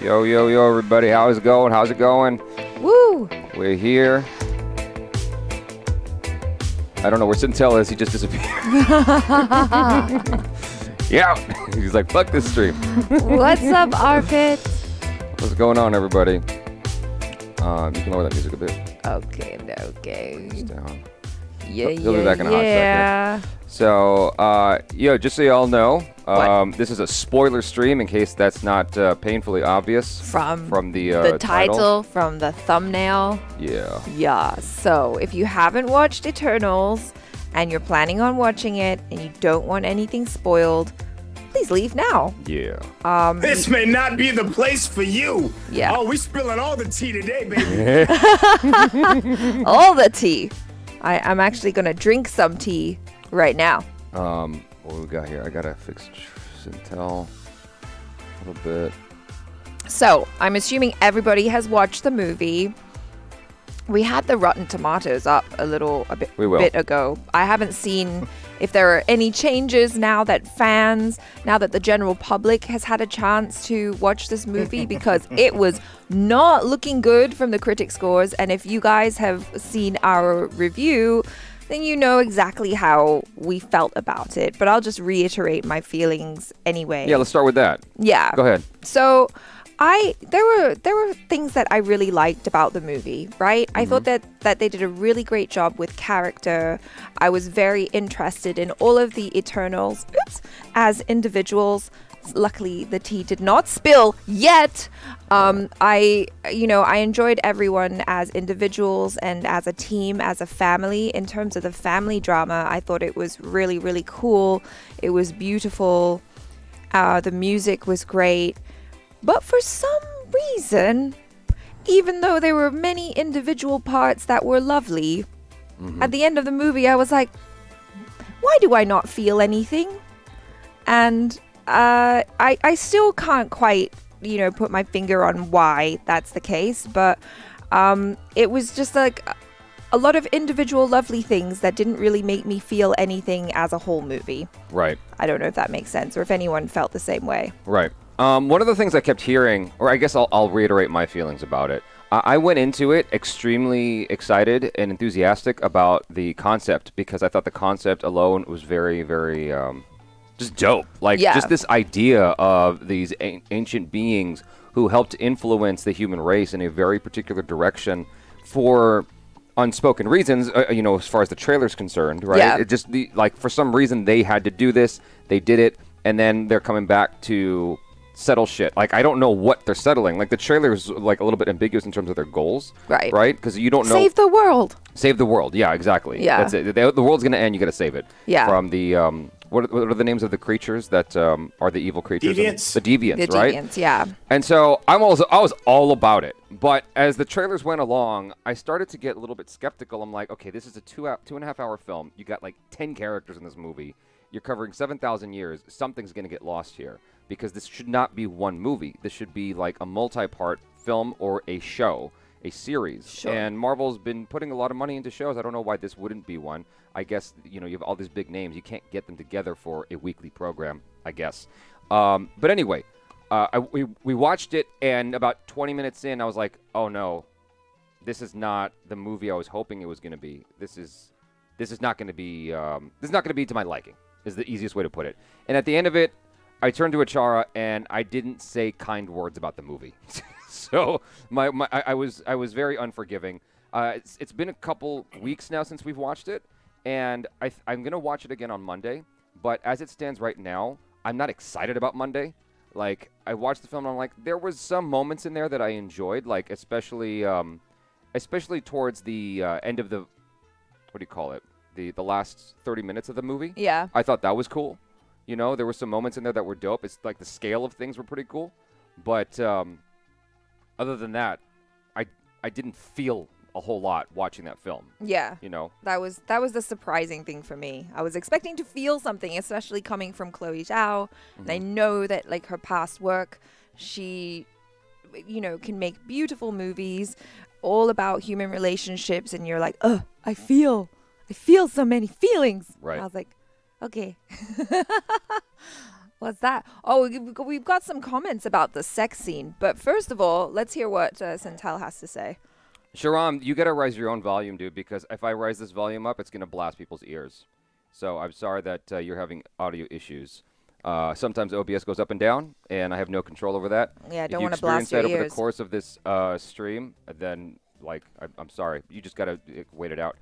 Yo, yo, yo, everybody. How's it going? How's it going? Woo! We're here. I don't know where SYNTELL is. He just disappeared. Yeah. He's like, fuck this stream. What's up, Arpit? What's going on, everybody? You can lower that music a bit. Okay. Just down. Yeah, He'll be back in a hot second. So, just so y'all know, this is a spoiler stream in case that's not painfully obvious from the title, from the thumbnail. Yeah. Yeah. So if you haven't watched Eternals and you're planning on watching it and you don't want anything spoiled, please leave now. Yeah. This may not be the place for you. Yeah. Oh, we spilling all the tea today, baby. All the tea. I'm actually gonna drink some tea right now. What we got here? I gotta fix SYNTELL a little bit. So I'm assuming everybody has watched the movie. We had the Rotten Tomatoes up a bit ago. I haven't seen if there are any changes now that the general public has had a chance to watch this movie, because it was not looking good from the critic scores. And if you guys have seen our review, then you know exactly how we felt about it. But I'll just reiterate my feelings anyway. Yeah, let's start with that. Yeah. Go ahead. So there were things that I really liked about the movie, right? I thought that they did a really great job with character. I was very interested in all of the Eternals as individuals. Luckily, the tea did not spill yet. I enjoyed everyone as individuals and as a team, as a family. In terms of the family drama, I thought it was really, really cool. It was beautiful. The music was great. But for some reason, even though there were many individual parts that were lovely, at the end of the movie, I was like, why do I not feel anything? And I still can't quite, put my finger on why that's the case. But it was just like a lot of individual lovely things that didn't really make me feel anything as a whole movie. Right. I don't know if that makes sense or if anyone felt the same way. Right. One of the things I kept hearing, or I guess I'll reiterate my feelings about it. I went into it extremely excited and enthusiastic about the concept, because I thought the concept alone was very, very just dope. Just this idea of these ancient beings who helped influence the human race in a very particular direction for unspoken reasons, as far as the trailer's concerned, right? Yeah. It just, for some reason, they had to do this, they did it, and then they're coming back to settle shit. I don't know what they're settling. The trailer is a little bit ambiguous in terms of their goals. Right. Right? Because you don't know. Save the world. Save the world. Yeah, exactly. Yeah. That's it. The world's going to end. You got to save it. Yeah. From the, what are the names of the creatures that are the evil creatures? Deviants. The deviants, The right? deviants, yeah. And so I was all about it. But as the trailers went along, I started to get a little bit skeptical. I'm like, okay, this is a 2.5 hour film. You got 10 characters in this movie. You're covering 7,000 years. Something's going to get lost here. Because this should not be one movie. This should be a multi-part film or a show, a series. Sure. And Marvel's been putting a lot of money into shows. I don't know why this wouldn't be one. I guess, you have all these big names. You can't get them together for a weekly program, I guess. But anyway, we watched it, and about 20 minutes in, I was like, oh no, this is not the movie I was hoping it was going to be. This is not going to be, to my liking, is the easiest way to put it. And at the end of it, I turned to ACHARA and I didn't say kind words about the movie. So I was very unforgiving. It's been a couple weeks now since we've watched it, and I'm going to watch it again on Monday. But as it stands right now, I'm not excited about Monday. I watched the film and I'm like, there was some moments in there that I enjoyed, especially towards the end of the, what do you call it? The last 30 minutes of the movie. Yeah. I thought that was cool. There were some moments in there that were dope. It's the scale of things were pretty cool. But other than that, I didn't feel a whole lot watching that film. Yeah. That was the surprising thing for me. I was expecting to feel something, especially coming from Chloe Zhao. And I know that her past work, she can make beautiful movies all about human relationships, and you're like, I feel so many feelings. Right. I was like, okay. What's that? Oh, we've got some comments about the sex scene. But first of all, let's hear what SYNTELL has to say. Sharam, you gotta raise your own volume, dude, because if I raise this volume up, it's gonna blast people's ears. So I'm sorry that you're having audio issues. Sometimes OBS goes up and down, and I have no control over that. Yeah, don't want to blast your that over the ears. course of this stream, then I'm sorry, you just gotta wait it out.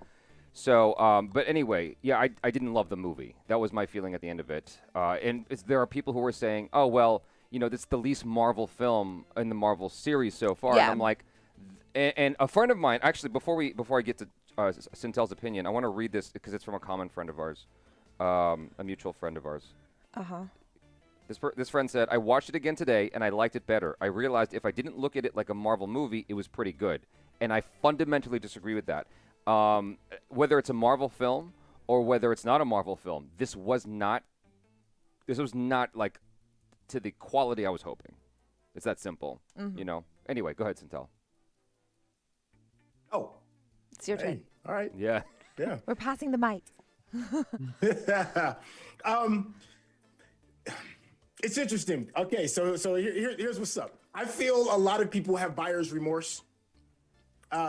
So, but anyway, yeah, I didn't love the movie. That was my feeling at the end of it. And there are people who were saying, oh well, this is the least Marvel film in the Marvel series so far. Yeah. And I'm like. And a friend of mine, actually, before I get to SYNTELL's opinion, I want to read this because it's from a common friend of ours, a mutual friend of ours. This friend said, I watched it again today, and I liked it better. I realized if I didn't look at it like a Marvel movie, it was pretty good. And I fundamentally disagree with that. Whether it's a Marvel film or whether it's not a Marvel film, this was not like to the quality I was hoping. It's that simple, Anyway, go ahead, SYNTELL. Oh, It's your turn. all right. Yeah. Yeah. We're passing the mic. It's interesting. Okay, so here's what's up. I feel a lot of people have buyer's remorse.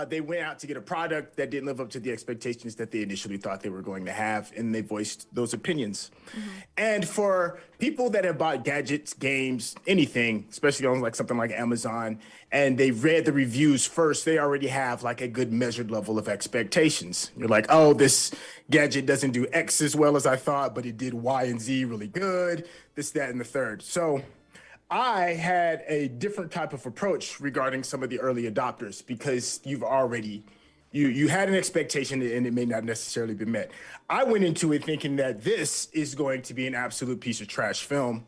They went out to get a product that didn't live up to the expectations that they initially thought they were going to have, and they voiced those opinions. And for people that have bought gadgets, games, anything, especially on something like Amazon, and they read the reviews first, they already have like a good measured level of expectations. You're like, oh, this gadget doesn't do X as well as I thought, but it did Y and Z really good, this, that, and the third. So I had a different type of approach regarding some of the early adopters because you've already, you had an expectation and it may not necessarily be met. I went into it thinking that this is going to be an absolute piece of trash film.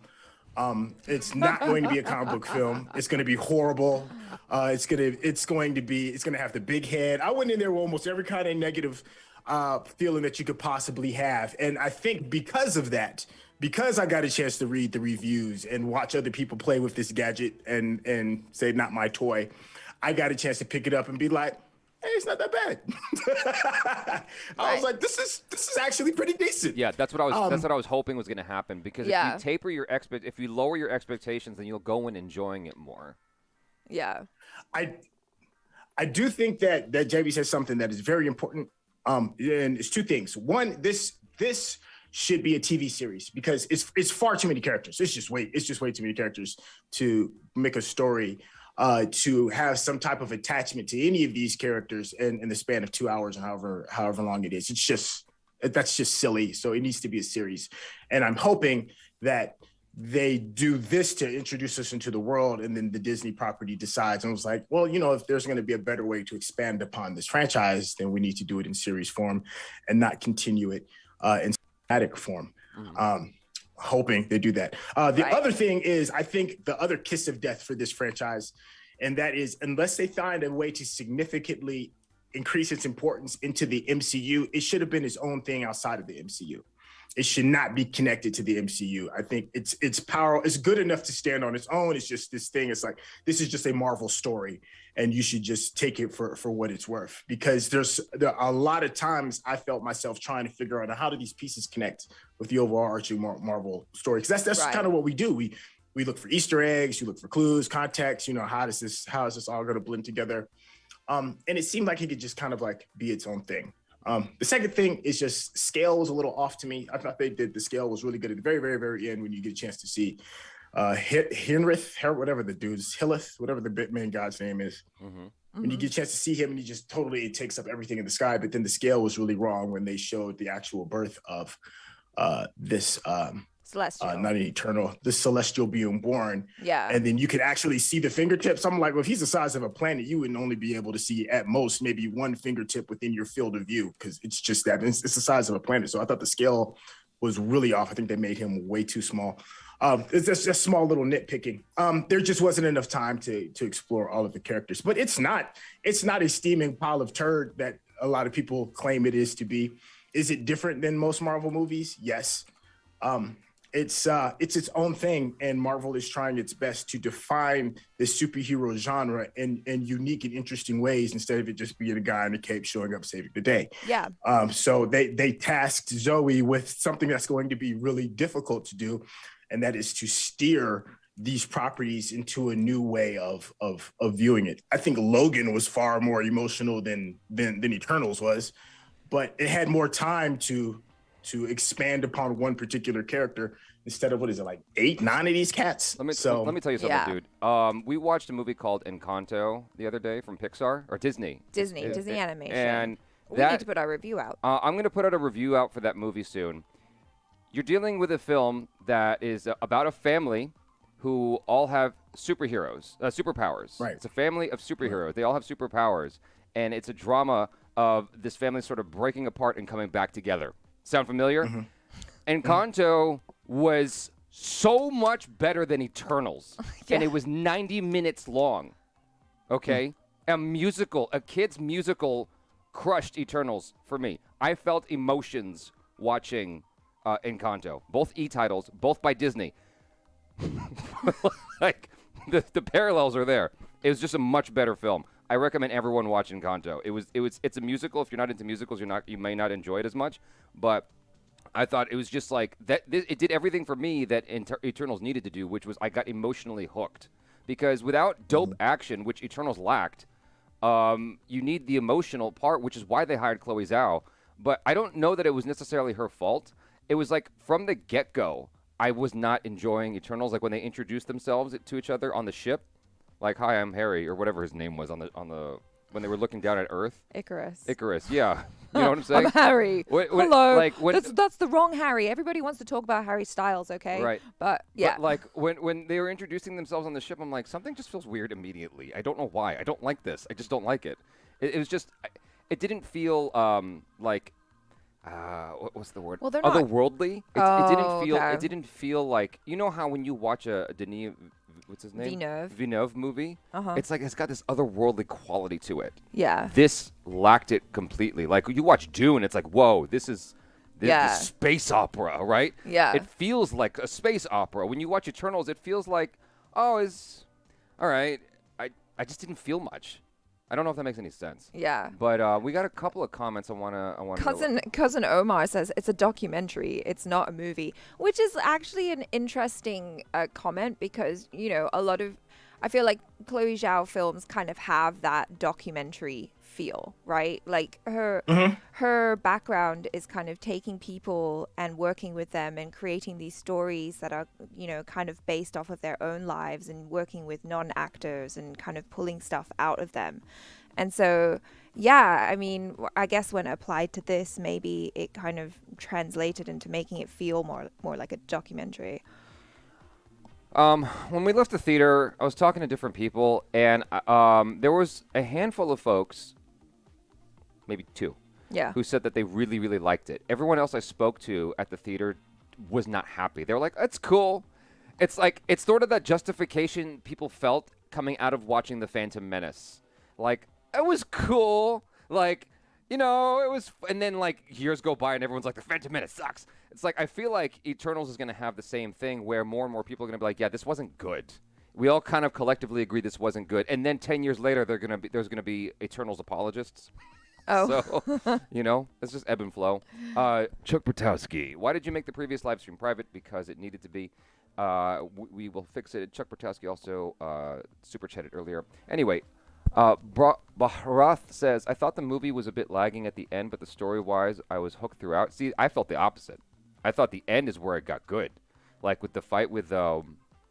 It's not going to be a comic book film. It's going to be horrible. It's going to have the big head. I went in there with almost every kind of negative feeling that you could possibly have. And I think because of that, because I got a chance to read the reviews and watch other people play with this gadget and say, not my toy, I got a chance to pick it up and be like, hey, it's not that bad. I was like, this is actually pretty decent. Yeah, that's what I was hoping was going to happen because if you lower your expectations, then you'll go in enjoying it more. Yeah. I do think that Jaby says something that is very important. And it's two things. One, this should be a TV series because it's far too many characters. It's just way too many characters to make a story, to have some type of attachment to any of these characters in the span of 2 hours or however long it is. That's just silly. So it needs to be a series. And I'm hoping that they do this to introduce us into the world, and then the Disney property decides and was like, well, if there's going to be a better way to expand upon this franchise, then we need to do it in series form and not continue it in cinematic form. Hoping they do that. The other thing is, I think the other kiss of death for this franchise, and that is, unless they find a way to significantly increase its importance into the MCU, it should have been its own thing outside of the MCU. It should not be connected to the MCU. I think its power is good enough to stand on its own. It's just this thing. It's like, this is just a Marvel story, and you should just take it for what it's worth. Because there are a lot of times I felt myself trying to figure out how do these pieces connect with the overarching Marvel story. Because that's kind of what we do. We look for Easter eggs. You look for clues, context. How is this all going to blend together? And it seemed like it could just kind of like be its own thing. The second thing is just scale was a little off to me. I thought the scale was really good at the very, very, very end when you get a chance to see whatever the dude's Hillith, whatever the Bitman god's name is. When you get a chance to see him and he just totally takes up everything in the sky. But then the scale was really wrong when they showed the actual birth of this Celestial. not an eternal, this celestial being born. Yeah. And then you could actually see the fingertips. I'm like, well, if he's the size of a planet, you wouldn't only be able to see at most maybe one fingertip within your field of view, because it's just that it's the size of a planet. So I thought the scale was really off. I think they made him way too small. It's just small little nitpicking. There just wasn't enough time to explore all of the characters. But it's not a steaming pile of turd that a lot of people claim it is to be. Is it different than most Marvel movies? Yes. It's its own thing, and Marvel is trying its best to define the superhero genre in unique and interesting ways instead of it just being a guy in a cape showing up saving the day. Yeah. So they tasked Zoe with something that's going to be really difficult to do, and that is to steer these properties into a new way of viewing it. I think Logan was far more emotional than Eternals was, but it had more time to expand upon one particular character instead of, what is it, like 8, 9 of these cats? Let me tell you something, Yeah. dude. We watched a movie called Encanto the other day from Pixar or Disney. Disney animation. And we need to put our review out. I'm going to put out a review out for that movie soon. You're dealing with a film that is about a family who all have superpowers. Right. It's a family of superheroes. Right. They all have superpowers, and it's a drama of this family sort of breaking apart and coming back together. Sound familiar? Mm-hmm. Encanto was so much better than Eternals, and it was 90 minutes long. Okay? A kid's musical crushed Eternals for me. I felt emotions watching Encanto. Both E-titles, both by Disney. Like, the parallels are there. It was just a much better film. I recommend everyone watch Encanto. It's a musical. If you're not into musicals, you may not enjoy it as much. But I thought it was just like that. It did everything for me that Eternals needed to do, which was I got emotionally hooked. Because without dope action, which Eternals lacked, you need the emotional part, which is why they hired Chloe Zhao. But I don't know that it was necessarily her fault. It was like from the get-go, I was not enjoying Eternals. Like when they introduced themselves to each other on the ship, like, "Hi, I'm Harry," or whatever his name was on the when they were looking down at Earth. Icarus, yeah. You know what I'm saying? I'm Harry. Hello. Like that's the wrong Harry. Everybody wants to talk about Harry Styles, okay? Right. But yeah. But like when they were introducing themselves on the ship, I'm like, something just feels weird immediately. I don't know why. I don't like this. I just don't like it. It was just, it didn't feel like. What's the word? Well, they're not. Otherworldly. It didn't feel. Okay. It didn't feel like, you know how when you watch a Denis, what's his name? Villeneuve movie. It's like it's got this otherworldly quality to it. Yeah. This lacked it completely. Like you watch Dune, it's like, whoa, this is space opera, right? Yeah. It feels like a space opera. When you watch Eternals, it feels like, all right. I just didn't feel much. I don't know if that makes any sense. Yeah. But we got a couple of comments I want to Cousin Omar says it's a documentary. It's not a movie, which is actually an interesting comment because, you know, I feel like Chloe Zhao films kind of have that documentary feel, right? Like her background is kind of taking people and working with them and creating these stories that are, you know, kind of based off of their own lives and working with non-actors and kind of pulling stuff out of them. And so, yeah, I mean, I guess when applied to this, maybe it kind of translated into making it feel more like a documentary. When we left the theater, I was talking to different people, and there was a handful of folks, maybe 2, who said that they really, really liked it. Everyone else I spoke to at the theater was not happy. They were like, "It's cool." It's like, it's sort of that justification people felt coming out of watching The Phantom Menace. Like, it was cool. Like, you know, it was, and then like years go by and everyone's like, The Phantom Menace sucks. It's like, I feel like Eternals is going to have the same thing where more and more people are going to be like, yeah, this wasn't good. We all kind of collectively agree this wasn't good. And then 10 years later, there's going to be Eternals apologists. Oh. So, you know, it's just ebb and flow. Chuck Bertowski, why did you make the previous live stream private? Because it needed to be. We will fix it. Chuck Bertowski also super chatted earlier. Anyway, Bahrath says, I thought the movie was a bit lagging at the end, but the story-wise, I was hooked throughout. See, I felt the opposite. I thought the end is where it got good. Like with the fight with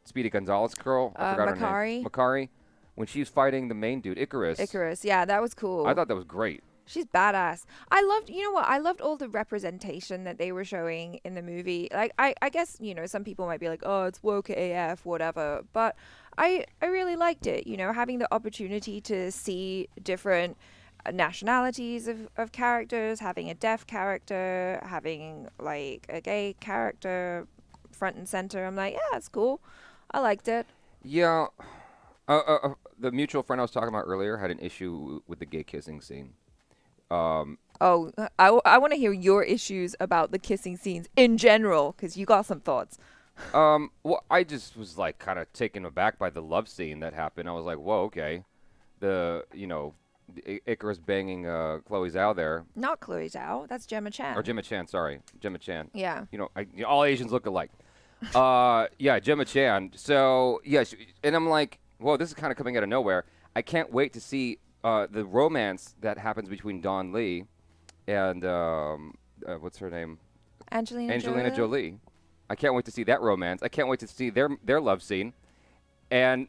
Speedy Gonzalez girl. I forgot her name. Makari. When she's fighting the main dude, Icarus. Yeah, that was cool. I thought that was great. She's badass. I loved all the representation that they were showing in the movie. Like, I guess, you know, some people might be like, oh, it's woke AF, whatever. But I really liked it, you know, having the opportunity to see different nationalities of characters, having a deaf character, having, like, a gay character front and center. I'm like, yeah, it's cool. I liked it. Yeah. The mutual friend I was talking about earlier had an issue with the gay kissing scene. I want to hear your issues about the kissing scenes in general, because you got some thoughts. Well, I just was like kind of taken aback by the love scene that happened. I was like, whoa, okay. Icarus banging Chloe Zhao there. Not Chloe Zhao. That's Gemma Chan. Or Gemma Chan, sorry. Gemma Chan. Yeah. You know, all Asians look alike. Yeah, Gemma Chan. So yeah, and I'm like, whoa, this is kind of coming out of nowhere. I can't wait to see the romance that happens between Don Lee and what's her name? Angelina Jolie. I can't wait to see that romance. I can't wait to see their love scene. And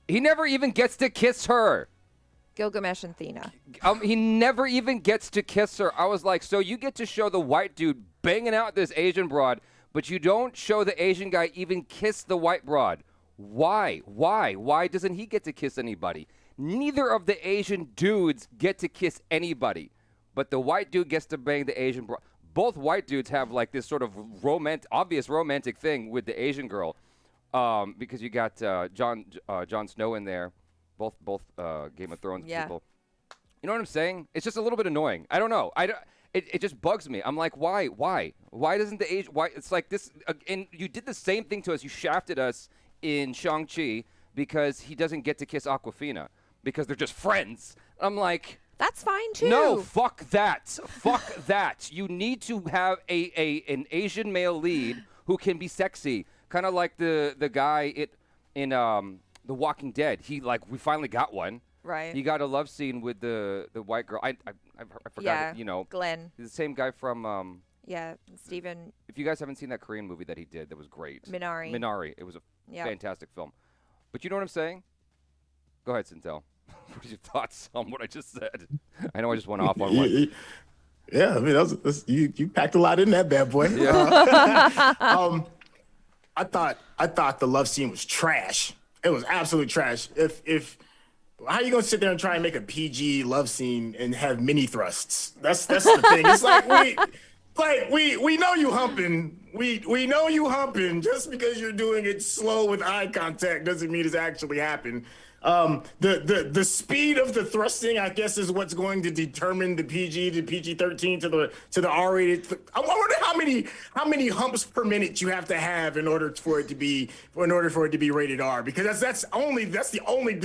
he never even gets to kiss her. Gilgamesh and Thena. He never even gets to kiss her. I was like, so you get to show the white dude banging out this Asian broad, but you don't show the Asian guy even kiss the white broad. Why? Why doesn't he get to kiss anybody? Neither of the Asian dudes get to kiss anybody, but the white dude gets to bang the Asian broad. Both white dudes have like this sort of obvious romantic thing with the Asian girl, because you got Jon Snow in there, both Game of Thrones people. You know what I'm saying? It's just a little bit annoying. I don't know. It just bugs me. I'm like, why doesn't the Asian? Why it's like this? And you did the same thing to us. You shafted us in Shang-Chi because he doesn't get to kiss Awkwafina because they're just friends. I'm like. That's fine too. No, fuck that. Fuck that. You need to have an Asian male lead who can be sexy, kind of like the guy in The Walking Dead. We finally got one. Right. He got a love scene with the white girl. I forgot. Yeah. Glenn. He's the same guy from. Yeah, Steven. If you guys haven't seen that Korean movie that he did, that was great. Minari. It was a fantastic film. But you know what I'm saying? Go ahead, Sintel. What are your thoughts on what I just said? I know I just went off on one. Yeah, I mean, you packed a lot in that bad boy. Yeah. I thought the love scene was trash. It was absolute trash. If how are you gonna sit there and try and make a PG love scene and have mini thrusts? That's the thing. It's like we know you humping. We know you humping. Just because you're doing it slow with eye contact doesn't mean it's actually happened. The speed of the thrusting, I guess, is what's going to determine the PG to PG-13 to the R-rated. I wonder how many humps per minute you have to have in order for it to be rated R, because that's the only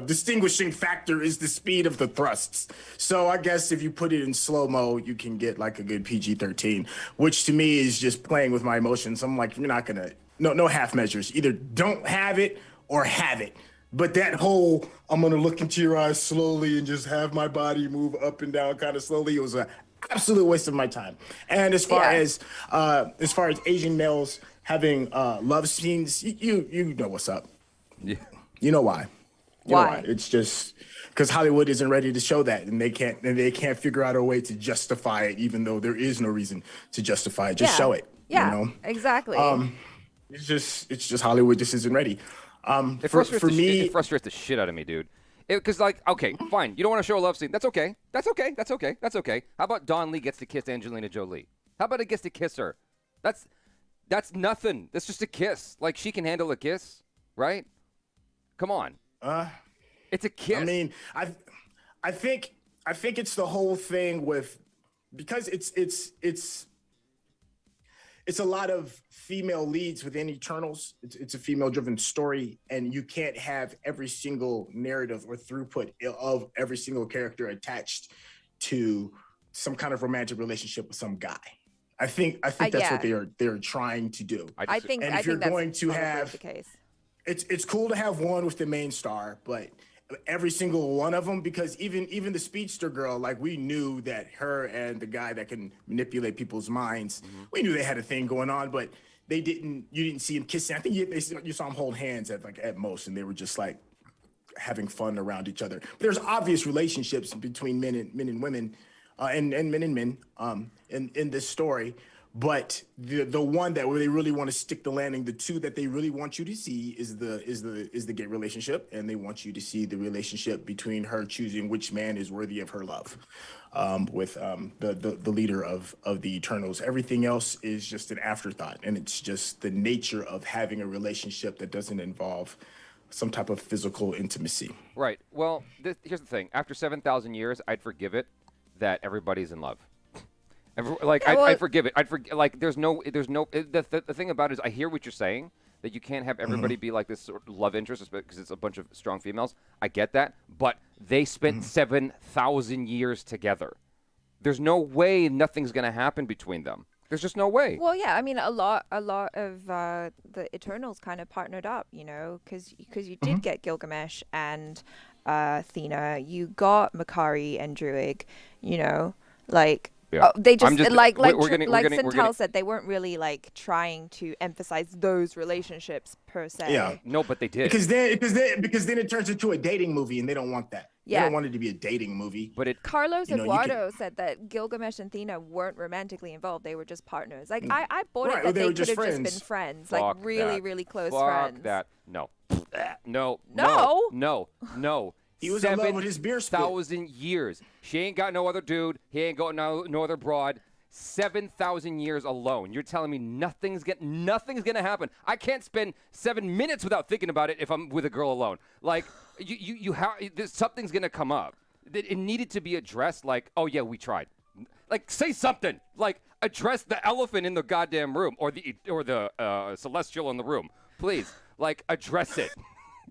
distinguishing factor is the speed of the thrusts. So I guess if you put it in slow-mo, you can get like a good PG-13, which to me is just playing with my emotions. I'm like, you're not gonna no half measures. Either don't have it or have it. But that whole, I'm going to look into your eyes slowly and just have my body move up and down kind of slowly, it was an absolute waste of my time. And as far as Asian males having love scenes, you know what's up. Yeah. You know why. Why? It's just because Hollywood isn't ready to show that, and they can't figure out a way to justify it, even though there is no reason to justify it. Just show it. Yeah, you know? Exactly. It's just Hollywood just isn't ready. It frustrates the shit out of me, dude. Because okay, fine, you don't want to show a love scene. That's okay. That's okay. How about Don Lee gets to kiss Angelina Jolie? How about he gets to kiss her? That's nothing. That's just a kiss. Like, she can handle a kiss, right? Come on. It's a kiss. I mean, I think it's the whole thing with, because it's a lot of female leads within Eternals. It's a female-driven story, and you can't have every single narrative or throughput of every single character attached to some kind of romantic relationship with some guy. I think that's what they're trying to do. I think if you're going to have the case. It's cool to have one with the main star, but every single one of them, because even the speedster girl, like, we knew that her and the guy that can manipulate people's minds, we knew they had a thing going on, but you didn't see them kissing. I think you saw them hold hands at most, and they were just like having fun around each other. But there's obvious relationships between men and women, and men and men in this story. But the one that where they really want to stick the landing, the two that they really want you to see is the gay relationship, and they want you to see the relationship between her choosing which man is worthy of her love, with the leader of the Eternals. Everything else is just an afterthought, and it's just the nature of having a relationship that doesn't involve some type of physical intimacy. Right. Well, here's the thing. After 7,000 years, I'd forgive it that everybody's in love. I'd forgive it. There's no. The thing about it is, I hear what you're saying, that you can't have everybody be like this sort of love interest because it's a bunch of strong females. I get that, but they spent 7,000 years together. There's no way nothing's gonna happen between them. There's just no way. Well, yeah, I mean, a lot of the Eternals kind of partnered up, because you did get Gilgamesh and Athena, you got Makari and Druig, like. Yeah. They just, we're SYNTELL said, they weren't really like trying to emphasize those relationships per se. Yeah. No, but they did. Because then it turns into a dating movie, and they don't want that. Yeah. They don't want it to be a dating movie. But Carlos Eduardo said that Gilgamesh and Athena weren't romantically involved; they were just partners. Like I bought it that they could have just been friends, like really, really close friends. Fuck that. No. No. No. No. No. He was in love with his beer spit. 7,000 years. She ain't got no other dude. He ain't got no other broad. 7,000 years alone. You're telling me nothing's gonna happen. I can't spend 7 minutes without thinking about it if I'm with a girl alone. Like something's gonna come up. It needed to be addressed. Like, oh yeah, we tried. Like, say something. Like, address the elephant in the goddamn room or the celestial in the room, please. Like, address it.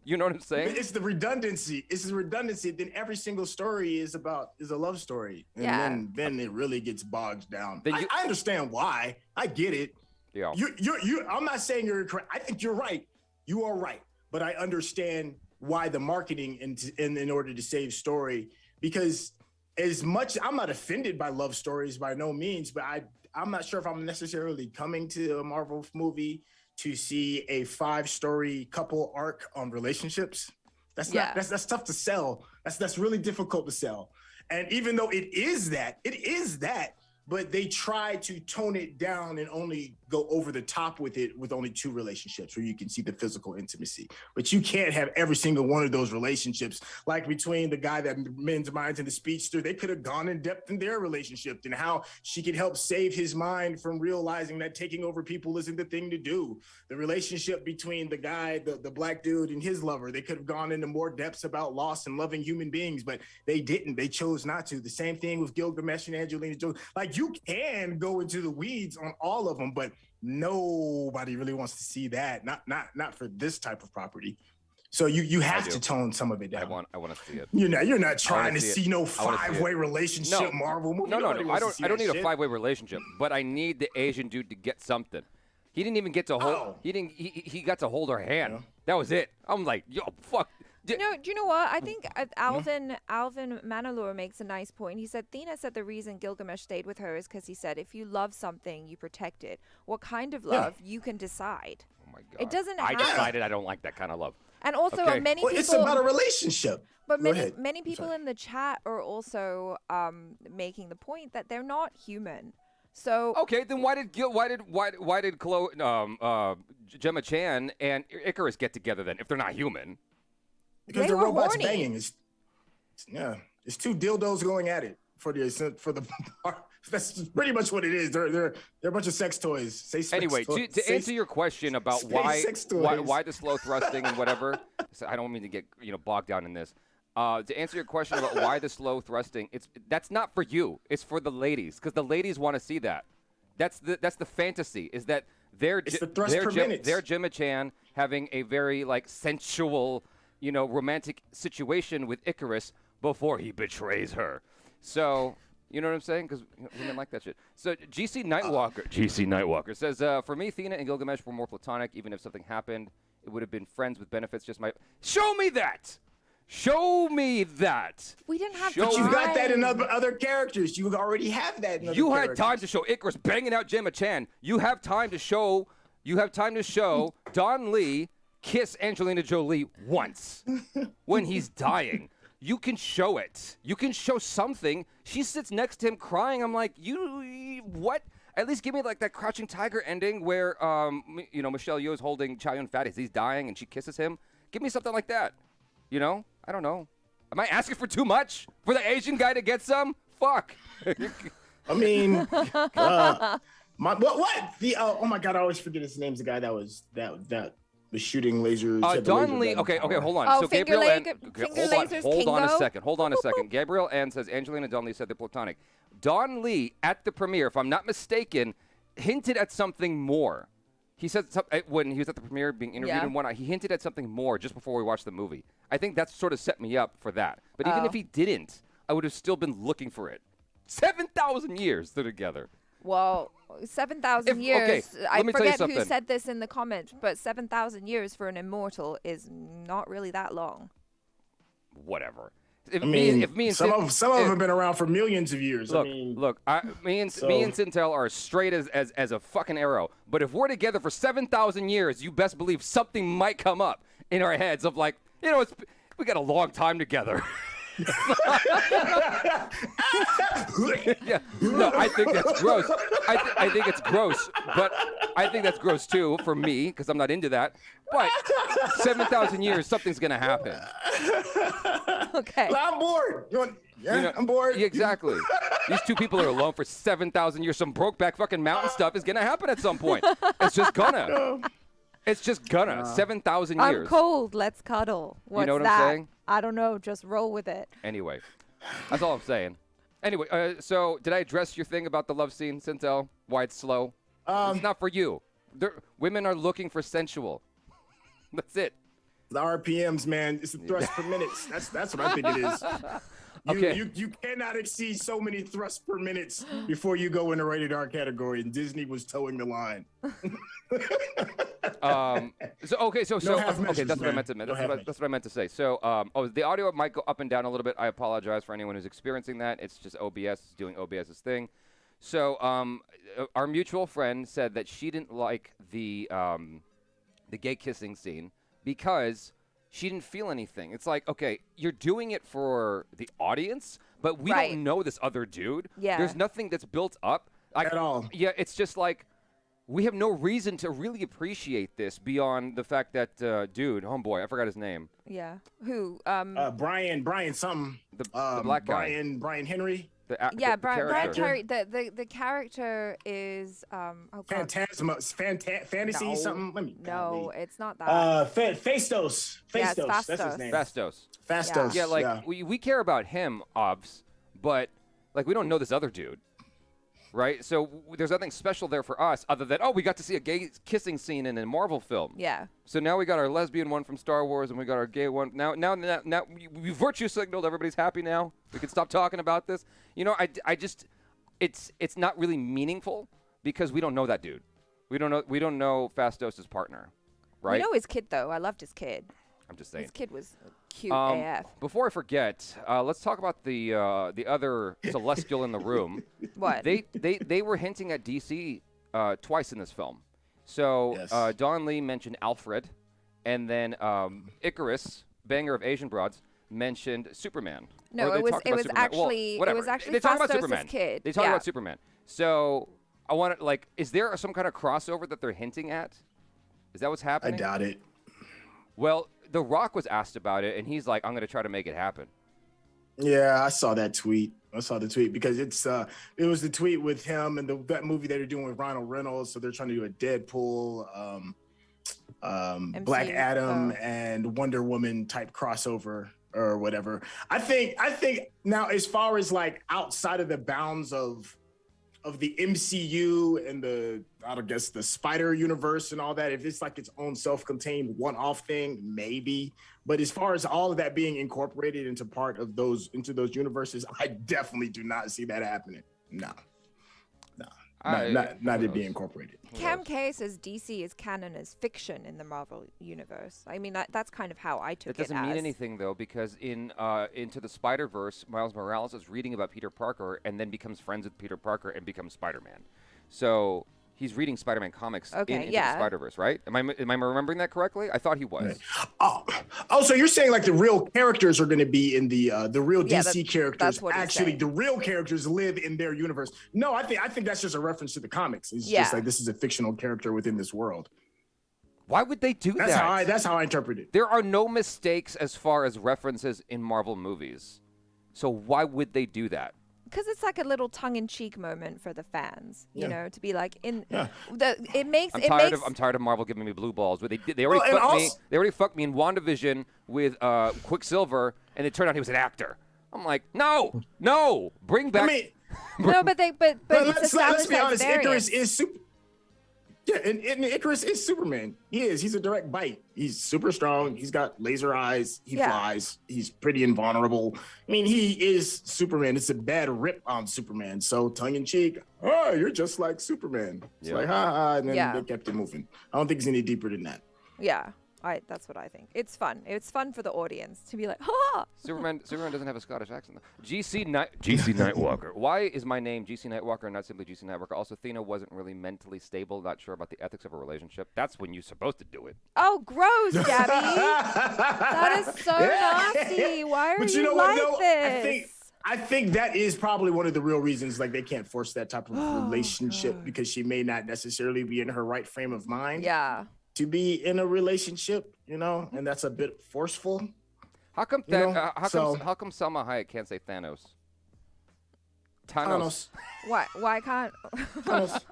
You know what I'm saying? It's the redundancy. It's the redundancy. Then every single story is a love story, and then it really gets bogged down. I understand why. I get it. Yeah. I'm not saying you're correct. I think you're right. You are right. But I understand why the marketing in order to save story, because as much I'm not offended by love stories by no means, but I'm not sure if I'm necessarily coming to a Marvel movie to see a 5-story couple arc on relationships. That's tough to sell. That's really difficult to sell. And even though it is that, but they try to tone it down and only go over the top with it with only 2 relationships where you can see the physical intimacy. But you can't have every single one of those relationships. Like between the guy that mends minds and the speedster, they could have gone in depth in their relationship and how she could help save his mind from realizing that taking over people isn't the thing to do. The relationship between the guy, the black dude and his lover, they could have gone into more depths about loss and loving human beings, but they didn't. They chose not to. The same thing with Gilgamesh and Angelina Jolie. Like, you can go into the weeds on all of them, but nobody really wants to see that. Not for this type of property. So you have to tone some of it down. I want to see it. You're not trying to see no 5-way relationship Marvel movie. No. I don't need a 5-way relationship, but I need the Asian dude to get something. He didn't even get to hold. He got to hold her hand. Yeah. That was it. I'm like, yo, fuck. Do you know what? I think Alvin Manalur makes a nice point. He said, Thena said the reason Gilgamesh stayed with her is because he said, if you love something, you protect it. What kind of love, you can decide. Oh, my God. It doesn't I decided I don't like that kind of love. And also, many people... it's about a relationship. But many people in the chat are also making the point that they're not human. So okay, then why did Chloe, Gemma Chan and Icarus get together then if they're not human? Because the robots banging. It's 2 dildos going at it for the that's pretty much what it is. They're a bunch of sex toys. Anyway, to answer your question about why the slow thrusting and whatever, so I don't mean to get bogged down in this. To answer your question about why the slow thrusting, that's not for you. It's for the ladies, because the ladies want to see that. That's the fantasy, is that they're Gemma Chan having a very sensual, romantic situation with Icarus before he betrays her. So, you know what I'm saying? Because women like that shit. So GC Nightwalker says, for me, Thena and Gilgamesh were more platonic. Even if something happened, it would have been friends with benefits. Show me that. Show me that. We didn't have But you got that in other characters. You already have that in other You characters. had time to show Icarus banging out Gemma Chan. You have time to show Don Lee kiss Angelina Jolie once when he's dying. You can show it. You can show something. She sits next to him crying. I'm like, what? At least give me that Crouching Tiger ending where Michelle Yeoh's holding Chow Yun-Fat as he's dying and she kisses him. Give me something like that. I don't know. Am I asking for too much for the Asian guy to get some? Fuck. I mean, what? Oh my God, I always forget his name's the guy that was shooting lasers. Don Lee. Okay, hold on. So Gabriel hold on a second. Gabriel N says Angelina and Don Lee said they're platonic. Don Lee at the premiere, if I'm not mistaken, hinted at something more. He said when he was at the premiere being interviewed in one, he hinted at something more just before we watched the movie. I think that sort of set me up for that. But even if he didn't, I would have still been looking for it. 7,000 years they're together. Well, 7,000 If- years. okay, I let me tell you forget who something. said this in the comments, but 7,000 years for an immortal is not really that long. Whatever. If I mean, if me and some Sin- of them if- have been around for millions of years. Look, I mean, me and so- SYNTELL are straight as a fucking arrow. But if we're together for 7,000 years, you best believe something might come up in our heads of like, we got a long time together. Yeah, no, I think that's gross. I think it's gross, but I think that's gross too for me because I'm not into that. But 7,000 years, something's gonna happen. Okay. I'm bored. I'm bored. Yeah, exactly. These two people are alone for 7,000 years. Some Brokeback fucking mountain stuff is gonna happen at some point. It's just gonna. It's just gonna. 7,000 years. I'm cold. Let's cuddle. What's know what I'm that? saying? I don't know. Just roll with it. Anyway, that's all I'm saying. Anyway, so did I address your thing about the love scene, SYNTELL? Why it's slow? It's not for you. Women are looking for sensual. That's it. The RPMs, man. It's the thrust per minutes. That's what I think it is. Okay. You cannot exceed so many thrusts per minutes before you go in the rated R category, and Disney was towing the line. So half okay, measures, that's what I man. meant to. No That's half what I meant to say. So, the audio might go up and down a little bit. I apologize for anyone who's experiencing that. It's just OBS doing OBS's thing. So, our mutual friend said that she didn't like the gay kissing scene because she didn't feel anything. It's like, okay, you're doing it for the audience, but we Right. don't know this other dude. Yeah. There's nothing that's built up. At all. Yeah, it's just like we have no reason to really appreciate this beyond the fact that dude, homeboy, I forgot his name. Yeah. Who? Brian something. The black guy. Brian Henry. Yeah, the Brian character. Terry. The character is oh God. Fantasma, fantasy No. something. Let me. No, it's not that. Fastos. Yeah, it's That's his Fastos. name. Fastos. Fastos. Yeah, like we care about him, obvs, but like we don't know this other dude, right? So there's nothing special there for us other than we got to see a gay kissing scene in a Marvel film. Yeah. So now we got our lesbian one from Star Wars, and we got our gay one. Now we virtue signaled. Everybody's happy now. We can stop talking about this. I just, it's not really meaningful because we don't know that dude. We don't know Fastos' partner, right? We know his kid though. I loved his kid. I'm just saying. His kid was cute AF. Before I forget, let's talk about the other celestial in the room. What? They were hinting at DC twice in this film. So Yes. Don Lee mentioned Alfred, and then Icarus, banger of Asian broads, mentioned Superman. No, Or they it was- talked it about was Superman. actually- Well, it was whatever. actually They talk about Fastos' Superman. kid. They talk Yeah. about Superman. So I want to is there some kind of crossover that they're hinting at? Is that what's I happening? doubt it. Well, The Rock was asked about it, and he's like, "I'm going to try to make it happen." Yeah, I saw that tweet. I saw the tweet because it was the tweet with him and that movie that they're doing with Ronald Reynolds. So they're trying to do a Deadpool, Black Adam, and Wonder Woman type crossover or whatever. I think now, as far as like outside of the bounds of the MCU and the Spider universe and all that, if it's like its own self-contained one-off thing, maybe. But as far as all of that being incorporated into those universes, I definitely do not see that happening. No, not it being incorporated. Cam K says DC is canon as fiction in the Marvel universe. I mean, that's kind of how I took it. It doesn't mean anything though, because in Into the Spider-Verse, Miles Morales is reading about Peter Parker and then becomes friends with Peter Parker and becomes Spider-Man. So he's reading Spider-Man comics in Into the Spider-Verse, right? Am I remembering that correctly? I thought he was. Oh, so you're saying like the real characters are going to be in the real DC characters? That's what he's actually, saying. the real characters live in their universe. No, I think that's just a reference to the comics. It's just like this is a fictional character within this world. Why would they do that? That's how I interpret it. There are no mistakes as far as references in Marvel movies. So why would they do that? Because it's like a little tongue-in-cheek moment for the fans, you Yeah. know, to be like I'm tired of Marvel giving me blue balls. But they already fucked me. They already fucked me in WandaVision with Quicksilver, and it turned out he was an actor. I'm like, no, bring back. No, but it's let's established be as honest. variants. Icarus is super. Yeah, and Icarus is Superman. He is. He's a direct bite. He's super strong. He's got laser eyes. He flies. He's pretty invulnerable. I mean, he is Superman. It's a bad rip on Superman. So tongue in cheek, oh, you're just like Superman. It's like, ha ha, and then they kept it moving. I don't think it's any deeper than that. Yeah. That's what I think. It's fun. It's fun for the audience to be like, ha! Superman doesn't have a Scottish accent, though. GC Nightwalker. Why is my name GC Nightwalker and not simply GC Nightwalker? Also, Thena wasn't really mentally stable, not sure about the ethics of a relationship. That's when you're supposed to do it. Oh, gross, Jaby. That is so nasty. Why are you like this? I think that is probably one of the real reasons, like, they can't force that type of relationship because she may not necessarily be in her right frame of mind. Yeah. To be in a relationship, you know, and that's a bit forceful. How come Salma Hayek can't say Thanos? Thanos. Why can't? Thanos.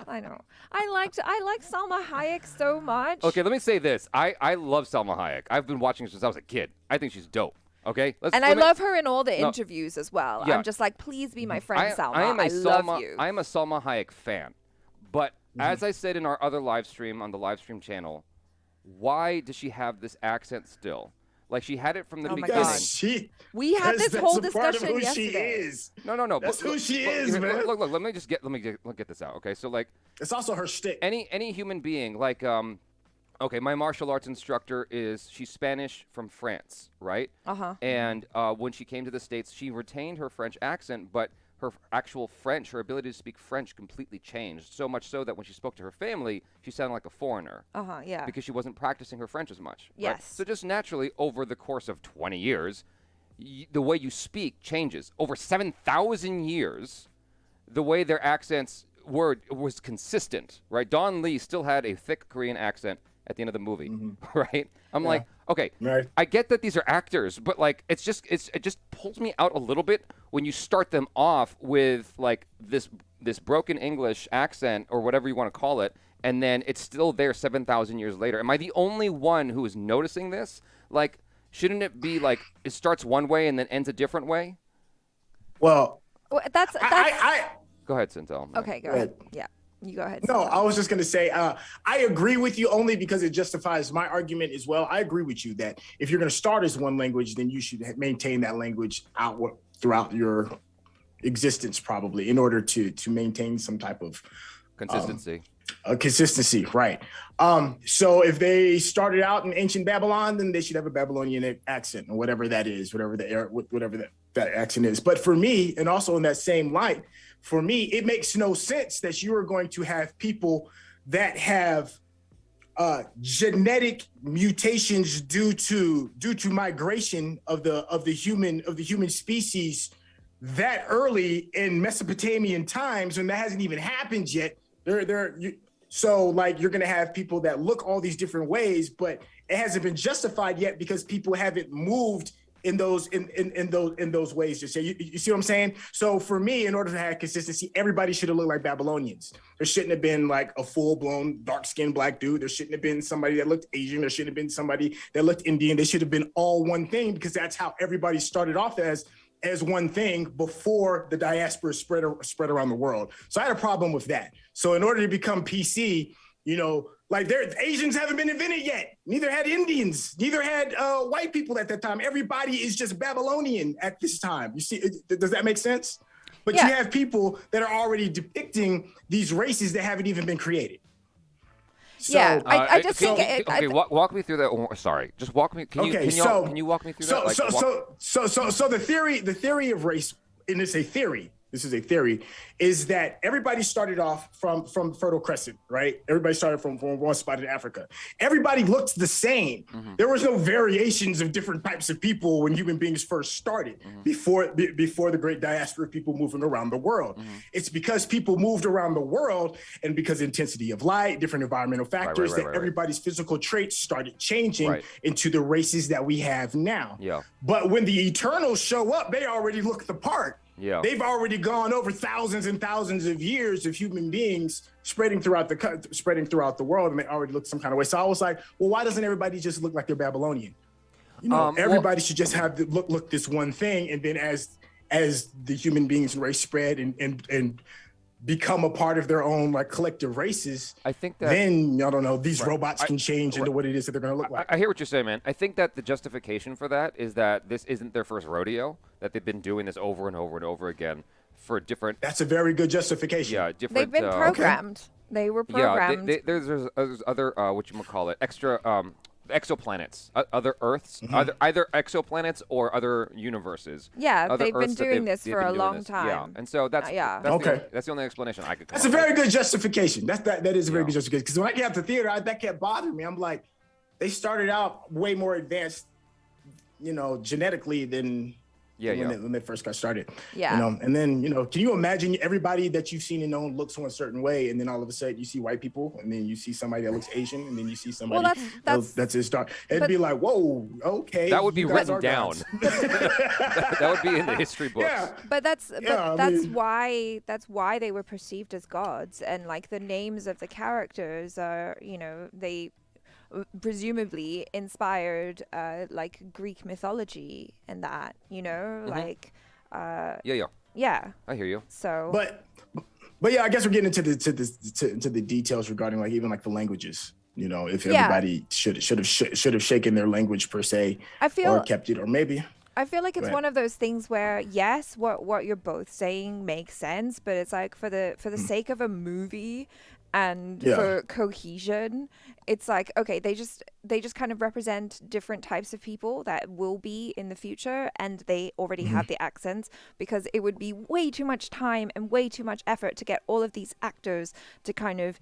I know. I like Salma Hayek so much. Okay, let me say this. I love Salma Hayek. I've been watching her since I was a kid. I think she's dope. Okay, I love her in all the interviews as well. Yeah. I'm just like, please be my friend, Salma. I love you. I am a Salma Hayek fan, but as I said in our other live stream on the live stream channel, why does she have this accent still? Like, she had it from the beginning. We had this whole discussion yesterday. She is. No. That's who she is, man. Look. Let me get this out. Okay, so like, it's also her shtick. Any human being, like, okay, my martial arts instructor she's Spanish from France, right? And when she came to the States, she retained her French accent, but her actual French, her ability to speak French completely changed, so much so that when she spoke to her family, she sounded like a foreigner. Yeah. Because she wasn't practicing her French as much. Yes. Right? So just naturally, over the course of 20 years, the way you speak changes. Over 7,000 years, the way their accents was consistent, right? Don Lee still had a thick Korean accent at the end of the movie, right? I'm like, okay, I get that these are actors, but like, it just pulls me out a little bit when you start them off with like this broken English accent or whatever you want to call it, and then it's still there 7,000 years later. Am I the only one who is noticing this? Like, shouldn't it be like it starts one way and then ends a different way? Well, that's Go ahead, SYNTELL. Okay, go ahead. Yeah. You go ahead. No, I was just going to say, I agree with you only because it justifies my argument as well. I agree with you that if you're going to start as one language, then you should maintain that language throughout your existence, probably, in order to maintain some type of consistency. Consistency, right. So if they started out in ancient Babylon, then they should have a Babylonian accent or whatever that is, whatever that accent is. But for me, and also in that same light, for me, it makes no sense that you are going to have people that have genetic mutations due to migration of the human species that early in Mesopotamian times when that hasn't even happened yet. So like you're going to have people that look all these different ways, but it hasn't been justified yet because people haven't moved in those ways. Just say you see what I'm saying? So for me, in order to have consistency, everybody should have looked like Babylonians. There shouldn't have been like a full-blown dark-skinned black dude. There shouldn't have been somebody that looked Asian. There shouldn't have been somebody that looked Indian. They should have been all one thing because that's how everybody started off as one thing before the diaspora spread around the world. So I had a problem with that. So in order to become PC, like Asians haven't been invented yet. Neither had Indians. Neither had white people at that time. Everybody is just Babylonian at this time. You see, does that make sense? But you have people that are already depicting these races that haven't even been created. So, I just think. Okay, walk me through that. Sorry, just walk me. Can you walk me through that? So the theory of race, and it's a theory. This is a theory, is that everybody started off from Fertile Crescent, right? Everybody started from one spot in Africa. Everybody looked the same. Mm-hmm. There was no variations of different types of people when human beings first started, before the great diaspora of people moving around the world. Mm-hmm. It's because people moved around the world and because intensity of light, different environmental factors, everybody's physical traits started changing into the races that we have now. Yeah. But when the Eternals show up, they already look the part. Yeah. They've already gone over thousands and thousands of years of human beings spreading throughout the world, and they already look some kind of way. So I was like, well, why doesn't everybody just look like they're Babylonian? Everybody should just have look this one thing, and then as the human beings race spread and become a part of their own like collective races, I think that then I don't know, these Right. robots can change into what it is that they're going to look like. I hear what you're saying, man. I think that the justification for that is that this isn't their first rodeo, that they've been doing this over and over and over again for different. That's a very good justification. Yeah, different. They've been programmed. They were programmed. Yeah, there's other extra exoplanets, other Earths, either exoplanets or other universes. Yeah, other they've been Earths that doing this they've for been a doing long this. time. Yeah, and so that's Yeah. that's the only explanation I could come That's a up very with. good justification. That is a very Yeah. good justification. Because when I get out to theater, that kept bothering me. I'm like, they started out way more advanced, genetically than when they first got started. Yeah. And then, can you imagine everybody that you've seen and known looks one certain way, and then all of a sudden you see white people, and then you see somebody that looks Asian, and then you see somebody that's his dark. It'd be like, whoa, okay. That would be you guys written are down. gods. That would be in the history books. Yeah. But that's mean- why they were perceived as gods, and like the names of the characters are, they presumably inspired like Greek mythology and that, like Yeah. I hear you. so But yeah, I guess we're getting into the details regarding like even like the languages. If everybody should have shaken their language per se, I feel or kept it, or maybe. I feel like it's Right. one of those things where yes, what you're both saying makes sense, but it's like for the sake of a movie and for cohesion, it's like, okay, they just kind of represent different types of people that will be in the future, and they already have the accents, because it would be way too much time and way too much effort to get all of these actors to kind of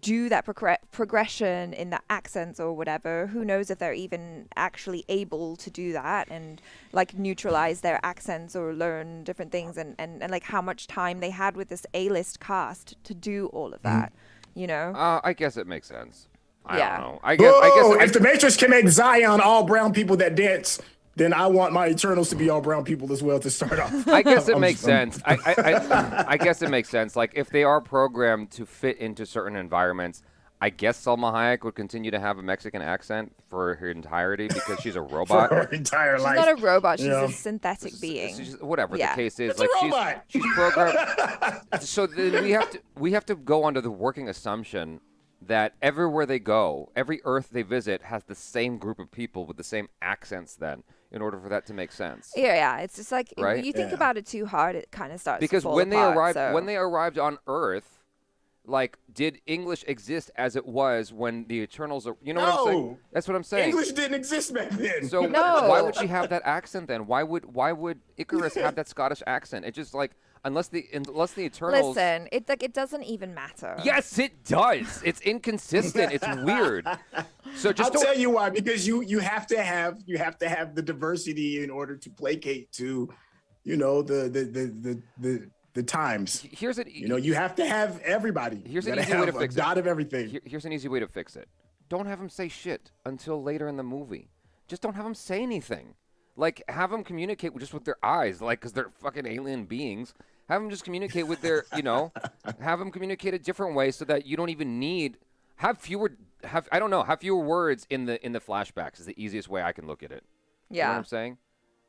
do that progression in the accents or whatever. Who knows if they're even actually able to do that and like neutralize their accents or learn different things, and like how much time they had with this A-list cast to do all of that, I guess it makes sense. I Yeah. don't know. I guess If the Matrix can make Zion all brown people that dance, then I want my Eternals to be all brown people as well to start off. I guess it makes sense. I guess it makes sense. Like if they are programmed to fit into certain environments, I guess Salma Hayek would continue to have a Mexican accent for her entirety because she's a robot. For her entire She's life. not a robot, she's Yeah. a synthetic being. Whatever Yeah. the case is, It's like a robot. she's programmed. So then we have to go under the working assumption that everywhere they go, every Earth they visit has the same group of people with the same accents. Then, in order for that to make sense. Yeah, it's just like Right? when you think Yeah. about it too hard, it kind of starts Because to fall when apart, they arrived on Earth, like, did English exist as it was when the Eternals are? You know what I'm saying? No. That's what I'm saying. English didn't exist back then. So No. why would she have that accent then? Why would Icarus have that Scottish accent? It just like unless the Eternals. Listen, it doesn't even matter. Yes, it does. It's inconsistent. It's weird. So just I'll tell you why. Because you have to have the diversity in order to placate to, the times. here's an You have to have everybody. Here's You an gotta easy way to have fix a dot of everything. Here's an easy way to fix it. Don't have them say shit until later in the movie. Just don't have them say anything. Like, have them communicate just with their eyes, like, because they're fucking alien beings. Have them just communicate with their, have them communicate a different way so that you don't even need, have fewer words in the flashbacks is the easiest way I can look at it. You know what Yeah. I'm saying?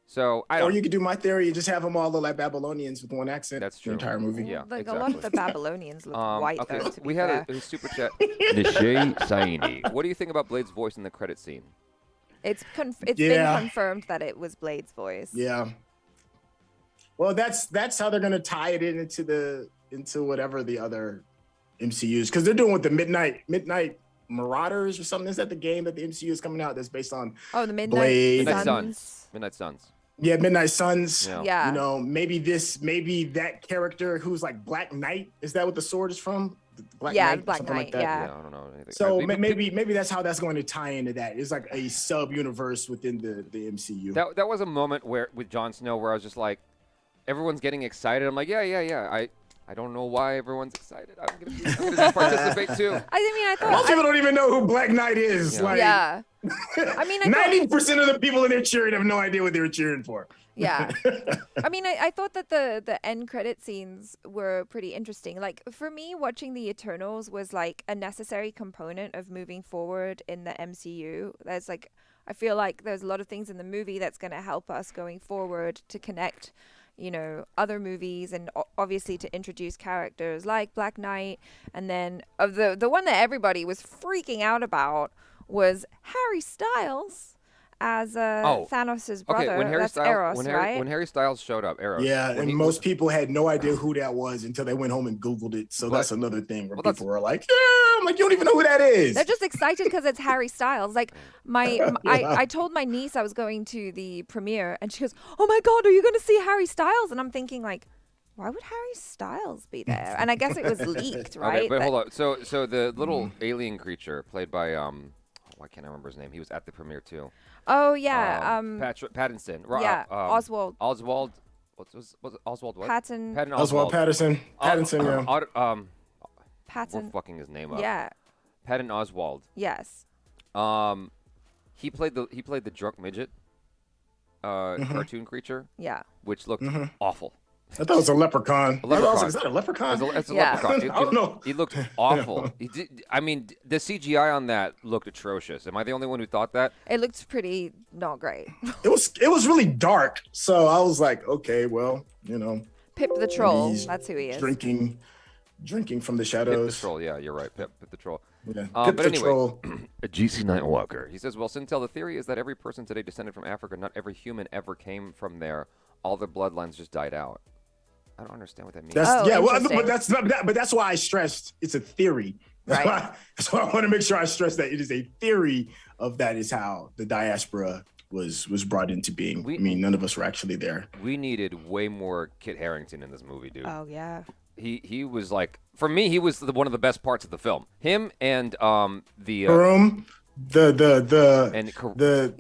So, I Or don't you could do my theory and just have them all look like Babylonians with one accent. That's The true. entire movie. Yeah, Like exactly. a lot of the Babylonians look white, okay, though, to be we fair. had a super chat. Nishay Saini. What do you think about Blade's voice in the credit scene? It's been Yeah. confirmed that it was Blade's voice. Yeah. Well, that's how they're gonna tie it into whatever the other MCUs, because they're doing with the Midnight Marauders or something. Is that the game that the MCU is coming out that's based on? Oh, the Midnight Blade. Midnight Suns. Suns. Midnight Suns. Yeah, Midnight Suns. Yeah. Yeah. Maybe that character who's like Black Knight. Is that what the sword is from? The Black Yeah, Knight, Black something like Knight, that? yeah. I don't know anything. So I think maybe that's how that's going to tie into that. It's like a sub universe within the MCU. that was a moment where with Jon Snow where I was just like, everyone's getting excited. I'm like, yeah. I don't know why everyone's excited. I'm gonna participate too. I thought. Most people don't even know who Black Knight is. Yeah. Like, Yeah. I mean, I thought, 90% of the people in there cheering have no idea what they were cheering for. yeah. I mean, I thought that the end credit scenes were pretty interesting. Like, for me, watching the Eternals was like a necessary component of moving forward in the MCU. There's like, I feel like there's a lot of things in the movie that's going to help us going forward to connect, other movies, and obviously to introduce characters like Black Knight. And then the one that everybody was freaking out about was Harry Styles as Thanos' brother. Okay, when Harry That's Styles, Eros, when right? Harry Styles showed up, Eros. Yeah, and most people had no idea who that was until they went home and Googled it. So that's another thing where people were like, yeah, I'm like, you don't even know who that is. They're just excited because it's Harry Styles. Like I told my niece I was going to the premiere, and she goes, "Oh my God, are you going to see HarryStyles?" And I'm thinking like, why would Harry Styles be there? And I guess it was leaked, right? Okay, but hold on. So the little alien creature played by why can't I remember his name? He was at the premiere too. Oh yeah, Pattinson. Yeah, Oswald. Oswald. Was it Oswald? What? Patton. Oswald Pattinson. Pattinson. Yeah. Patton. We're fucking his name up. Yeah. Patton Oswald. Yes. He played the drunk midget cartoon creature. Yeah. Which looked awful. I thought it was a leprechaun. A leprechaun. I was like, is that a leprechaun? It's a leprechaun. I don't know. He looked awful. I mean, the CGI on that looked atrocious. Am I the only one who thought that? It looked pretty not great. It was really dark. So I was like, okay, well, Pip the Troll. he's That's who he is. Drinking from the Pip shadows. the Troll. Yeah, you're right. Pip the Troll. Yeah. But the anyway, Troll. a GC Nightwalker. He says, well, SYNTELL, the theory is that every person today descended from Africa. Not every human ever came from there. All their bloodlines just died out. I don't understand what that means. But that's why I stressed it's a theory. Right. That's why I want to make sure I stress that it is a theory of that is how the diaspora was brought into being. I mean, none of us were actually there. We needed way more Kit Harington in this movie, dude. Oh yeah. He was like, for me, he was one of the best parts of the film. Him and the Karoon, Karun.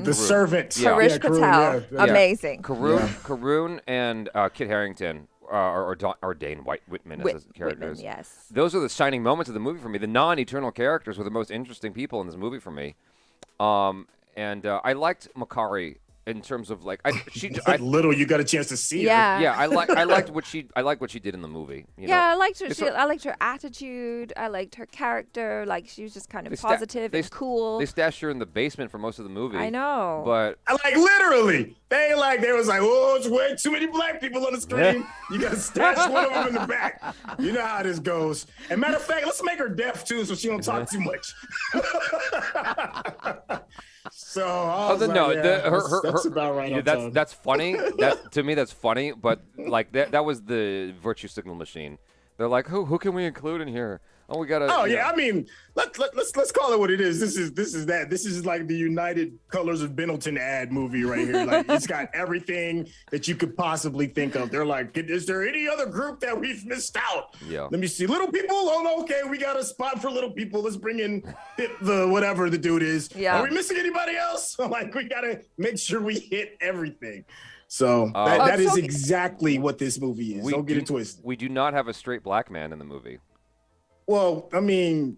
the servant, Harish Patel, amazing. Karun and Kit Harington or Dane Whitman as his characters. Whitman, yes. Those are the shining moments of the movie for me. The non-eternal characters were the most interesting people in this movie for me. And I liked Makari in terms of like little you got a chance to see her. Yeah, I liked what she did in the movie. I liked her. I liked her attitude. I liked her character. Like she was just kind of positive and cool. They stashed her in the basement for most of the movie. I know. But like literally, they was like, oh, it's way too many black people on the screen. You got to stash one of them in the back. You know how this goes. And matter of fact, let's make her deaf too, so she don't talk too much. So that's about right. That's funny. To me, that's funny. But like that was the virtue signal machine. They're like, who can we include in here? Oh, we gotta. Oh yeah, I mean, let's call it what it is. This is that. This is like the United Colors of Bennington ad movie right here. Like it's got everything that you could possibly think of. They're like, is there any other group that we've missed out? Yeah. Let me see. Little people. Oh no, okay, we got a spot for little people. Let's bring in the whatever the dude is. Yeah. Are we missing anybody else? Like we gotta make sure we hit everything. So that is exactly what this movie is. Don't get it twisted. We do not have a straight black man in the movie. Well, I mean,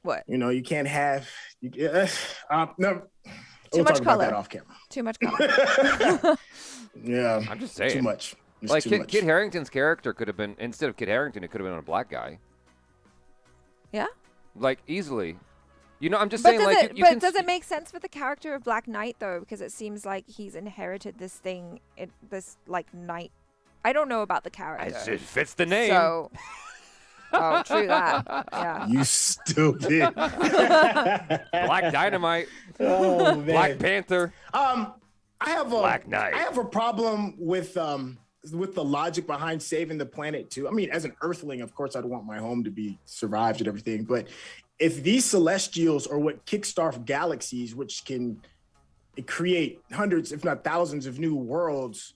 what? You can't have. No, too much color. That off camera. Too much color. Yeah, I'm just saying. Too much. Like Kit Harington's character could have been, instead of Kit Harington, it could have been a black guy. Yeah. Like easily. I'm just saying. Does it make sense for the character of Black Knight though? Because it seems like he's inherited this thing, this like knight. I don't know about the character. It fits the name. So, true that. Yeah. You stupid. Black Dynamite. Oh man. Black Panther. Black Knight. I have a problem with the logic behind saving the planet too. I mean, as an Earthling, of course, I'd want my home to be survived and everything. But if these Celestials are what kickstart galaxies, which can create hundreds, if not thousands, of new worlds.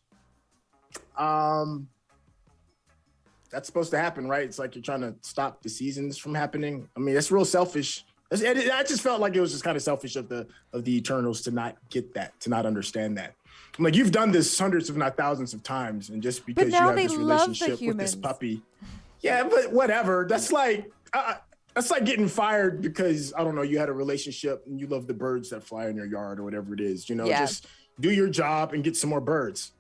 That's supposed to happen, right? It's like you're trying to stop the seasons from happening. I mean, that's real selfish. I just felt like it was just kind of selfish of the Eternals to not get that, to not understand that. I'm like, you've done this hundreds, if not thousands of times, and just because you have this relationship with this puppy. Yeah, but whatever. That's like getting fired because, I don't know, you had a relationship and you love the birds that fly in your yard or whatever it is. Just do your job and get some more birds.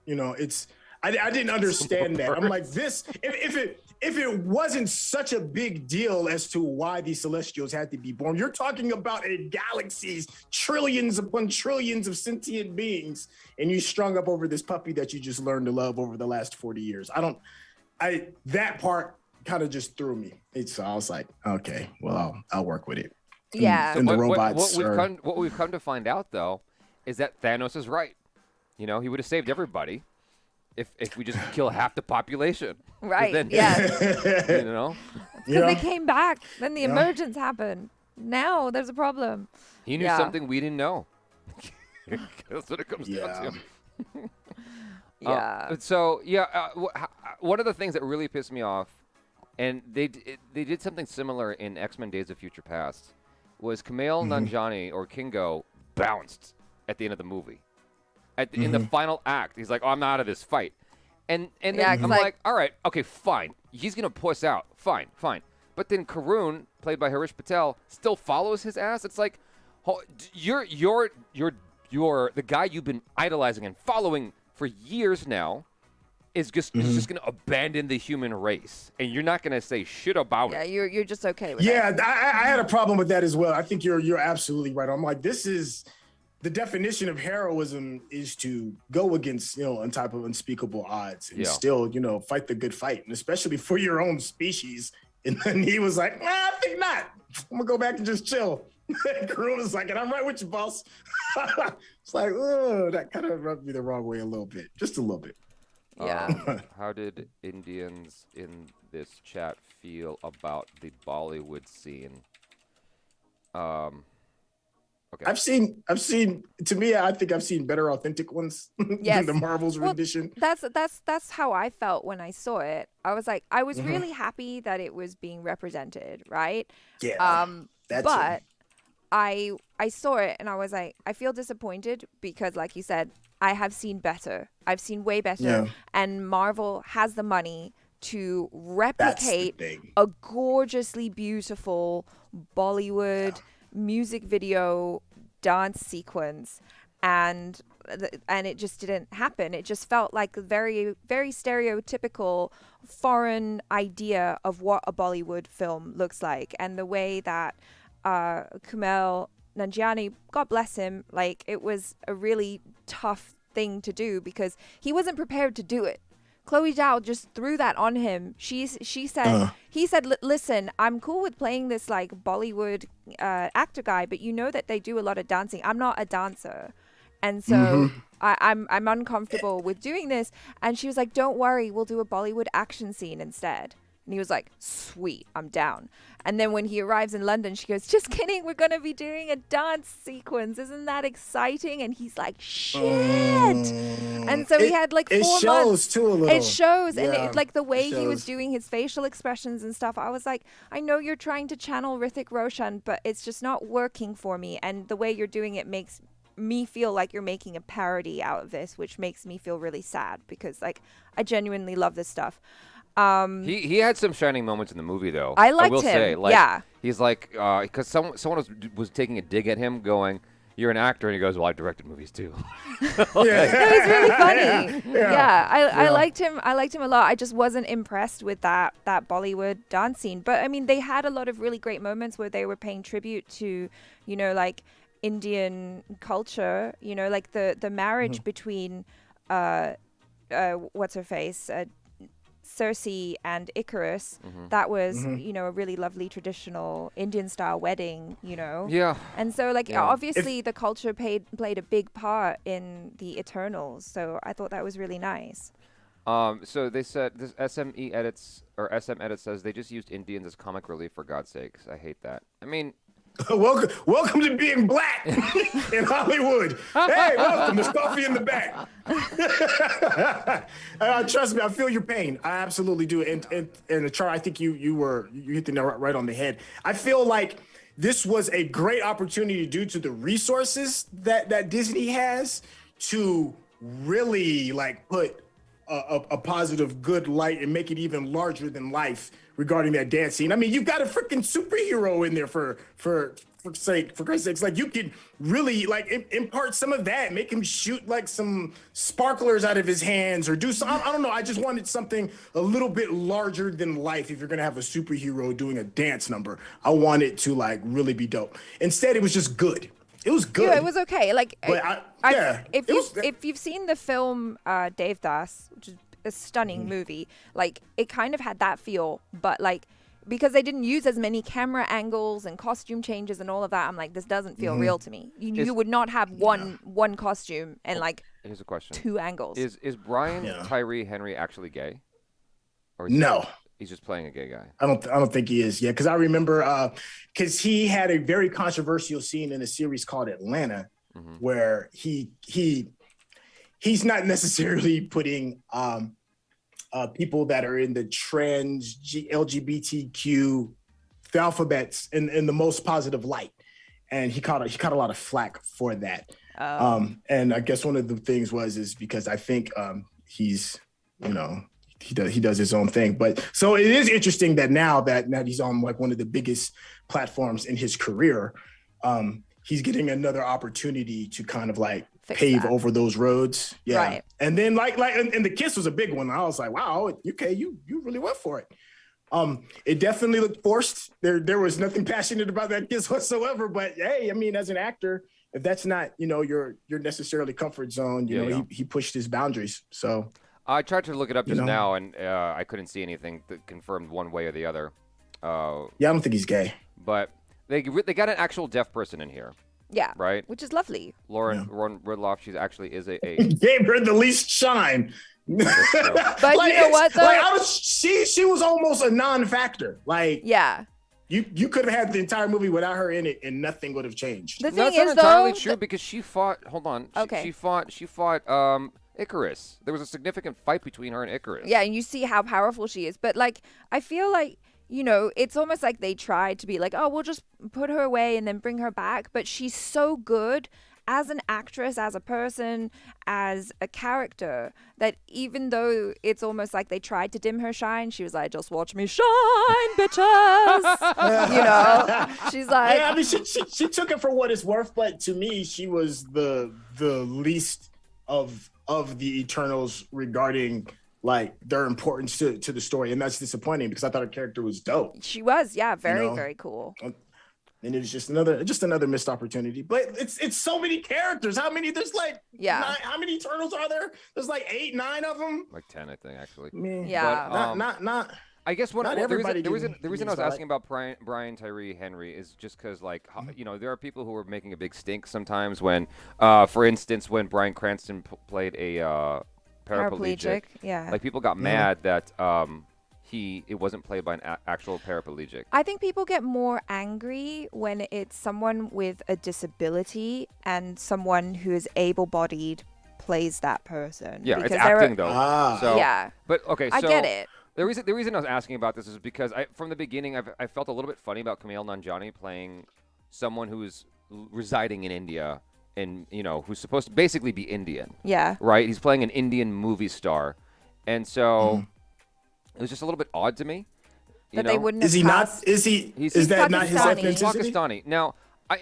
I didn't understand that. I'm like, this, if if it wasn't such a big deal as to why these Celestials had to be born, you're talking about a galaxy's trillions upon trillions of sentient beings, and you strung up over this puppy that you just learned to love over the last 40 years. That part kind of just threw me. So I was like, okay, well, I'll work with it. Yeah. And the robots what we've come to find out, though, is that Thanos is right. You know, he would have saved everybody if we just kill half the population. Right. Then, Yeah. You know? Because they came back. Then the emergence happened. Now there's a problem. He knew something we didn't know. That's what it comes down to. One of the things that really pissed me off, and they did something similar in X-Men Days of Future Past, was Kumail Nanjiani, or Kingo, bounced at the end of the movie. In the final act, he's like, "Oh, I'm out of this fight," and then I'm like, "All right, okay, fine. He's gonna puss out, fine." But then Karun, played by Harish Patel, still follows his ass. It's like, you're the guy you've been idolizing and following for years now, is just gonna abandon the human race, and you're not gonna say shit about it. Yeah, you're just okay with it. Yeah, I had a problem with that as well. I think you're absolutely right. I'm like, this is. The definition of heroism is to go against, on type of unspeakable odds and still, fight the good fight, and especially for your own species. And then he was like, I think not. I'm gonna go back and just chill. Karun was like, and I'm right with you, boss. It's like, oh, that kind of rubbed me the wrong way a little bit, just a little bit. Yeah. How did Indians in this chat feel about the Bollywood scene? Okay. I've seen. To me, I think I've seen better authentic ones than the Marvel's rendition. That's how I felt when I saw it. I was like, I was really happy that it was being represented, right? Yeah. But I saw it and I was like, I feel disappointed because, like you said, I have seen better. I've seen way better, and Marvel has the money to replicate a gorgeously beautiful Bollywood music video dance sequence, and it just didn't happen. It just felt like a very, very stereotypical foreign idea of what a Bollywood film looks like. And the way that Kumail Nanjiani, God bless him, like, it was a really tough thing to do because he wasn't prepared to do it. Chloe Zhao just threw that on him. He said, listen, I'm cool with playing this like Bollywood actor guy, but you know that they do a lot of dancing. I'm not a dancer. And so I'm uncomfortable with doing this. And she was like, don't worry, we'll do a Bollywood action scene instead. And he was like, sweet, I'm down. And then when he arrives in London, she goes, just kidding, we're going to be doing a dance sequence. Isn't that exciting? And he's like, shit. And so he had like 4 months. It shows too a little. It shows. And it, like the way he was doing his facial expressions and stuff, I was like, I know you're trying to channel Hrithik Roshan, but it's just not working for me. And the way you're doing it makes me feel like you're making a parody out of this, which makes me feel really sad because like I genuinely love this stuff. He had some shining moments in the movie, though. I liked will him. Say, like, yeah. He's like, because someone was taking a dig at him, going, "You're an actor," and he goes, "Well, I directed movies too." It was really funny. I liked him. I liked him a lot. I just wasn't impressed with that Bollywood dance scene. But I mean, they had a lot of really great moments where they were paying tribute to, like Indian culture. Like the marriage between, what's her face. Cersei and Icarus, that was, a really lovely traditional Indian style wedding, Yeah. And so obviously the culture played a big part in the Eternals. So I thought that was really nice. So they said this SM Edit says they just used Indians as comic relief, for God's sakes. I hate that. I mean, welcome to being black in Hollywood. Hey, welcome. There's coffee in the back. Trust me, I feel your pain. I absolutely do. And ACHARA, I think you hit the nail right on the head. I feel like this was a great opportunity due to the resources that Disney has to really like put a positive, good light and make it even larger than life regarding that dance scene. I mean, you've got a freaking superhero in there for Christ's sakes. Like, you could really like impart some of that, make him shoot like some sparklers out of his hands or do some, I don't know. I just wanted something a little bit larger than life. If you're going to have a superhero doing a dance number, I want it to like really be dope. Instead, it was just good. It was good. Yeah, it was okay. Like, but if you've seen the film Dave Das, which is a stunning movie, like it kind of had that feel, but like because they didn't use as many camera angles and costume changes and all of that, I'm like, this doesn't feel real to me. You would not have one costume and like here's a question: 2 angles. Is Brian Tyree Henry actually gay? Or no. He's just playing a gay guy. I don't think he is. Yeah, because I remember because he had a very controversial scene in a series called Atlanta, where he's not necessarily putting people that are in the trans LGBTQ the alphabets in the most positive light, and he caught a lot of flack for that. And I guess one of the things is because I think he's he does his own thing. But so it is interesting that now that he's on like one of the biggest platforms in his career, he's getting another opportunity to kind of like pave over those roads. Yeah. Right. And then like and the kiss was a big one. I was like, wow, okay, you really went for it. It definitely looked forced. There was nothing passionate about that kiss whatsoever. But hey, I mean, as an actor, if that's not, your necessarily comfort zone, he pushed his boundaries. So I tried to look it up just now, and I couldn't see anything that confirmed one way or the other. I don't think he's gay. But they got an actual deaf person in here. Yeah. Right? Which is lovely. Lauren Ridloff, she actually is a gave her the least shine. But like, you know what, though? Like, she was almost a non-factor. Like, yeah. You could have had the entire movie without her in it, and nothing would have changed. The thing is, not entirely true because she fought. Hold on. Okay. She fought Icarus. There was a significant fight between her and Icarus. Yeah, and you see how powerful she is. But like, I feel like, it's almost like they tried to be like, oh, we'll just put her away and then bring her back. But she's so good as an actress, as a person, as a character, that even though it's almost like they tried to dim her shine, she was like, just watch me shine, bitches. She's like, yeah, I mean, she took it for what it's worth. But to me, she was the least of the Eternals regarding like their importance to the story, and that's disappointing because I thought her character was dope. She was, yeah, very cool. And it was just another missed opportunity. But it's so many characters. How many? There's like how many Eternals are there? There's like 8, 9 of them. Like 10, I think, actually. Yeah. But, not. I guess the reason I was asking about Brian Tyree Henry is just because, like, there are people who are making a big stink sometimes when, for instance, when Bryan Cranston played a paraplegic. Yeah. Like, people got mad that it wasn't played by an actual paraplegic. I think people get more angry when it's someone with a disability and someone who is able-bodied plays that person. Yeah, it's acting though. So, yeah. But okay, so I get it. The reason I was asking about this is because from the beginning I felt a little bit funny about Kumail Nanjiani playing someone who's residing in India and who's supposed to basically be Indian. Yeah. Right? He's playing an Indian movie star, and so it was just a little bit odd to me. They wouldn't. Is he not? Is he? Is that not his ethnicity? He's Pakistani. Now,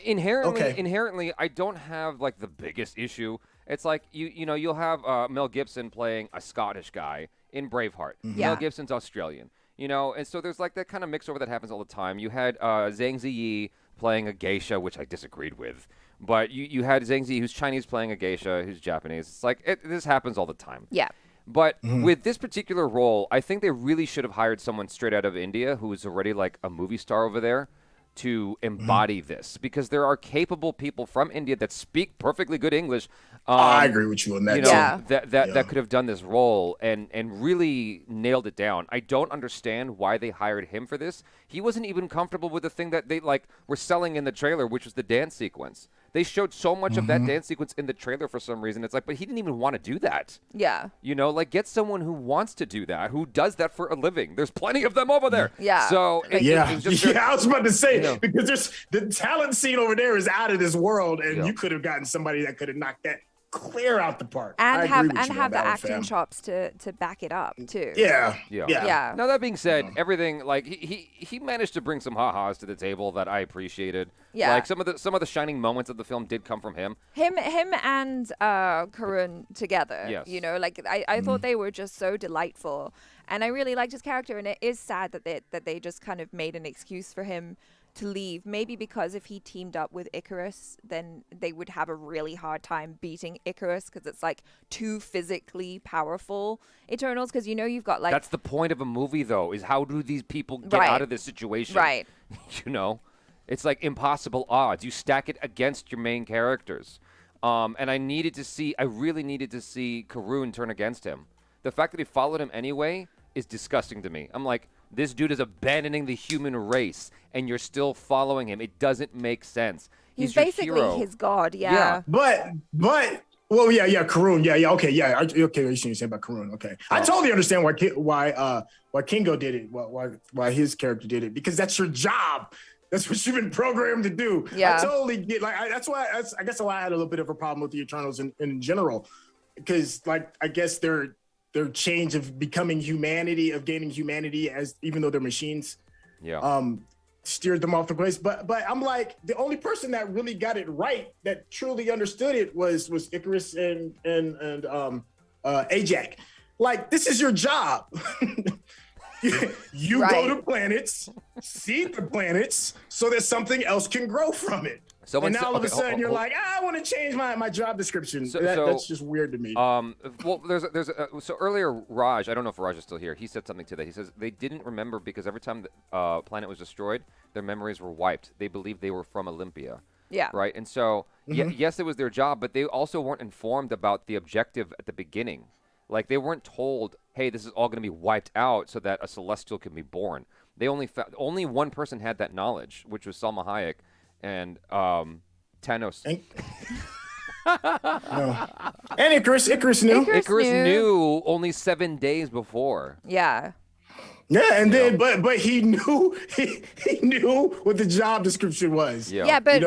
inherently, I don't have like the biggest issue. It's like you'll have Mel Gibson playing a Scottish guy in Braveheart. Yeah. Mel Gibson's Australian. And so there's like that kind of mix over that happens all the time. You had Zhang Ziyi playing a geisha, which I disagreed with. But you had Zhang Ziyi, who's Chinese, playing a geisha, who's Japanese. It's like this happens all the time. Yeah. But with this particular role, I think they really should have hired someone straight out of India who is already like a movie star over there to embody this, because there are capable people from India that speak perfectly good English. I agree with you on that. That could have done this role and really nailed it down. I don't understand why they hired him for this. He wasn't even comfortable with the thing that they were selling in the trailer, which was the dance sequence. They showed so much of that dance sequence in the trailer for some reason. It's like, but he didn't even want to do that. Yeah. Get someone who wants to do that, who does that for a living. There's plenty of them over there. Yeah. So I was about to say, because there's the talent scene over there is out of this world, and you could have gotten somebody that could have knocked that clear out the park. And I have agree with you on the that one, acting fam. chops to back it up too. Yeah. Yeah. Now that being said, everything like he managed to bring some ha-has to the table that I appreciated. Yeah. Like some of the shining moments of the film did come from him. Him and Karun together. Yes. You know, like I thought they were just so delightful, and I really liked his character. And it is sad that they just kind of made an excuse for him to leave. Maybe because if he teamed up with Icarus, then they would have a really hard time beating Icarus because it's like two physically powerful Eternals. Because you've got like That's the point of a movie, though, is how do these people get out of this situation? Right. It's like impossible odds. You stack it against your main characters. And I really needed to see Karun turn against him. The fact that he followed him anyway is disgusting to me. I'm like, this dude is abandoning the human race, and you're still following him. It doesn't make sense. He's your basically hero. his god. Yeah. But well, yeah, Karun, yeah, okay, yeah, okay. What you say about Karun? Okay, I totally understand why Kingo did it, why his character did it, because that's your job. That's what you've been programmed to do. Yeah. I totally get I guess why I had a little bit of a problem with the Eternals in general, because like I guess their change of becoming humanity, of gaining humanity, as even though they're machines, steered them off the place. But I'm like, the only person that really got it right, that truly understood it, was Icarus and Ajax. Like, this is your job. You go to planets, seed the planets, so that something else can grow from it. And now all of a sudden you're like, I want to change my job description. That's just weird to me. Well, so earlier Raj, I don't know if Raj is still here. He said something to that. He says they didn't remember because every time the planet was destroyed, their memories were wiped. They believed they were from Olympia. Yeah. Right. And so yes, it was their job, but they also weren't informed about the objective at the beginning. Like they weren't told, hey, this is all going to be wiped out so that a celestial can be born. They only one person had that knowledge, which was Salma Hayek. And Thanos. And Icarus knew. Icarus knew only 7 days before. Yeah. Yeah, and then but he knew he knew what the job description was. Yeah, but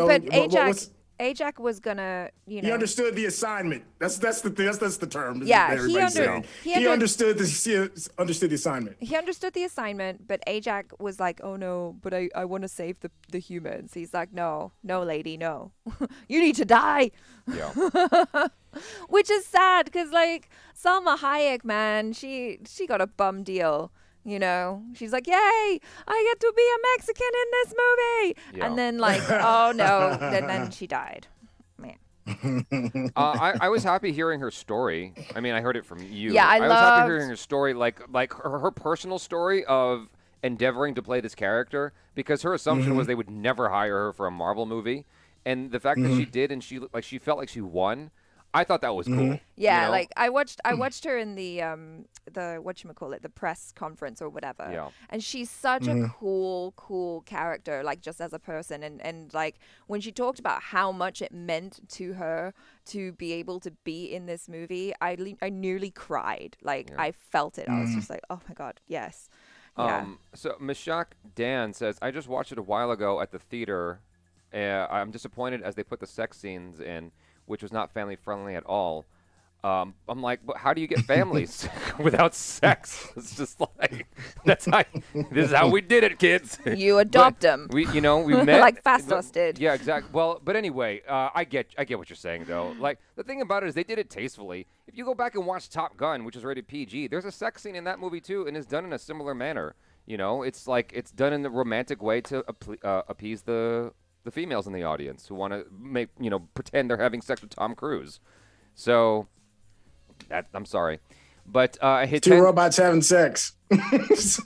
Ajax was gonna, He understood the assignment. That's the term. Yeah, he understood the assignment. He understood the assignment, but Ajax was like, "Oh no, but I want to save the humans." He's like, "No, lady, no, you need to die." Yeah. Which is sad because like Salma Hayek, man, she got a bum deal. She's like, yay, I get to be a Mexican in this movie. Yeah. And then like, oh no, then she died. Man. I was happy hearing her story. I mean, I heard it from you. Yeah, I was happy hearing her story, like her personal story of endeavoring to play this character, because her assumption was they would never hire her for a Marvel movie. And the fact that she did, and she felt like she won, I thought that was cool. Yeah, like I watched her in the whatchamacallit, the press conference or whatever. Yeah. And she's such a cool character, like just as a person. And like when she talked about how much it meant to her to be able to be in this movie, I nearly cried. Like I felt it. I was just like, oh my God, yes. Yeah. So Mishak Dan says, I just watched it a while ago at the theater. I'm disappointed as they put the sex scenes in, which was not family friendly at all. I'm like, but how do you get families without sex? It's just like, this is how we did it, kids. You adopt them. We met. Like Fastos did. Yeah, exactly. Well, but anyway, I get what you're saying, though. Like, the thing about it is they did it tastefully. If you go back and watch Top Gun, which is rated PG, there's a sex scene in that movie, too, and it's done in a similar manner. It's like, it's done in the romantic way to appease the females in the audience who want to pretend they're having sex with Tom Cruise. So I'm sorry, but I hit two robots having sex. That's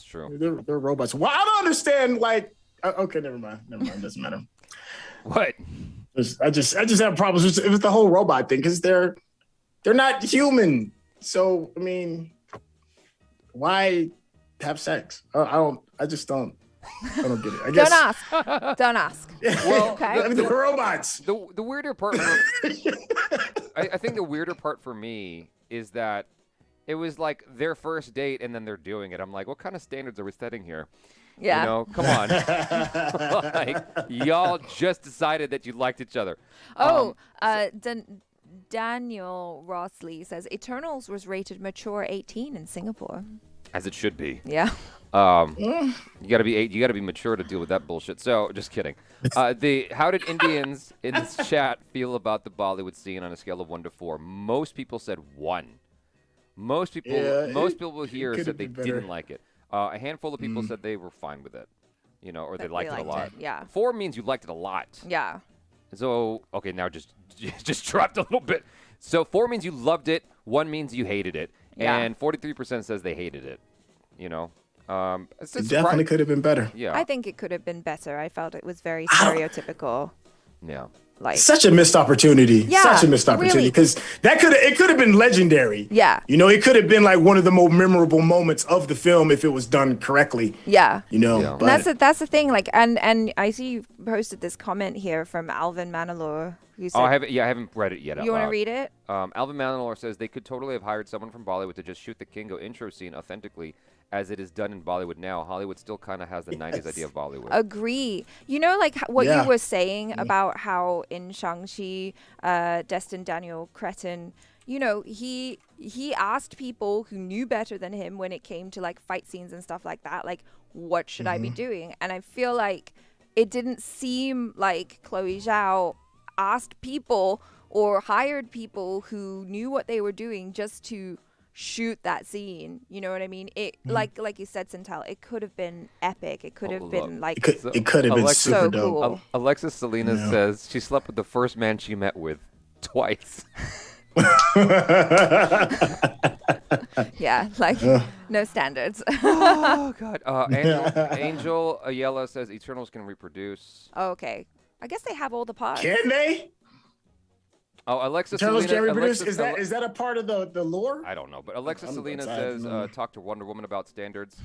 true. They're robots. Well, I don't understand. Like, okay, never mind. Doesn't matter. What? I just have problems with the whole robot thing because they're not human. So I mean, why have sex? I don't get it. I guess. Don't ask. Well, okay. The robots. The weirder part. I think the weirder part for me is that it was like their first date and then they're doing it. I'm like, what kind of standards are we setting here? Yeah. You know, come on. Like, y'all just decided that you liked each other. Oh, Daniel Rossley says Eternals was rated mature 18 in Singapore. As it should be. Yeah. You gotta be mature to deal with that bullshit. So, just kidding. How did Indians in this chat feel about the Bollywood scene on a scale of 1 to 4? Most people said 1. Most people here said they didn't like it. A handful of people said they were fine with it, you know, or they liked it a lot. Yeah. 4 means you liked it a lot. Yeah. So, okay, now just dropped a little bit. So 4 means you loved it. 1 means you hated it. Yeah. And 43% says they hated it. You know, it definitely could have been better. Yeah. I think it could have been better. I felt it was very stereotypical. Yeah. Like such a missed opportunity. Yeah, Such a missed opportunity because it could have been legendary. Yeah. You know, it could have been like one of the most memorable moments of the film if it was done correctly. Yeah. You know, Yeah. but And that's the thing. Like, and I see you posted this comment here from Alvin Manalore. Who said, I haven't read it yet. You want to read it? Alvin Manalore says they could totally have hired someone from Bollywood to just shoot the Kingo intro scene authentically, as it is done in Bollywood now. Hollywood still kind of has the 90s idea of Bollywood. Agree. You know, like what Yeah. you were saying about how in Shang-Chi, Destin Daniel Cretton, you know, he asked people who knew better than him when it came to like fight scenes and stuff like that, like, what should I be doing? And I feel like it didn't seem like Chloe Zhao asked people or hired people who knew what they were doing just to shoot that scene. You know what I mean? It like you said, SYNTELL, it could have been epic. It could have been like it could have been Alexis- super so dope. cool. Alexis Salinas says she slept with the first man she met with twice. Yeah, like no standards. Oh, God. Angel Ayala says Eternals can reproduce. Okay, I guess they have all the parts. Can they? Oh, Alexis Eternals Salinas. can reproduce? Alexis- Is that a part of the lore? I don't know, but Alexis I'm Salinas excited says to know. talk to Wonder Woman about standards.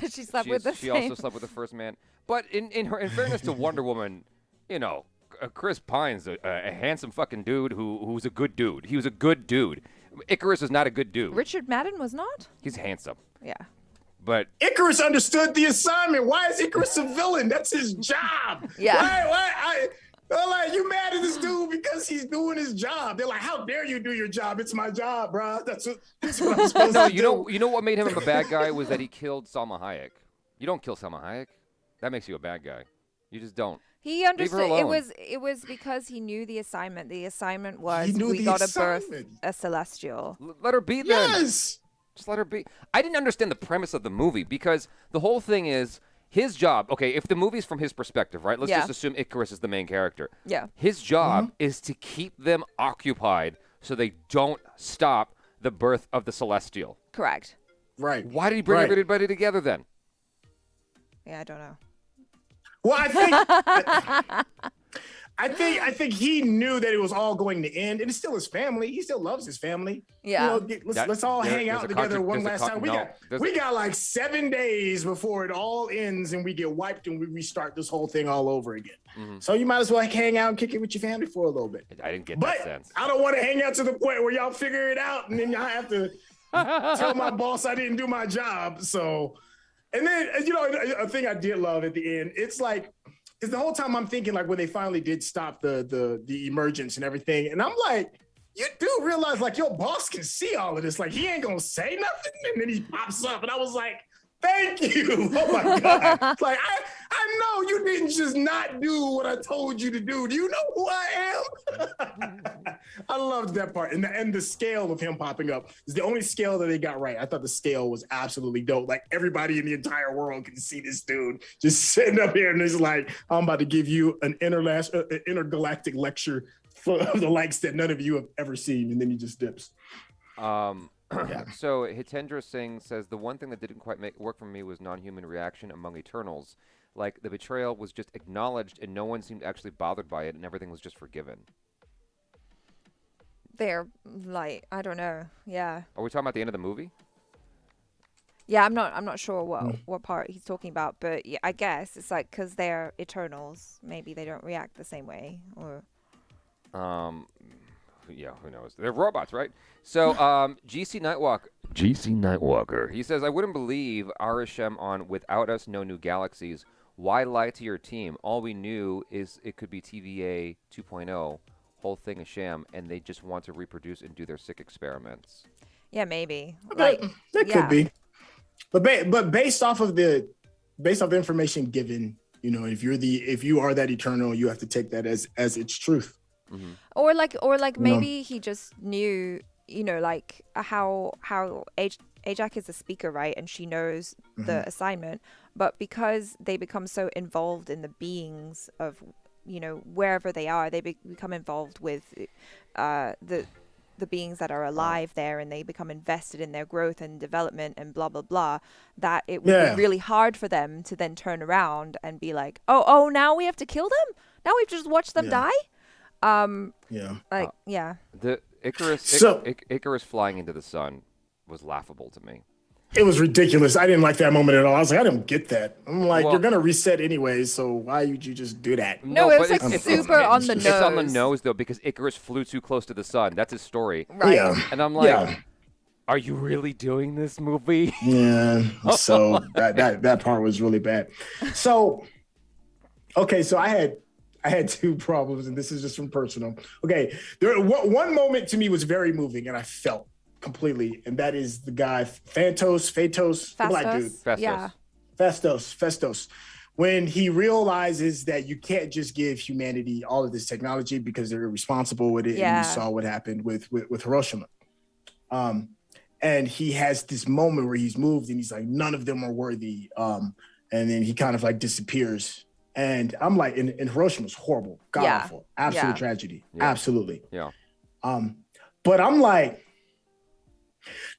She slept with the She same. also slept with the first man. But in fairness to Wonder Woman, you know, Chris Pine's a handsome fucking dude who's a good dude. He was a good dude. Icarus is not a good dude. Richard Madden was not. He's handsome, Yeah. but Icarus understood the assignment. Why is Icarus a villain? That's his job. Yeah. They're like, you mad at this dude because he's doing his job. They're like, how dare you do your job? It's my job, bro. That's what I'm supposed to do. you know what made him a bad guy was that he killed Salma Hayek. You don't kill Salma Hayek. That makes you a bad guy. You just don't. He understood. alone. It was because he knew the assignment. The assignment was He knew we the got to birth assignment. a celestial. Let her be then. Yes. Just let her be. I didn't understand the premise of the movie because the whole thing is his job. Okay, if the movie's from his perspective, right? Let's Yeah. just assume Icarus is the main character. Yeah. His job is to keep them occupied so they don't stop the birth of the celestial. Correct. Right. Why did he bring Right. everybody together then? Yeah, I don't know. Well, I think he knew that it was all going to end, and it's still his family. He still loves his family. Yeah. You know, let's all hang out together one last time. We got like 7 days before it all ends, and we get wiped, and we restart this whole thing all over again. So you might as well hang out and kick it with your family for a little bit. I didn't get But that sense. I don't want to hang out to the point where y'all figure it out, and then y'all have to tell my boss I didn't do my job. So, and then you know, a thing I did love at the end, it's like, because the whole time I'm thinking like when they finally did stop the emergence and everything, and I'm like, you do realize like your boss can see all of this, like he ain't gonna say nothing, and then he pops up, and I was like, thank you. Oh my God. It's like I know you didn't just not do what I told you to do. Do you know who I am? I loved that part. And the scale of him popping up is the only scale that they got right. I thought the scale was absolutely dope. Like everybody in the entire world can see this dude just sitting up here and it's like, I'm about to give you an intergalactic lecture for the likes that none of you have ever seen. And then he just dips. So Hitendra Singh says the one thing that didn't quite work for me was non-human reaction among Eternals. Like the betrayal was just acknowledged and no one seemed actually bothered by it and everything was just forgiven. They're like, I don't know. Yeah. Are we talking about the end of the movie? Yeah, I'm not sure what part he's talking about, but yeah, I guess it's like because they're Eternals, maybe they don't react the same way, or. Yeah, who knows? They're robots, right? So, GC Nightwalk, GC Nightwalker. He says, I wouldn't believe Arishem on Without Us, No New Galaxies. Why lie to your team? All we knew is it could be TVA 2.0, whole thing a sham, and they just want to reproduce and do their sick experiments. Yeah, maybe. That could be. But based off the information given, you know, if you are that eternal, you have to take that as its truth. Mm-hmm. Or like maybe he just knew, you know, like how Ajax is a speaker, right? And she knows the assignment, but because they become so involved in the beings of, you know, wherever they are, they become involved with the beings that are alive there, and they become invested in their growth and development and blah blah blah, that it would be really hard for them to then turn around and be like, oh now we have to kill them, now we've just watched them die. The Icarus flying into the sun was laughable to me. It was ridiculous. I didn't like that moment at all. I was like, I don't get that. I'm like, you're gonna reset anyways, so why would you just do that? No, it was like super on the nose. It's on the nose though, because Icarus flew too close to the sun. That's his story. Right. Yeah. And I'm like, are you really doing this movie? Yeah. So that part was really bad. So, okay, so I had two problems, and this is just from personal. Okay, one moment to me was very moving, and I felt completely, and that is the guy Phantos, the black dude. Festos. When he realizes that you can't just give humanity all of this technology because they're irresponsible with it, and you saw what happened with Hiroshima. And he has this moment where he's moved, and he's like, none of them are worthy. And then he kind of like disappears. And I'm like, and Hiroshima was horrible, god awful, absolute tragedy, absolutely. Yeah. But I'm like,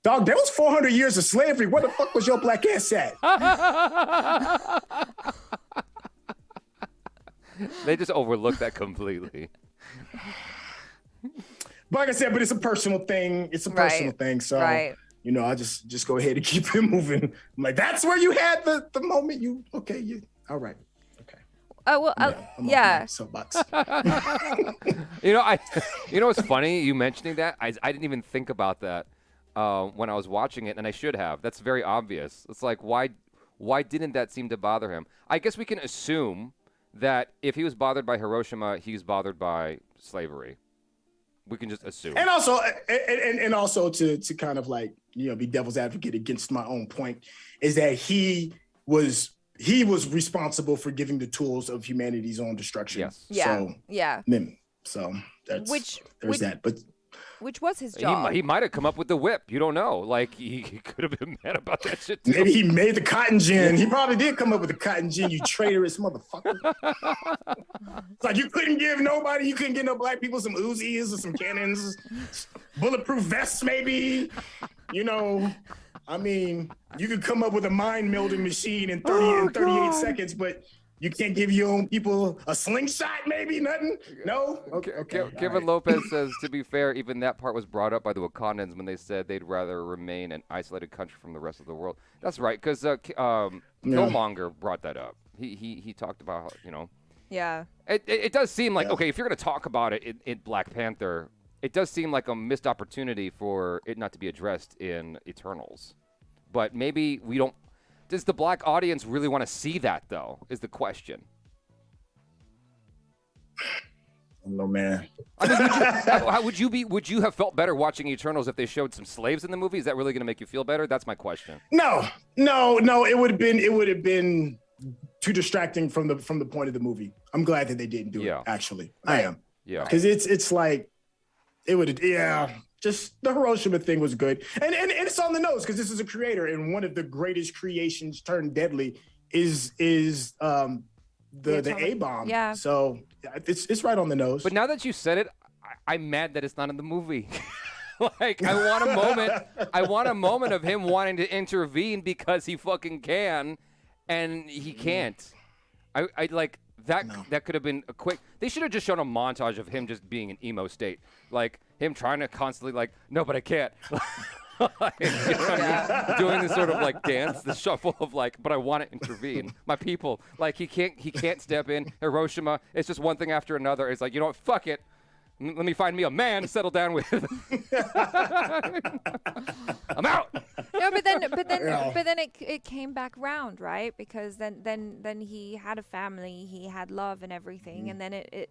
dog, there was 400 years of slavery. Where the fuck was your black ass at? They just overlooked that completely. But like I said, but it's a personal thing. It's a personal thing. So, you know, I just go ahead and keep it moving. I'm like, that's where you had the moment all right. Soapbox. You know what's funny? You mentioning that, I didn't even think about that when I was watching it, and I should have. That's very obvious. It's like, why didn't that seem to bother him? I guess we can assume that if he was bothered by Hiroshima, he's bothered by slavery. We can just assume. And also to kind of like, you know, be devil's advocate against my own point, is that he was responsible for giving the tools of humanity's own destruction. Yes. So that's there's that. But which was his job. He might have come up with the whip. You don't know. Like, he could have been mad about that shit too. Maybe he made the cotton gin. He probably did come up with the cotton gin, you traitorous motherfucker. It's like you couldn't get no black people some Uzis or some cannons, bulletproof vests maybe. You know, I mean, you could come up with a mind melding machine in 38 seconds, but you can't give your own people a slingshot, maybe? Nothing? No? Okay. Kevin Lopez says, to be fair, even that part was brought up by the Wakandans when they said they'd rather remain an isolated country from the rest of the world. That's right, because Killmonger brought that up. He talked about how, you know. Yeah. It does seem like, okay, if you're going to talk about it in Black Panther, it does seem like a missed opportunity for it not to be addressed in Eternals. But maybe we don't. Does the black audience really want to see that, though, is the question. No, man. I mean, would you have felt better watching Eternals if they showed some slaves in the movie? Is that really going to make you feel better? That's my question. No. It would have been too distracting from the point of the movie. I'm glad that they didn't do it, actually. I am. Yeah. Because it's like, it would, just the Hiroshima thing was good. And it's on the nose because this is a creator, and one of the greatest creations turned deadly is the A-bomb. Yeah. So it's right on the nose. But now that you said it, I'm mad that it's not in the movie. Like, I want a moment of him wanting to intervene because he fucking can, and he can't. I like that. No. That could have been a quick. They should have just shown a montage of him just being in emo state, like him trying to constantly like, no, but I can't. Like, you know what I mean? Doing this sort of like dance, the shuffle of like, but I want to intervene. My people, like he can't step in. Hiroshima, it's just one thing after another. It's like, you know what? Fuck it. Let me find me a man to settle down with. I'm out. No, but then it came back round, right? Because then he had a family, he had love and everything, and then it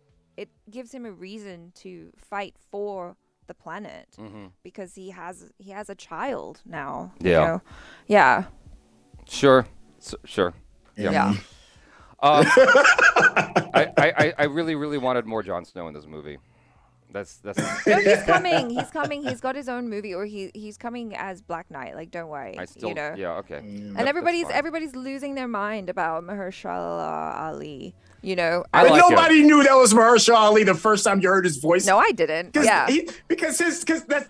gives him a reason to fight for the planet because he has a child now. Yeah. You know? Yeah. Sure. Sure. Yeah. I really, really wanted more Jon Snow in this movie. That's No, he's coming. He's coming. He's got his own movie, or he's coming as Black Knight. Like, don't worry. I still, you know. yeah, okay. And everybody's losing their mind about Mahershala Ali. You know, I like nobody knew that was Mahershala Ali the first time you heard his voice. No, I didn't. Yeah, because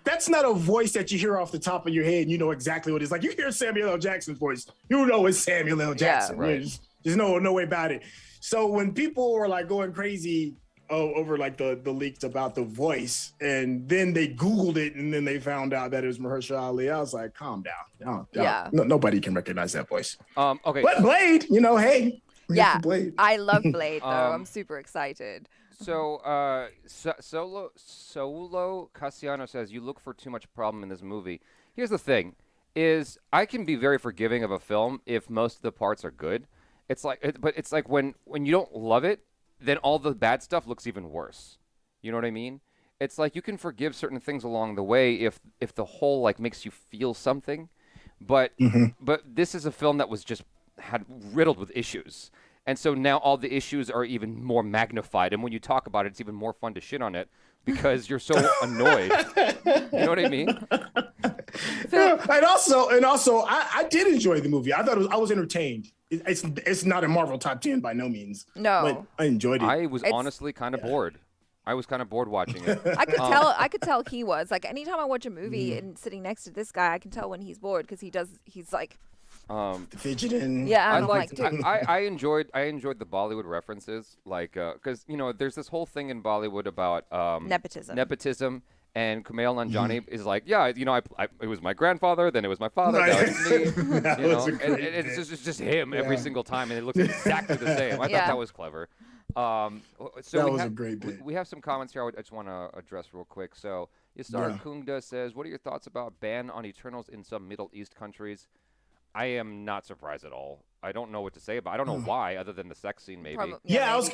that's not a voice that you hear off the top of your head and you know exactly what it's like. You hear Samuel L. Jackson's voice, you know it's Samuel L. Jackson. Yeah, right. There's no way about it. So when people were like going crazy over like the leaks about the voice, and then they Googled it and then they found out that it was Mahershala Ali, I was like, calm down. Yeah. Nobody can recognize that voice. Okay. But Blade, hey. Yeah, Blade. I love Blade though. I'm super excited. So, Solo Cassiano says you look for too much problem in this movie. Here's the thing: is I can be very forgiving of a film if most of the parts are good. It's like, but it's like when you don't love it, then all the bad stuff looks even worse. You know what I mean? It's like you can forgive certain things along the way if the whole like makes you feel something, but this is a film that was just had riddled with issues. And so now all the issues are even more magnified. And when you talk about it, it's even more fun to shit on it because you're so annoyed. You know what I mean? And also, I did enjoy the movie. I thought I was entertained. It's not a Marvel top 10 by no means. No. But I enjoyed it. I was honestly kind of bored. I was kind of bored watching it. I could tell he was. Like, anytime I watch a movie and sitting next to this guy, I can tell when he's bored because he's like... fidgeting. Yeah, I enjoyed the Bollywood references, like because there's this whole thing in Bollywood about nepotism, and Kumail Nanjiani is like, it was my grandfather, then it was my father, now it's me. And it's just him every single time, and it looks exactly the same. I thought that was clever. So that was a great bit. We have some comments here I just want to address real quick. So Yasar Kungda says, what are your thoughts about ban on Eternals in some Middle East countries? I am not surprised at all. I don't know what to say about it. I don't know why, other than the sex scene, maybe. I was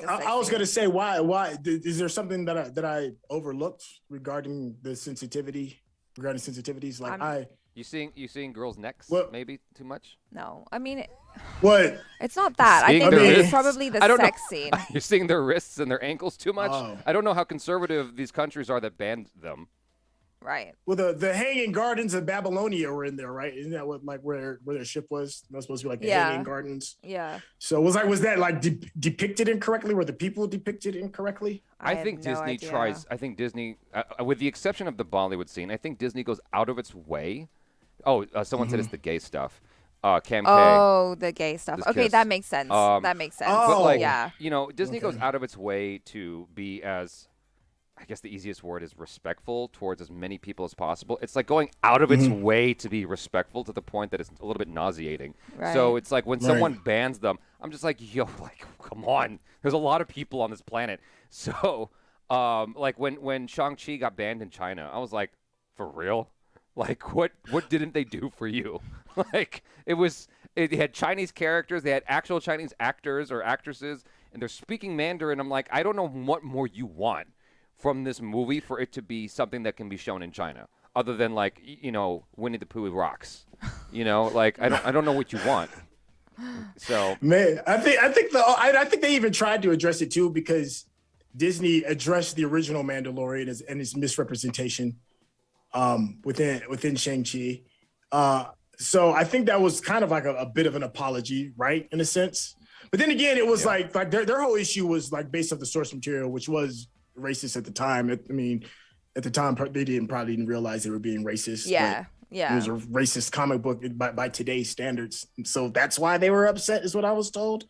going to say why. Is there something that I overlooked regarding the sensitivity? Regarding sensitivities, like you seeing girls' necks maybe too much? No, I mean, what? It's not that. I think it's probably the sex scene. You're seeing their wrists and their ankles too much. I don't know how conservative these countries are that banned them. Right. Well, the Hanging Gardens of Babylonia were in there, right? Isn't that what where their ship was? That was supposed to be like the Hanging Gardens. Yeah. So was that like depicted incorrectly? Were the people depicted incorrectly? I think Disney tries. I think Disney, with the exception of the Bollywood scene, I think Disney goes out of its way. Oh, someone said it's the gay stuff. Cam K. Oh, the gay stuff. Okay, kiss. that makes sense. That makes sense. But Disney goes out of its way to be as, I guess the easiest word is respectful towards as many people as possible. It's like going out of its way to be respectful to the point that it's a little bit nauseating. Right. So it's like when someone bans them, I'm just like, come on. There's a lot of people on this planet. So, like when Shang-Chi got banned in China, I was like, for real? Like, what didn't they do for you? Like, it had Chinese characters, they had actual Chinese actors or actresses, and they're speaking Mandarin. I'm like, I don't know what more you want from this movie for it to be something that can be shown in China, other than like Winnie the Pooh rocks, like I don't know what you want. So man, I think they even tried to address it too, because Disney addressed the original Mandalorian and its misrepresentation within Shang-Chi. So I think that was kind of like a bit of an apology, right, in a sense. But then again, it was like their whole issue was like based off the source material, which was racist at the time. At the time, they probably didn't realize they were being racist. Yeah. It was a racist comic book by today's standards, so that's why they were upset, is what I was told.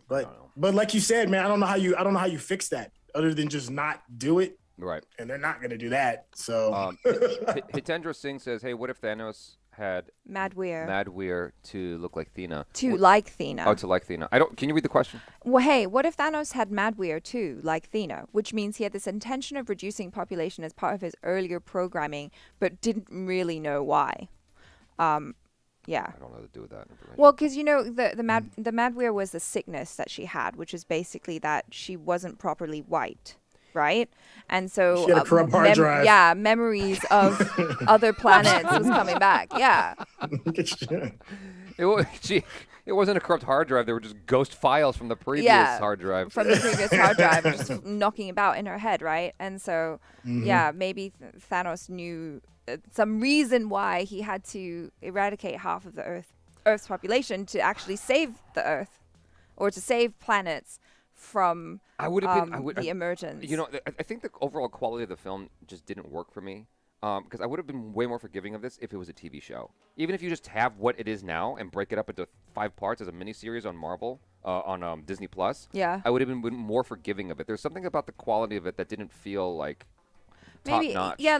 But like you said, man, I don't know how you fix that other than just not do it. Right. And they're not going to do that. So Hitendra Singh says, "Hey, what if Thanos had Madweir to look like Thena? to like Thena. Oh, to like Thena. I don't. Can you read the question? Well, hey, what if Thanos had Madweir too, like Thena, which means he had this intention of reducing population as part of his earlier programming, but didn't really know why. Yeah. I don't know what to do with that information. Well, because the Madweir was the sickness that she had, which is basically that she wasn't properly white, right? And so She had a corrupt hard drive. Yeah, memories of other planets was coming back. Yeah. It wasn't a corrupt hard drive. They were just ghost files from the previous hard drive. From the previous hard drive, just knocking about in her head, right? And so, yeah, maybe Thanos knew some reason why he had to eradicate half of the Earth's population to actually save the Earth, or to save planets from the emergence. I think the overall quality of the film just didn't work for me. Because I would have been way more forgiving of this if it was a TV show. Even if you just have what it is now and break it up into 5 parts as a miniseries on Marvel, on Disney Plus, I would have been more forgiving of it. There's something about the quality of it that didn't feel like top notch. Yeah,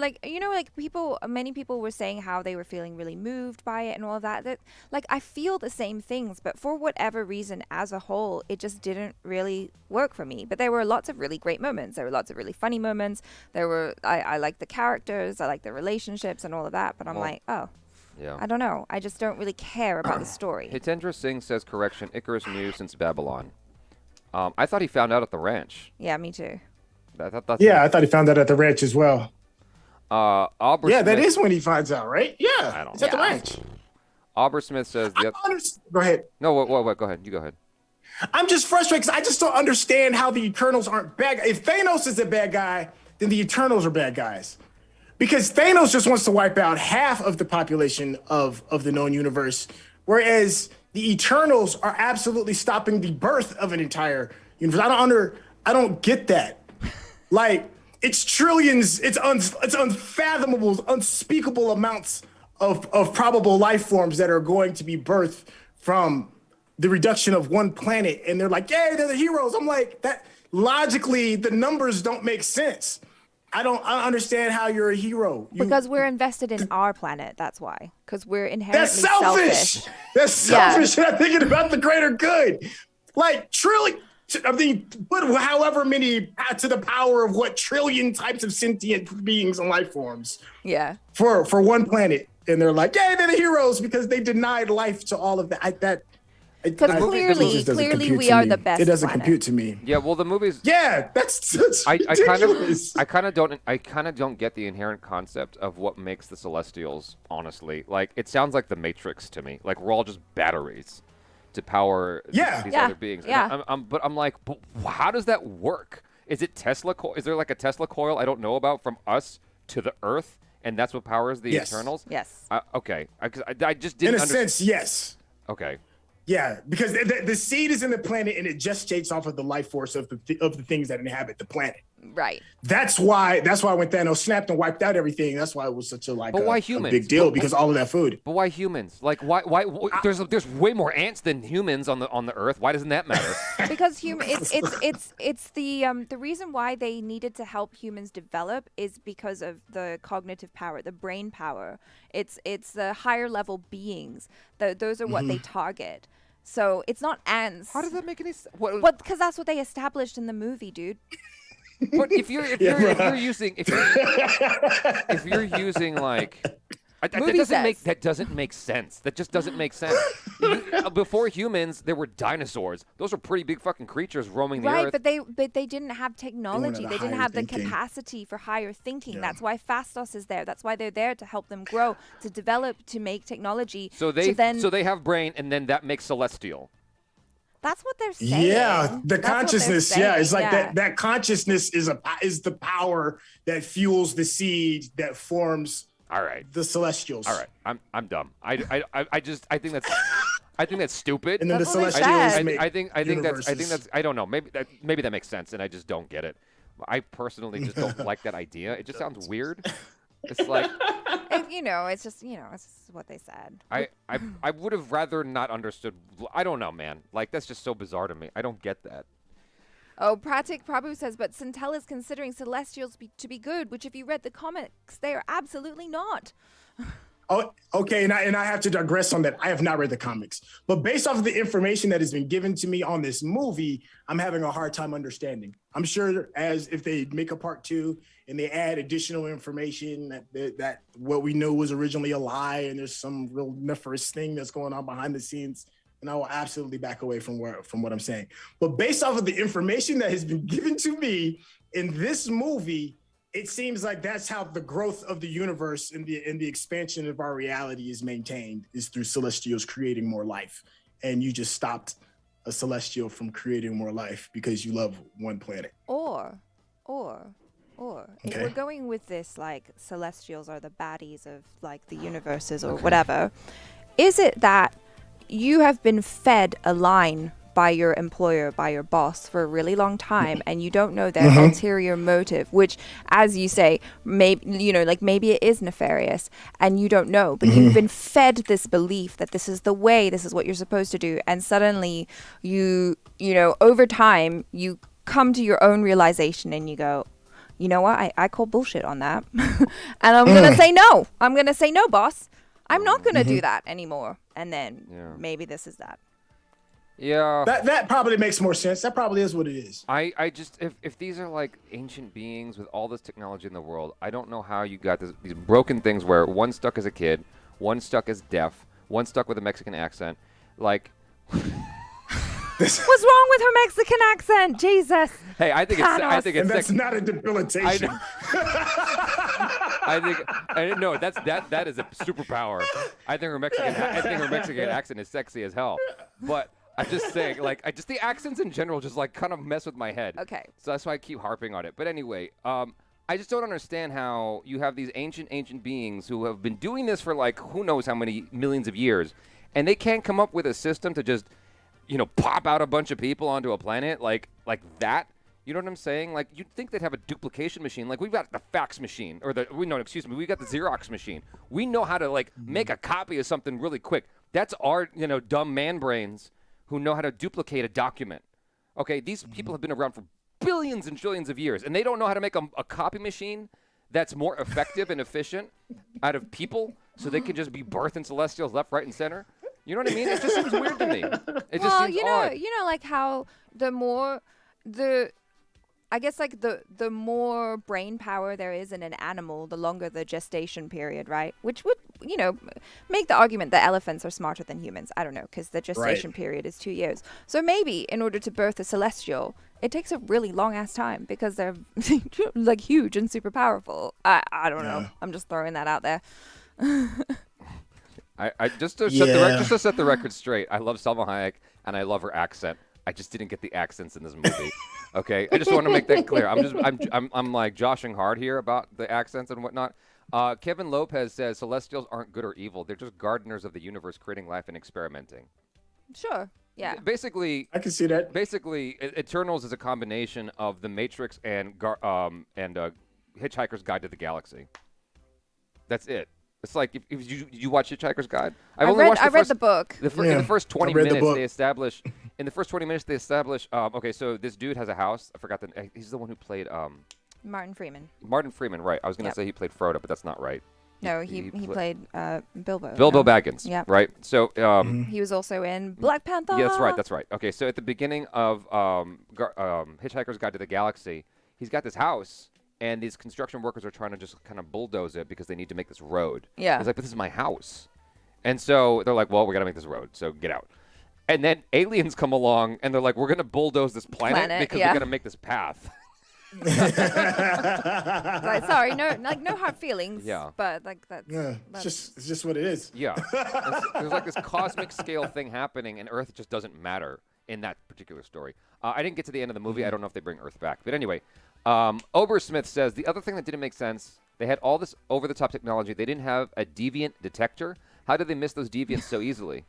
many people were saying how they were feeling really moved by it and all of that. That, I feel the same things, but for whatever reason, as a whole, it just didn't really work for me. But there were lots of really great moments. There were lots of really funny moments. I liked the characters, I liked the relationships and all of that. But I'm yeah. I don't know. I just don't really care about the story. Hitendra Singh says, correction, Icarus knew since Babylon. I thought he found out at the ranch. Yeah, me too. I thought he found that at the ranch as well. Aubrey Smith, that is when he finds out, right? Yeah, it's at the ranch. Aubrey Smith says... Go ahead. No, what? Go ahead. You go ahead. I'm just frustrated because I just don't understand how the Eternals aren't bad guys. If Thanos is a bad guy, then the Eternals are bad guys. Because Thanos just wants to wipe out half of the population of the known universe, whereas the Eternals are absolutely stopping the birth of an entire universe. I don't get that. It's trillions, it's unfathomable, unspeakable amounts of probable life forms that are going to be birthed from the reduction of one planet. And they're like, yay, they're the heroes. I'm like, that logically, the numbers don't make sense. I don't understand how you're a hero. Because we're invested in our planet, that's why. Because we're inherently selfish. That's selfish. You're not thinking about the greater good. Put however many to the power of what trillion types of sentient beings and life forms. Yeah. For one planet. And they're like, yay, they're the heroes because they denied life to all of that. Because clearly we are the best. It doesn't compute to me. Yeah, well, the movies. Yeah, that's I kind of don't get the inherent concept of what makes the Celestials. Honestly, it sounds like the Matrix to me. Like we're all just batteries to power these other beings. Yeah. But I'm like, how does that work? Is it Tesla? Is there like a Tesla coil I don't know about from us to the Earth, and that's what powers the Eternals? Yes. Okay. I just didn't. In a sense, yes. Okay. Yeah, because the seed is in the planet and it gestates off of the life force of the things that inhabit the planet. Right. That's why when Thanos snapped and wiped out everything, that's why it was such a why humans? A big deal because all of that food. But why humans? Why there's way more ants than humans on the Earth. Why doesn't that matter? Because it's the reason why they needed to help humans develop is because of the cognitive power, the brain power. It's the higher level beings. Those are what they target. So it's not ants. How does that make any sense? Because that's what they established in the movie, dude. But if you're using that doesn't make sense. That just doesn't make sense. Before humans, there were dinosaurs. Those are pretty big fucking creatures roaming the earth. Right, but they didn't have technology. They didn't have the capacity for higher thinking. Yeah. That's why Phastos is there. That's why they're there to help them grow, to develop, to make technology. So they have brain, and then that makes celestial. That's what they're saying. Yeah, the consciousness. Yeah, it's like that consciousness is the power that fuels the seed that forms. All right. The Celestials. All right. I'm dumb. I think that's stupid. And then that's the Celestials make I think that's I don't know. Maybe that makes sense and I just don't get it. I personally just don't like that idea. It just sounds weird. It's like it's just what they said. I would have rather not understood. I don't know, man. That's just so bizarre to me. I don't get that. Oh, Pratik Prabhu says, but SYNTELL is considering Celestials to be good, which if you read the comics, they are absolutely not. Oh, okay, and I have to digress on that. I have not read the comics, but based off of the information that has been given to me on this movie, I'm having a hard time understanding. I'm sure as if they make a part 2 and they add additional information that what we know was originally a lie and there's some real nefarious thing that's going on behind the scenes, and I will absolutely back away from what I'm saying. But based off of the information that has been given to me in this movie, it seems like that's how the growth of the universe and the expansion of our reality is maintained, is through celestials creating more life. And you just stopped a celestial from creating more life because you love one planet. Or, if Okay. we're going with this, like, celestials are the baddies of, like, the universes or whatever, is it that you have been fed a line by your employer, by your boss for a really long time, and you don't know their ulterior motive, which, as you say, maybe it is nefarious, and you don't know, but you've been fed this belief that this is the way, this is what you're supposed to do, and suddenly over time, you come to your own realization and you go, you know what, I call bullshit on that, and I'm gonna say no. I'm gonna say no, boss. I'm not gonna do that anymore. And then maybe this is that. Yeah. That probably makes more sense. That probably is what it is. I just, if these are like ancient beings with all this technology in the world, I don't know how you got these broken things where one stuck as a kid, one stuck as deaf, one stuck with a Mexican accent. Like, what's wrong with her Mexican accent? Jesus. Hey, I think it's And that's sexy. not a debilitation. I didn't know that is a superpower. I think her Mexican accent is sexy as hell. But I'm just saying, like, the accents in general just like kind of mess with my head. Okay. So that's why I keep harping on it. But anyway, I just don't understand how you have these ancient beings who have been doing this for like who knows how many millions of years, and they can't come up with a system to just, pop out a bunch of people onto a planet like that. You know what I'm saying? Like, you'd think they'd have a duplication machine. Like, we've got the fax machine, we've got the Xerox machine. We know how to, like, make a copy of something really quick. That's our, dumb man brains who know how to duplicate a document. Okay, these people have been around for billions and trillions of years, and they don't know how to make a copy machine that's more effective and efficient out of people so they can just be birthing celestials left, right, and center. You know what I mean? It just seems weird to me. It just seems odd. Like how the more more brain power there is in an animal, the longer the gestation period, right? Which would, make the argument that elephants are smarter than humans. I don't know, because the gestation period is 2 years. So maybe in order to birth a celestial, it takes a really long ass time because they're like huge and super powerful. I don't know. I'm just throwing that out there. I just to set the record straight. I love Salma Hayek and I love her accent. I just didn't get the accents in this movie. Okay, I just want to make that clear. I'm like joshing hard here about the accents and whatnot. Kevin Lopez says Celestials aren't good or evil. They're just gardeners of the universe, creating life and experimenting. Sure. Yeah. Basically, I can see that. Basically, Eternals is a combination of The Matrix and Hitchhiker's Guide to the Galaxy. That's it. It's like if you watch Hitchhiker's Guide. I read the book. In the first 20 minutes, they establish. Okay, so this dude has a house. I forgot he's the one who played Martin Freeman. Martin Freeman, right? I was gonna say he played Frodo, but that's not right. No, he played Bilbo. Bilbo Baggins. Yeah. Right. So he was also in Black Panther. Yeah, that's right. Okay, so at the beginning of Hitchhiker's Guide to the Galaxy, he's got this house. And these construction workers are trying to just kind of bulldoze it because they need to make this road. Yeah. He's like, but this is my house. And so they're like, well, we got to make this road, so get out. And then aliens come along, and they're like, we're going to bulldoze this planet because we're going to make this path. Right, sorry, no hard feelings. Yeah. But that's it's just what it is. Yeah. There's like this cosmic scale thing happening, and Earth just doesn't matter in that particular story. I didn't get to the end of the movie. I don't know if they bring Earth back. But anyway, Obersmith says, the other thing that didn't make sense, they had all this over-the-top technology. They didn't have a deviant detector. How did they miss those deviants so easily?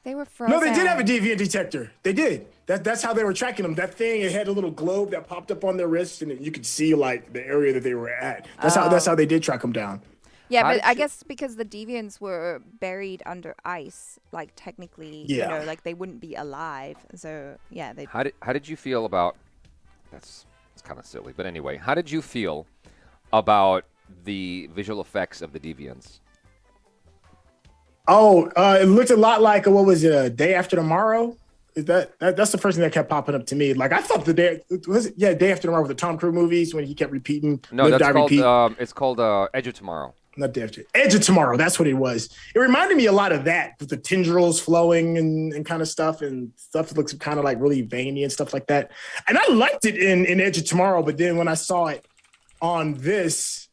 They were frozen. No, they did have a deviant detector. They did. That's how they were tracking them. That thing, it had a little globe that popped up on their wrist, and you could see like the area that they were at. That's how they did track them down. Yeah, but I guess because the deviants were buried under ice, like technically, like they wouldn't be alive. So yeah, they. How did you feel about? It's kind of silly, but anyway, how did you feel about the visual effects of the deviants? Oh, it looked a lot like what was it? A Day After Tomorrow. Is that's the first thing that kept popping up to me? Like I thought the day was it, yeah, Day After Tomorrow with the Tom Cruise movies when he kept repeating. No, Live, that's Die, called repeat. it's called Edge of Tomorrow. Not Day After Edge of Tomorrow. That's what it was. It reminded me a lot of that with the tendrils flowing and kind of stuff and stuff that looks kind of like really veiny and stuff like that. And I liked it in Edge of Tomorrow, but then when I saw it on this,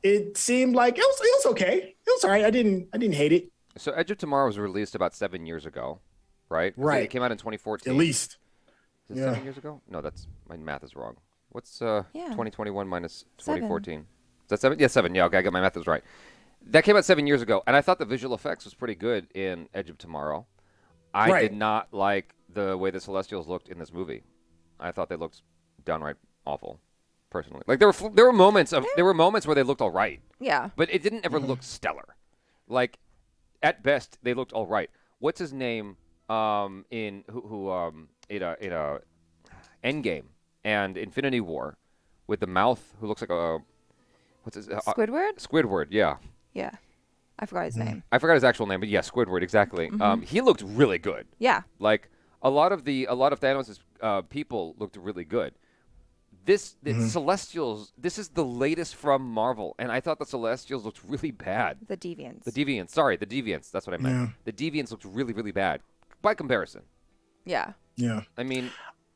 it seemed like it was okay. It was all right. I didn't hate it. So Edge of Tomorrow was released about 7 years ago, right? Right. It came out in 2014. At least. Is it 7 years ago? No, that's my math is wrong. What's 2021 minus 2014? Is that 7? Yeah, 7. Yeah, okay, I got my math is right. That came out 7 years ago, and I thought the visual effects was pretty good in Edge of Tomorrow. I did not like the way the Celestials looked in this movie. I thought they looked downright awful, personally. Like there were moments where they looked all right. Yeah. But it didn't ever look stellar. Like at best, they looked all right. What's his name in Endgame and Infinity War with the mouth who looks like a what's his Squidward? Squidward, yeah. Yeah. I forgot his name. I forgot his actual name, but yeah, Squidward, exactly. He looked really good. Yeah. Like a lot of Thanos' people looked really good. The Celestials, this is the latest from Marvel, and I thought the Celestials looked really bad. The Deviants. The Deviants, that's what I meant. Yeah. The Deviants looked really, really bad by comparison. Yeah. Yeah. I mean,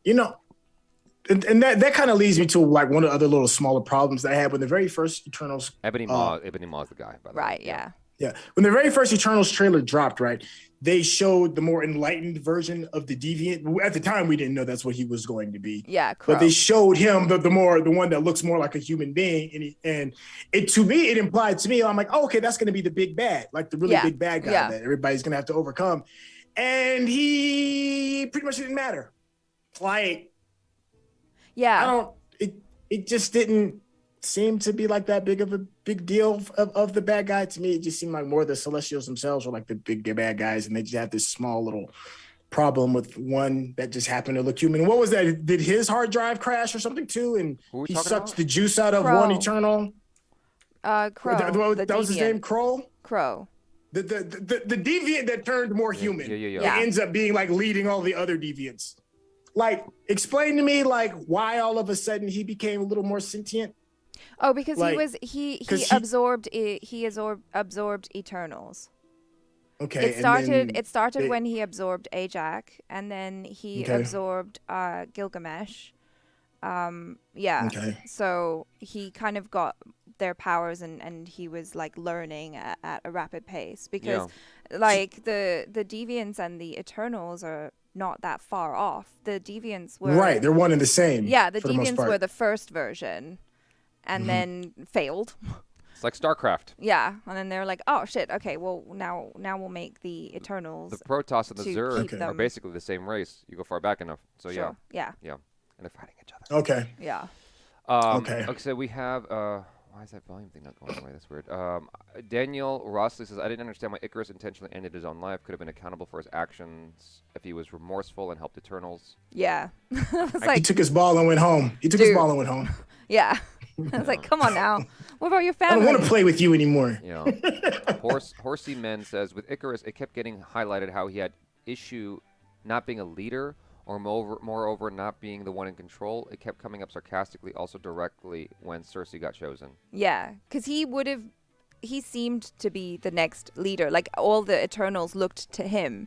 and that kind of leads me to like one of the other little smaller problems that I had when the very first Eternals. Ebony Maw is the guy, by the way. Right, yeah. Yeah. When the very first Eternals trailer dropped, right, they showed the more enlightened version of the Deviant. At the time, we didn't know that's what he was going to be. Yeah, Crow. But they showed him the one that looks more like a human being. And it to me, it implied to me, I'm like, oh, okay, that's going to be the big bad, like the really big bad guy that everybody's going to have to overcome. And he pretty much didn't matter. Like, it just didn't seem to be like that big of a big deal of the bad guy. To me, it just seemed like more the Celestials themselves were like the big bad guys, and they just had this small little problem with one that just happened to look human. What was that? Did his hard drive crash or something too? And he sucked the juice out of one Eternal. Crow. That was his name, Crow? Crow. The deviant that turned more human. Yeah. It ends up being like leading all the other deviants. Like, explain to me like why all of a sudden he became a little more sentient. Oh, because like, he absorbed Eternals. Okay. It started when he absorbed Ajax, and then he absorbed Gilgamesh. Okay. So he kind of got their powers, and he was like learning at a rapid pace because like the Deviants and the Eternals are not that far off. The Deviants were right. They're one and the same. Yeah, the Deviants were the first version, and then failed. It's like StarCraft. Yeah, and then they're like, "Oh shit! Okay, well now we'll make the Eternals." The Protoss and the Zerg are basically the same race. You go far back enough, so yeah, and they're fighting each other. Okay. Yeah. Okay. So we have. Why is that volume thing not going away? That's weird. Daniel Rossley says, I didn't understand why Icarus intentionally ended his own life. Could have been accountable for his actions if he was remorseful and helped Eternals. Yeah. He took his ball and went home. Yeah. I was like, come on now. What about your family? I don't want to play with you anymore. Horsey Men says, with Icarus, it kept getting highlighted how he had issue not being a leader or moreover not being the one in control. It kept coming up sarcastically, also directly when Cersei got chosen. Yeah, because he seemed to be the next leader. Like all the Eternals looked to him,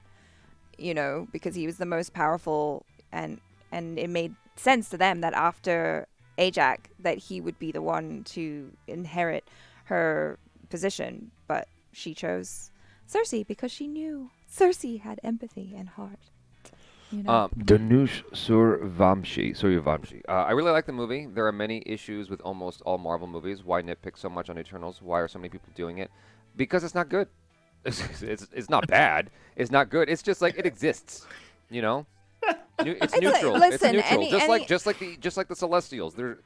because he was the most powerful, and it made sense to them that after Ajax that he would be the one to inherit her position. But she chose Cersei because she knew Cersei had empathy and heart. Danush Survamshi. I really like the movie. There are many issues with almost all Marvel movies. Why nitpick so much on Eternals? Why are so many people doing it? Because it's not good. It's not bad. It's not good. It's just like it exists. It's neutral. Listen, it's neutral. Just like the Celestials. They're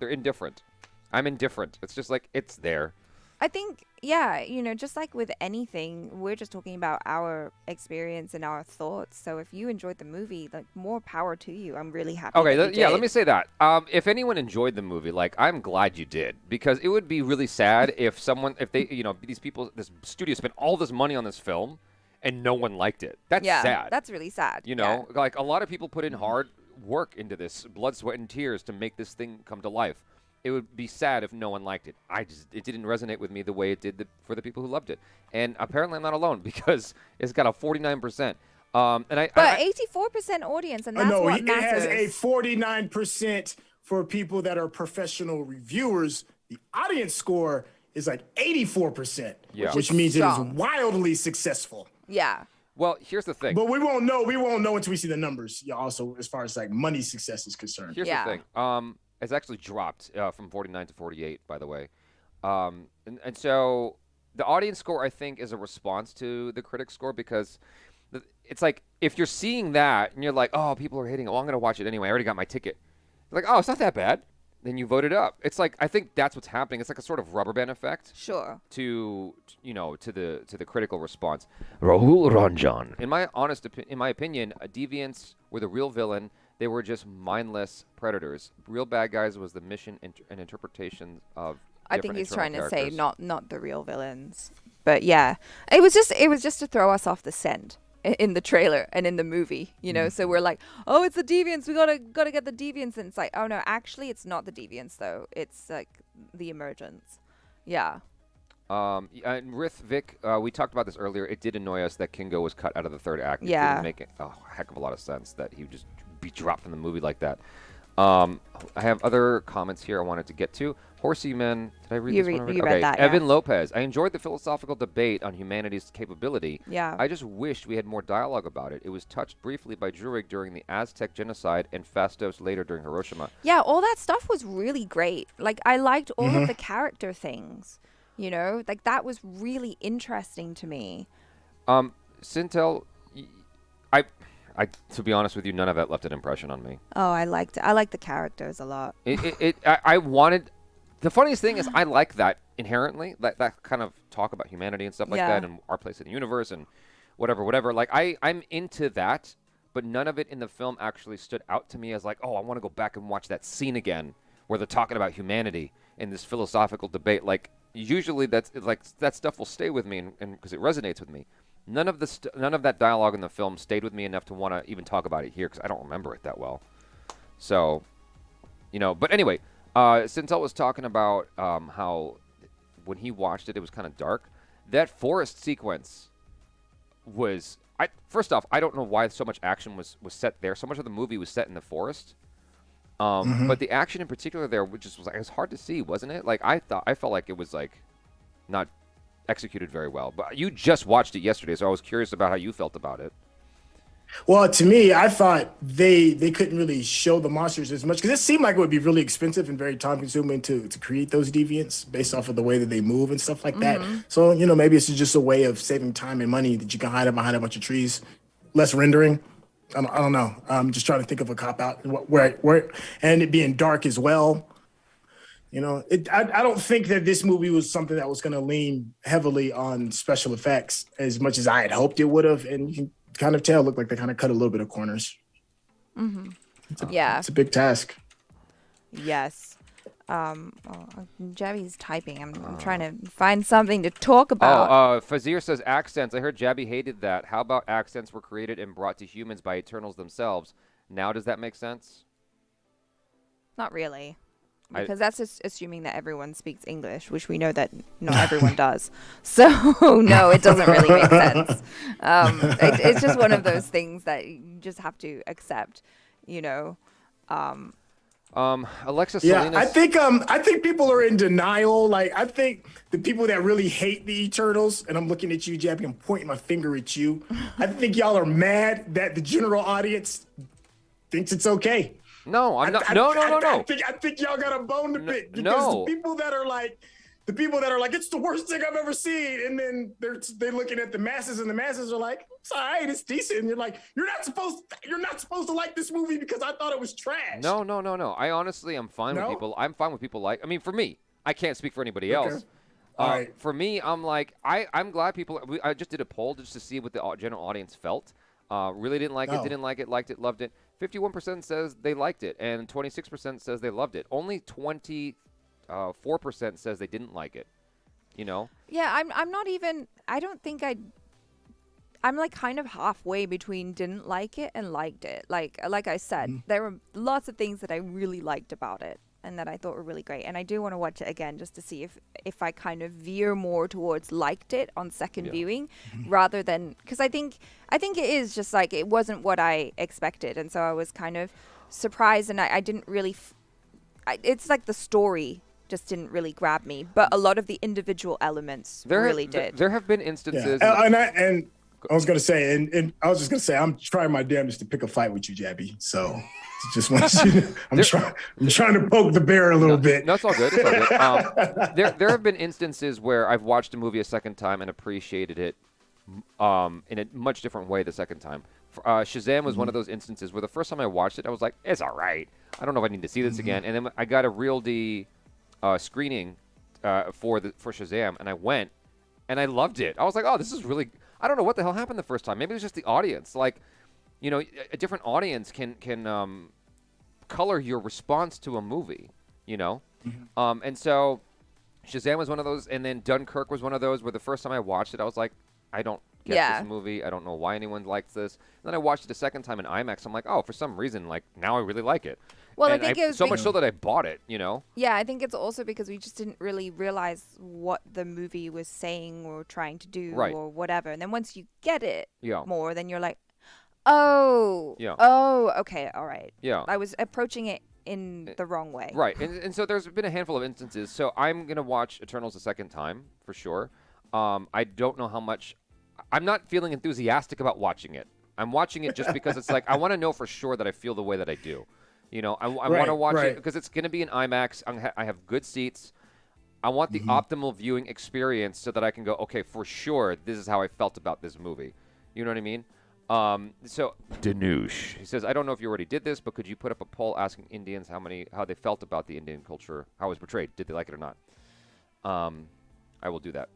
indifferent. I'm indifferent. It's just like it's there. I think, yeah, just like with anything, we're just talking about our experience and our thoughts. So if you enjoyed the movie, like, more power to you. I'm really happy Okay, that you yeah, let did. me say that. If anyone enjoyed the movie, like, I'm glad you did, because it would be really sad if they, these people, this studio spent all this money on this film and no one liked it. That's Yeah, sad. that's really sad. You Yeah. know, like, a lot of people put in hard work into this, blood, sweat, and tears to make this thing come to life. It would be sad if no one liked it. It didn't resonate with me the way it did for the people who loved it. And apparently I'm not alone, because it's got a 49%. But 84% audience, and that's no, what it matters. has a 49% for people that are professional reviewers. The audience score is like 84%, Yeah. which means it is strong. wildly successful. Yeah. Well, here's the thing. But we won't know. We won't know until we see the numbers. Yeah, also, as far as like money success is concerned. Here's Yeah. the thing. It's actually dropped from 49 to 48, by the way. And so the audience score, I think, is a response to the critic score, because it's like, if you're seeing that and you're like, oh, people are hating it, well, I'm going to watch it anyway. I already got my ticket. Like, oh, it's not that bad. Then you vote it up. It's like, I think that's what's happening. It's like a sort of rubber band effect Sure. to the critical response. Rahul Ranjan. In my opinion, Deviants were the real villain. They were just mindless predators. Real bad guys was the mission and interpretation of. I think he's trying to say characters. not the real villains. But yeah, it was just to throw us off the scent in the trailer and in the movie, So we're like, oh, it's the Deviants. We gotta get the Deviants, and it's like, oh no, actually, it's not the Deviants though. It's like the Emergents. Yeah. And Rith Vic, we talked about this earlier. It did annoy us that Kingo was cut out of the third act. It Yeah. didn't make a heck of a lot of sense that he would just be dropped from the movie like that. I have other comments here I wanted to get to. Horsey Men, did I read this one already? You read that, Evan yeah. Lopez. I enjoyed the philosophical debate on humanity's capability. Yeah. I just wished we had more dialogue about it. It was touched briefly by Jurek during the Aztec genocide and Fastos later during Hiroshima. Yeah, all that stuff was really great. Like, I liked all of the character things, Like, that was really interesting to me. SYNTELL, I, to be honest with you, none of that left an impression on me. Oh, I liked it. I liked the characters a lot. I wanted. The funniest thing is, I like that inherently, that kind of talk about humanity and stuff like Yeah. that, and our place in the universe and whatever. Like, I'm into that, but none of it in the film actually stood out to me as like, oh, I want to go back and watch that scene again where they're talking about humanity in this philosophical debate. Like, usually that's like that stuff will stay with me, and because it resonates with me. None of that dialogue in the film stayed with me enough to want to even talk about it here, because I don't remember it that well. So, but anyway, SYNTELL was talking about how when he watched it, it was kind of dark. That forest sequence was, first off, I don't know why so much action was set there. So much of the movie was set in the forest. But the action in particular there, which was like, it was hard to see, wasn't it? Like, I felt like it was like not executed very well. But you just watched it yesterday, so I was curious about how you felt about it. Well, to me, I thought they couldn't really show the monsters as much, because it seemed like it would be really expensive and very time consuming to create those deviants based off of the way that they move and stuff like that. So, maybe it's just a way of saving time and money that you can hide it behind a bunch of trees, less rendering. I don't know. I'm just trying to think of a cop out where and it being dark as well. I don't think that this movie was something that was going to lean heavily on special effects as much as I had hoped it would have. And you can kind of tell, looked like they kind of cut a little bit of corners. Yeah. It's a big task. Yes. Jaby's typing. I'm trying to find something to talk about. Fazir says accents. I heard Jaby hated that. How about accents were created and brought to humans by Eternals themselves? Now does that make sense? Not really. Because that's just assuming that everyone speaks English, which we know that not everyone does. So, no, it doesn't really make sense. It's just one of those things that you just have to accept, Alexa Yeah, Salinas. I think people are in denial. Like, I think the people that really hate the Eternals, and I'm looking at you, Jaby, I'm pointing my finger at you. I think y'all are mad that the general audience thinks it's okay. No, I'm not. No. I think y'all got a bone to pick, because the people that are like, it's the worst thing I've ever seen, and then they're looking at the masses, and the masses are like, it's all right, it's decent. And you're like, you're not supposed to like this movie because I thought it was trash. No. I honestly am fine with people. I'm fine with people like. I mean, for me, I can't speak for anybody else. All right. For me, I'm like, I'm glad people. I just did a poll just to see what the general audience felt. Really didn't like it, didn't like it, liked it, loved it. 51% says they liked it, and 26% says they loved it. Only 24% says they didn't like it. You know? Yeah, I'm not even. I don't think I'm like kind of halfway between didn't like it and liked it. Like I said, there were lots of things that I really liked about it and that I thought were really great. And I do want to watch it again just to see if I kind of veer more towards liked it on second viewing rather than, because I think it is just like it wasn't what I expected, and so I was kind of surprised, and I didn't really. It's like the story just didn't really grab me, but a lot of the individual elements really did. There have been instances. And I was gonna say, and I was just gonna say, I'm trying my damnedest to pick a fight with you, Jaby. So just want you. I'm trying to poke the bear a little bit. No, it's all good. It's all good. There have been instances where I've watched a movie a second time and appreciated it in a much different way the second time. Shazam was one of those instances where the first time I watched it, I was like, it's all right. I don't know if I need to see this again. And then I got a Real D screening for Shazam, and I went, and I loved it. I was like, oh, this is really. I don't know what the hell happened the first time. Maybe it was just the audience. Like, you know, a different audience can color your response to a movie, you know? And so Shazam was one of those, and then Dunkirk was one of those where the first time I watched it, I was like, I don't get this movie. I don't know why anyone likes this. And then I watched it a second time in IMAX. I'm like, oh, for some reason, like, now I really like it. Well, and I think it was so much so that I bought it, you know? Yeah, I think it's also because we just didn't really realize what the movie was saying or trying to do or whatever. And then once you get it more, then you're like, oh, okay, all right. Yeah. I was approaching it in the wrong way. Right. And so there's been a handful of instances. So I'm going to watch Eternals a second time for sure. I don't know how much. I'm not feeling enthusiastic about watching it. I'm watching it just because it's like I want to know for sure that I feel the way that I do. You know, I want to watch it because it's going to be in IMAX. I have good seats. I want the optimal viewing experience so that I can go, okay, for sure, this is how I felt about this movie. You know what I mean? So Danush, he says, I don't know if you already did this, but could you put up a poll asking Indians how they felt about the Indian culture, how it was portrayed? Did they like it or not? I will do that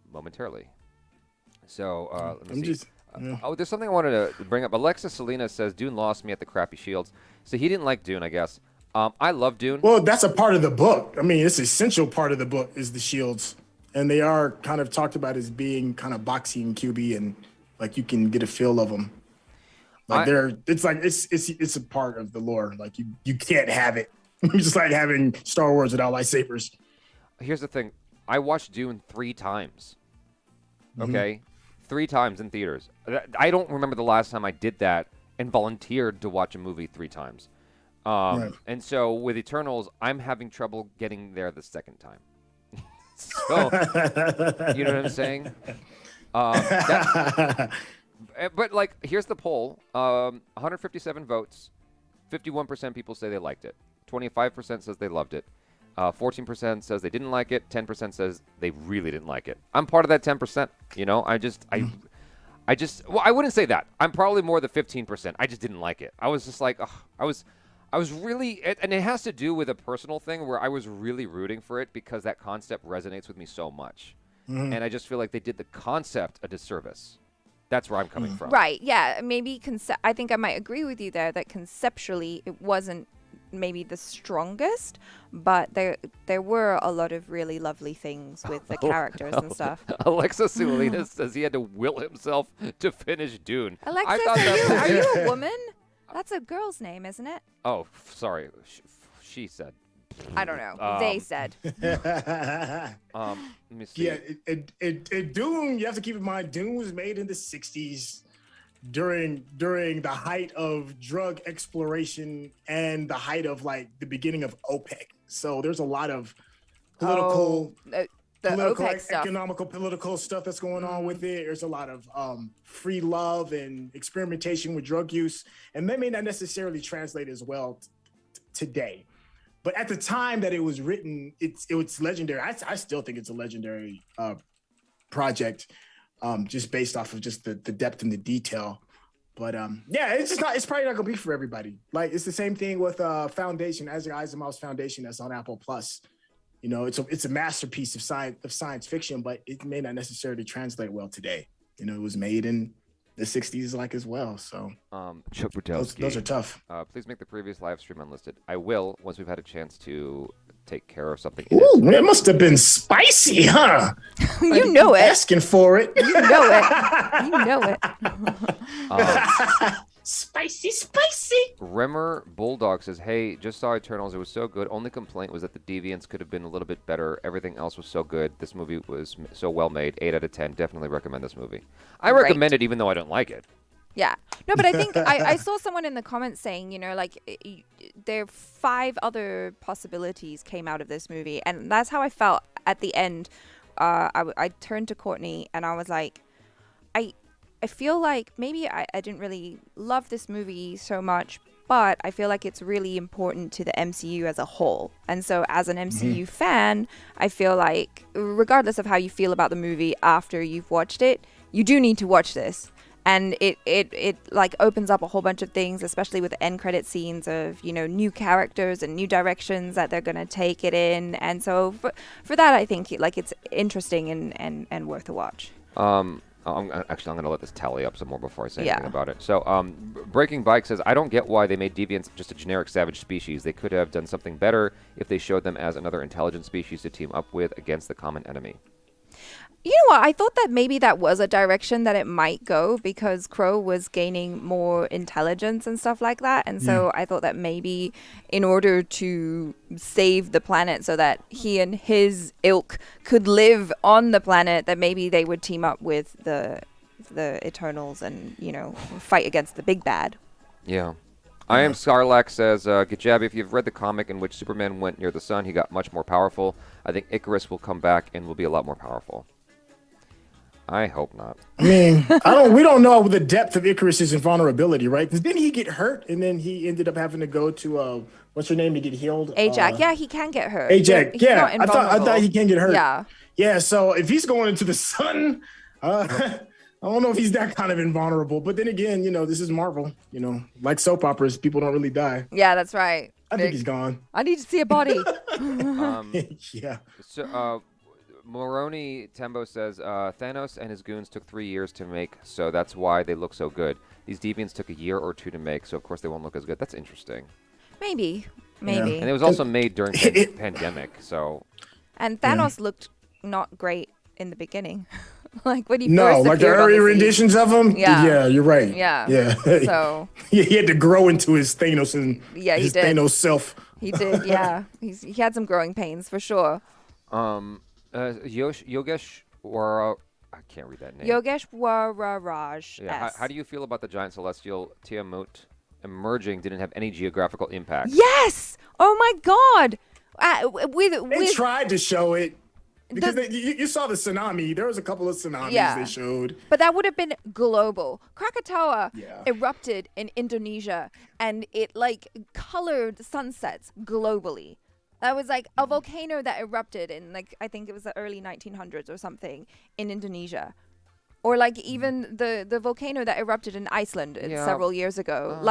momentarily. So let me see. Oh, there's something I wanted to bring up. Alexis Salinas says Dune lost me at the crappy shields. So he didn't like Dune, I guess. I love Dune. Well, that's a part of the book. I mean, it's an essential part of the book is the shields. And they are kind of talked about as being kind of boxy and cubey, and like you can get a feel of them. Like it's a part of the lore. Like you can't have it. It's just like having Star Wars without lightsabers. Here's the thing. I watched Dune 3 times. Okay? 3 times in theaters. I don't remember the last time I did that and volunteered to watch a movie 3 times. And so with Eternals, I'm having trouble getting there the second time. So, you know what I'm saying? But like, here's the poll. 157 votes. 51% people say they liked it. 25% says they loved it. 14% says they didn't like it. 10% says they really didn't like it. I'm part of that 10%. You know, well, I wouldn't say that. I'm probably more the 15%. I just didn't like it. I was just like, I was really, and it has to do with a personal thing where I was really rooting for it because that concept resonates with me so much. And I just feel like they did the concept a disservice. That's where I'm coming from. Right. Yeah. Maybe I think I might agree with you there that conceptually it wasn't maybe the strongest, but there were a lot of really lovely things with the characters and stuff. Alexis Salinas says he had to will himself to finish Dune. Alexis, are you a woman? That's a girl's name, isn't it? Oh, sorry. She said. I don't know. They said. Let me see. Yeah, Dune, you have to keep in mind, Dune was made in the 60s during the height of drug exploration and the height of like the beginning of OPEC. So there's a lot of political, economical, political stuff that's going on with it. There's a lot of free love and experimentation with drug use, and that may not necessarily translate as well today. But at the time that it was written, it was legendary. I still think it's a legendary project, just based off of just the depth and the detail. But yeah, it's probably not gonna be for everybody. Like it's the same thing with Foundation, Isaac Asimov's Foundation that's on Apple Plus. it's a masterpiece of science fiction, but it may not necessarily translate well today. It was made in the 60s as well. So Chuck those are tough. Please make the previous live stream unlisted. I will once we've had a chance to take care of something. Ooh, it must have been spicy, huh? You know it. Asking for it. You know it. You know it. Spicy. Rimmer Bulldog says, "Hey, just saw Eternals. It was so good. Only complaint was that the deviants could have been a little bit better. Everything else was so good. This movie was so well made. 8 out of 10. Definitely recommend this movie. I recommend it even though I don't like it." Yeah. No, but I think I saw someone in the comments saying, there 5 other possibilities came out of this movie. And that's how I felt at the end. I turned to Courtney and I was like, I feel like maybe I didn't really love this movie so much, but I feel like it's really important to the MCU as a whole. And so as an MCU fan, I feel like regardless of how you feel about the movie after you've watched it, you do need to watch this. And it like opens up a whole bunch of things, especially with the end credit scenes of, new characters and new directions that they're going to take it in. And so for that, I think it's interesting and worth a watch. I'm going to let this tally up some more before I say anything about it. So, Breaking Bike says, "I don't get why they made deviants just a generic savage species. They could have done something better if they showed them as another intelligent species to team up with against the common enemy." You know what? I thought that maybe that was a direction that it might go because Crow was gaining more intelligence and stuff like that. And so I thought that maybe in order to save the planet so that he and his ilk could live on the planet, that maybe they would team up with the Eternals and, fight against the big bad. Yeah. I Am Sarlacc says, "Jaby, if you've read the comic in which Superman went near the sun, he got much more powerful. I think Icarus will come back and will be a lot more powerful." I hope not. I mean, we don't know the depth of Icarus's invulnerability, right? Because didn't he get hurt and then he ended up having to go to what's her name to get healed? Ajax. Yeah, he can get hurt. Ajax. Yeah, I thought he can get hurt. Yeah. Yeah. So if he's going into the sun, I don't know if he's that kind of invulnerable. But then again, this is Marvel. Like soap operas, people don't really die. Yeah, that's right. I think he's gone. I need to see a body. Yeah. So, Moroni Tembo says, "Thanos and his goons took 3 years to make, so that's why they look so good. These deviants took a year or 2 to make, so of course they won't look as good." That's interesting. Maybe. Yeah. And it was also made during pandemic, so. And Thanos looked not great in the beginning. Like when he the early renditions of him. Yeah, you're right. Yeah. So he had to grow into his Thanos and his did. Thanos self. He did. Yeah, he had some growing pains for sure. Yogesh Wara, I can't read that name. Yogesh Wararaj. Yeah. How do you feel about the giant celestial Tiamut emerging? Didn't have any geographical impact. Yes. Oh my God. They tried to show it. Because you saw the tsunami. There was a couple of tsunamis they showed. But that would have been global. Krakatoa erupted in Indonesia, and it colored sunsets globally. That was like a volcano that erupted in I think it was the early 1900s or something in Indonesia. Or even the volcano that erupted in Iceland several years ago.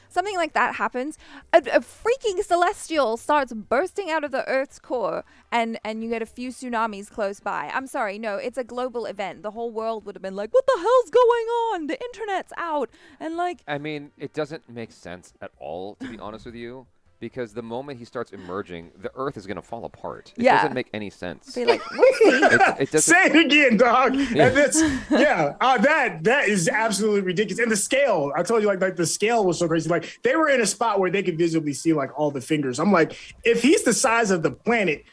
Something like that happens. A freaking celestial starts bursting out of the Earth's core and you get a few tsunamis close by. I'm sorry, no, it's a global event. The whole world would have been like, what the hell's going on? The internet's out. And I mean, it doesn't make sense at all, to be honest with you. Because the moment he starts emerging, the Earth is going to fall apart. It doesn't make any sense. Be like, whoopsie. Say it again, dog. And that is absolutely ridiculous. And the scale, I told you, the scale was so crazy. They were in a spot where they could visibly see all the fingers. I'm like, if he's the size of the planet,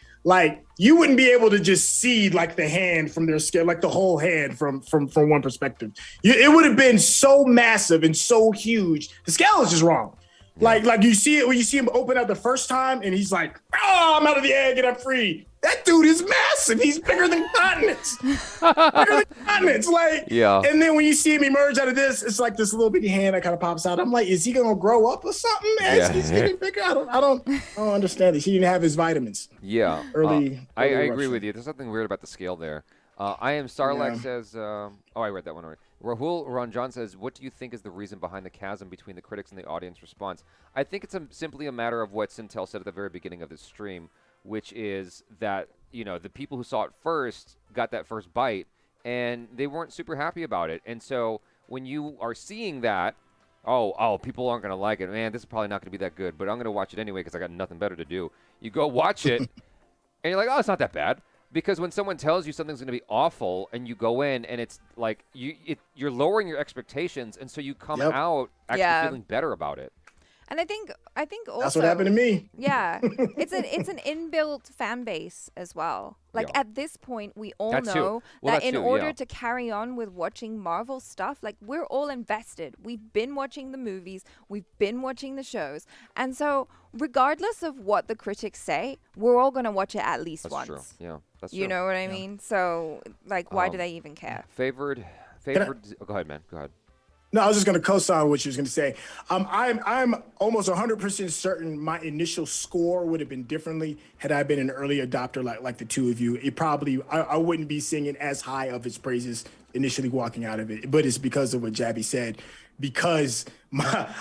you wouldn't be able to just see the hand from their scale, the whole hand from one perspective. It would have been so massive and so huge. The scale is just wrong. You see it when you see him open up the first time and he's like, "Oh, I'm out of the egg and I'm free." That dude is massive. He's bigger than continents. And then when you see him emerge out of this, it's this little bitty hand that kind of pops out. I'm like, is he gonna grow up or something? He's getting bigger. I don't understand this. He didn't have his vitamins. Yeah. Early I agree with you. There's something weird about the scale there. I Am Starlack says, I read that one already. Rahul Ranjan says, "What do you think is the reason behind the chasm between the critics and the audience response?" I think it's simply a matter of what SYNTELL said at the very beginning of this stream, which is that, the people who saw it first got that first bite, and they weren't super happy about it. And so when you are seeing that, people aren't going to like it. Man, this is probably not going to be that good, but I'm going to watch it anyway because I got nothing better to do. You go watch it, and you're like, oh, it's not that bad. Because when someone tells you something's going to be awful and you go in and it's like you're lowering your expectations, and so you come out actually feeling better about it. And I think also that's what happened to me. Yeah, it's an inbuilt fan base as well. Like at this point, we all know that in order to carry on with watching Marvel stuff, like we're all invested. We've been watching the movies, we've been watching the shows, and so regardless of what the critics say, we're all gonna watch it at least once. That's true. Yeah, that's true. You know what I mean? So like, why do they even care? Favored. Go ahead, man. Go ahead. No, I was just going to co-sign what you was going to say. I'm almost 100% certain my initial score would have been differently had I been an early adopter like the two of you. It probably I wouldn't be singing as high of its praises initially walking out of it. But it's because of what Jaby said. Because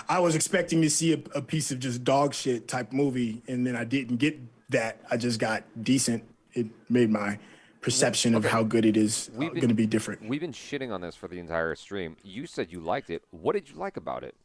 I was expecting to see a piece of just dog shit type movie, and then I didn't get that. I just got decent. It made my perception of how good it is going to be different. We've been shitting on this for the entire stream. You said you liked it. What did you like about it?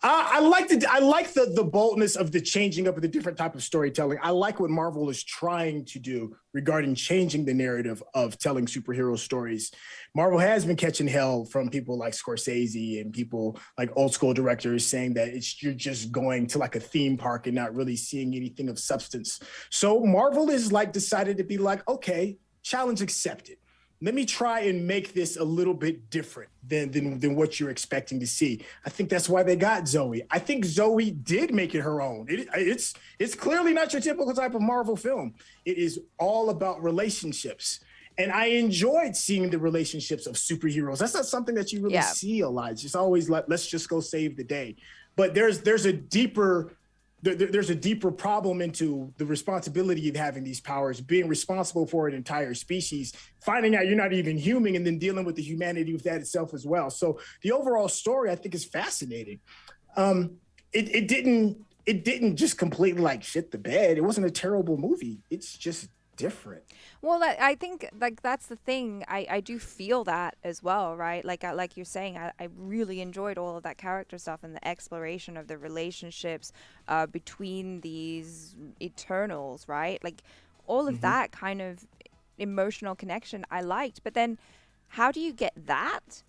I like the boldness of the changing up of the different type of storytelling. I like what Marvel is trying to do regarding changing the narrative of telling superhero stories. Marvel has been catching hell from people like Scorsese and people like old school directors saying that you're just going to like a theme park and not really seeing anything of substance. So Marvel is like decided to be like, okay, challenge accepted. Let me try and make this a little bit different than what you're expecting to see. I think that's why they got Zoe. I think Zoe did make it her own. It's clearly not your typical type of Marvel film. It is all about relationships. And I enjoyed seeing the relationships of superheroes. That's not something that you really see a lot. It's just always like, let's just go save the day. But there's a deeper problem into the responsibility of having these powers, being responsible for an entire species, finding out you're not even human, and then dealing with the humanity of that itself as well. So the overall story, I think, is fascinating. It didn't just completely like shit the bed. It wasn't a terrible movie. It's just different. Well, I think like that's the thing. I do feel that as well, right? Like you're saying, I really enjoyed all of that character stuff and the exploration of the relationships between these Eternals, right? Like all of that kind of emotional connection I liked. But then how do you get that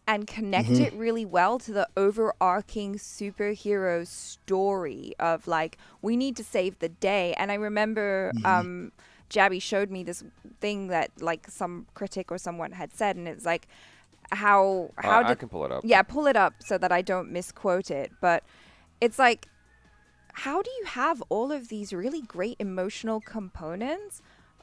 and connect it really well to the overarching superhero story of like, we need to save the day? And I remember Jaby showed me this thing that like some critic or someone had said, and it's like how I can pull it up. Yeah, pull it up so that I don't misquote it. But it's like, how do you have all of these really great emotional components,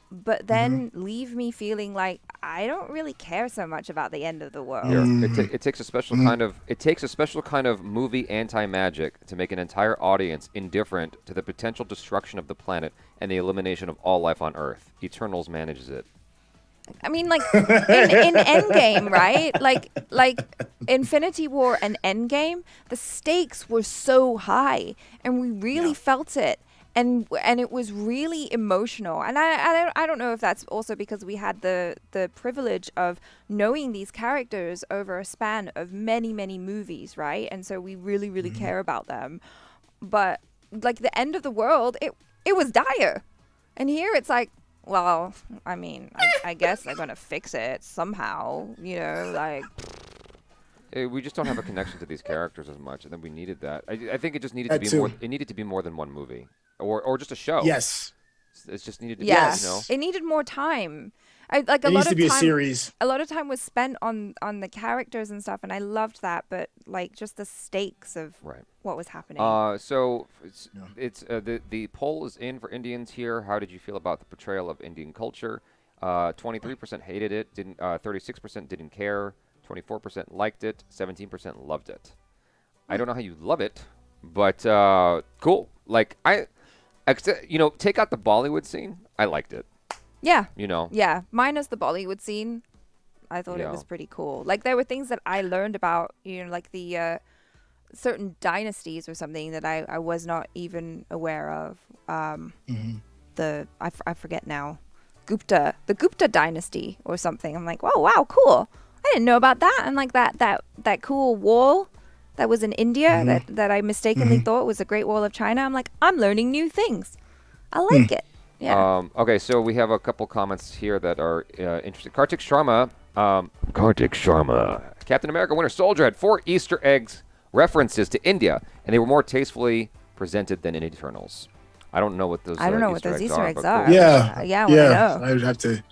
but then leave me feeling like I don't really care so much about the end of the world? It takes a special kind of movie anti-magic to make an entire audience indifferent to the potential destruction of the planet and the elimination of all life on Earth. Eternals manages it. I mean, like in Endgame, right? Like Infinity War and Endgame, the stakes were so high, and we really felt it. And it was really emotional. And I don't know if that's also because we had the privilege of knowing these characters over a span of many, many movies, right? And so we really, really care about them. But like the end of the world, it was dire. And here it's like, well, I mean, I guess they're going to fix it somehow, you know, like... We just don't have a connection to these characters as much, and then we needed that. I think it just needed to be more. It needed to be more than one movie, or just a show. Yes, it just needed to be. Yes, you know? It needed more time. It needs to be a series. A lot of time was spent on the characters and stuff, and I loved that. But like just the stakes of what was happening. So the poll is in for Indians here. How did you feel about the portrayal of Indian culture? 23% hated it. 36% didn't care. 24% liked it, 17% loved it. I don't know how you love it, but cool. Like take out the Bollywood scene. I liked it. Yeah. You know. Yeah, minus the Bollywood scene, I thought it was pretty cool. Like there were things that I learned about, you know, like the certain dynasties or something that I was not even aware of. I forget now, the Gupta dynasty or something. I'm like, oh wow, cool. I didn't know about that. And like that cool wall that was in India that I mistakenly thought was the Great Wall of China. I'm like, I'm learning new things. I like it. Yeah. Okay, so we have a couple comments here that are interesting. Kartik Sharma. Captain America Winter Soldier had 4 Easter eggs references to India, and they were more tastefully presented than in Eternals. I don't know what those I don't know what those Easter eggs are. Yeah. Yeah, I want to know. I would have to.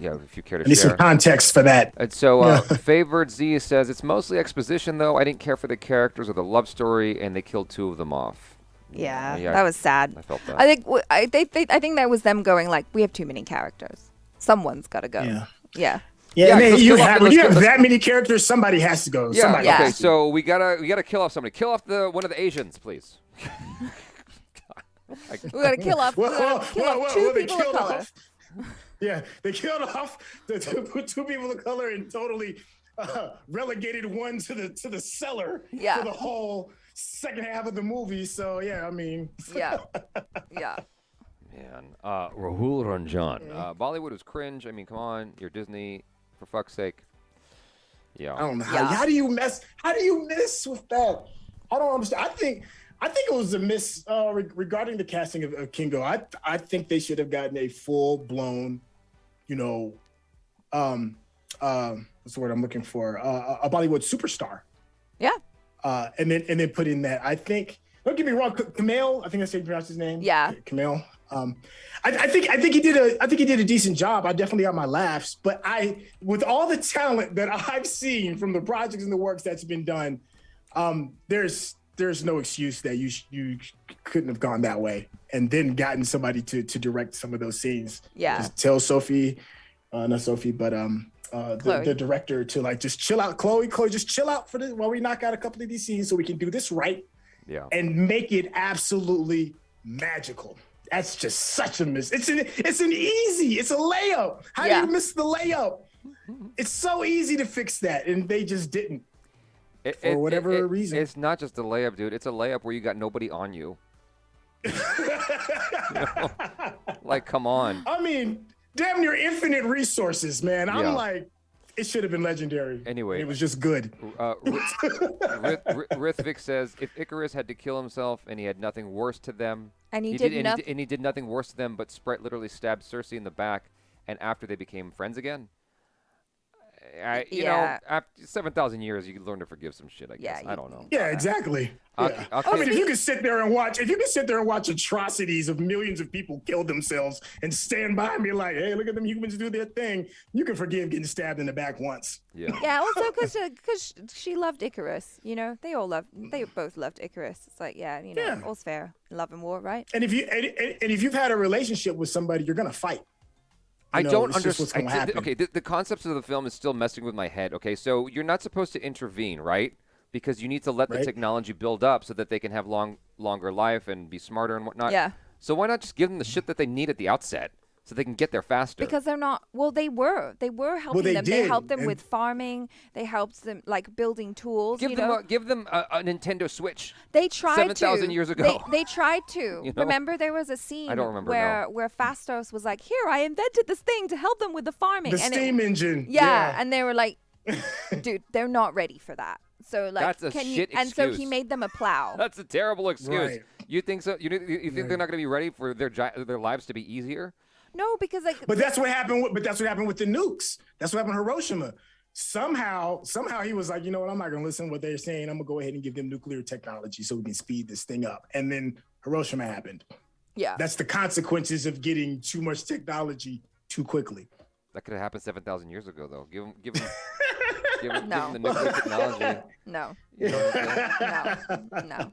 Yeah, if you care to I need share. some context for that. And so, Favored Z says, it's mostly exposition, though. I didn't care for the characters or the love story, and they killed 2 of them off. Yeah, that was sad. I felt that. I think that was them going like, we have too many characters. Someone's got to go. Yeah. Yeah, let's you kill off have, the- when you let's have kill- that many characters, somebody has to go. Yeah. Somebody Yeah. Okay. has to. So we gotta kill off somebody. Kill off one of the Asians, please. We got to kill off, two they people killed of color. off. Yeah, they killed off the 2 people of color and totally relegated one to the cellar Yeah. for the whole second half of the movie. So yeah, I mean, Yeah. Yeah. Man, Rahul Ranjan. Bollywood was cringe. I mean, come on, you're Disney, for fuck's sake. Yeah. I don't know Yeah. how do you mess with that? I don't understand. I think it was a miss regarding the casting of Kingo. I think they should have gotten a full blown, what's the word I'm looking for? A Bollywood superstar. Yeah. And then put in that. I think. Don't get me wrong, Kumail. I think that's how you pronounce his name. Yeah. Kumail. I think he did a decent job. I definitely got my laughs, but with all the talent that I've seen from the projects and the works that's been done, there's no excuse that you couldn't have gone that way and then gotten somebody to direct some of those scenes. Yeah. Just tell Sophie, not Sophie, but the director to like just chill out. Chloe, just chill out for this while we knock out a couple of these scenes so we can do this right. Yeah. And make it absolutely magical. That's just such a miss. It's a layup. How do you miss the layup? It's so easy to fix that, and they just didn't. For whatever reason. It's not just a layup, dude. It's a layup where you got nobody on you. Like, come on. I mean, damn near infinite resources, man. I'm Yeah. like, it should have been legendary. Anyway. It was just good. Rithvik says, if Icarus had to kill himself and he had nothing worse to them, And he did nothing. And he did nothing worse to them, but Sprite literally stabbed Cersei in the back, and after they became friends again. You know, after 7,000 years, you can learn to forgive some shit. I guess. I don't know. Yeah, exactly. Yeah. I mean, if you could sit there and watch atrocities of millions of people kill themselves and stand by and be like, "Hey, look at them humans do their thing," you can forgive getting stabbed in the back once. Yeah. Yeah. Also, because she loved Icarus. They both loved Icarus. It's like, all's fair in love and war, right? And if you've had a relationship with somebody, you're gonna fight. I don't understand. What's gonna happen. Okay, the concepts of the film is still messing with my head. Okay, so you're not supposed to intervene, right? Because you need to let the technology build up so that they can have longer life and be smarter and whatnot. Yeah. So why not just give them the shit that they need at the outset so they can get there faster? Because they're not. Well, they were helping them. They helped them with farming. They helped them like building tools. Give them a Nintendo Switch. They tried 7,000 years ago. They tried to. Remember, there was a scene I don't remember where Fastos was like, "Here, I invented this thing to help them with the farming." The steam engine. Yeah, and they were like, "Dude, they're not ready for that." So like, That's a shit And so excuse. he made them a plow. That's a terrible excuse. Right. You think so? You think they're not going to be ready for their lives to be easier? No, because like. But that's what happened. With the nukes. That's what happened in Hiroshima. Somehow he was like, you know what? I'm not gonna listen to what they're saying. I'm gonna go ahead and give them nuclear technology so we can speed this thing up. And then Hiroshima happened. Yeah. That's the consequences of getting too much technology too quickly. That could have happened 7,000 years ago, though. Give them give them No. the nuclear technology. No. You know what I'm saying?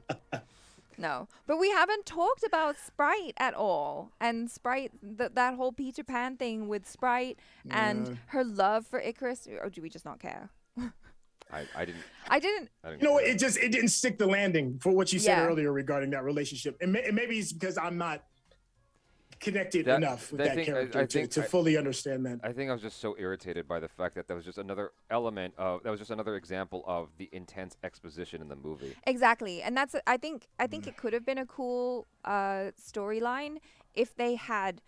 No. But we haven't talked about Sprite at all. And Sprite, that whole Peter Pan thing with Sprite and her love for Icarus. Or do we just not care? I didn't. You know what? It didn't stick the landing for what you said Yeah. earlier regarding that relationship. And maybe it's because I'm not connected enough with that character to fully understand that. I think I was just so irritated by the fact that was just another example of the intense exposition in the movie. Exactly. And that's I think it could have been a cool storyline if they had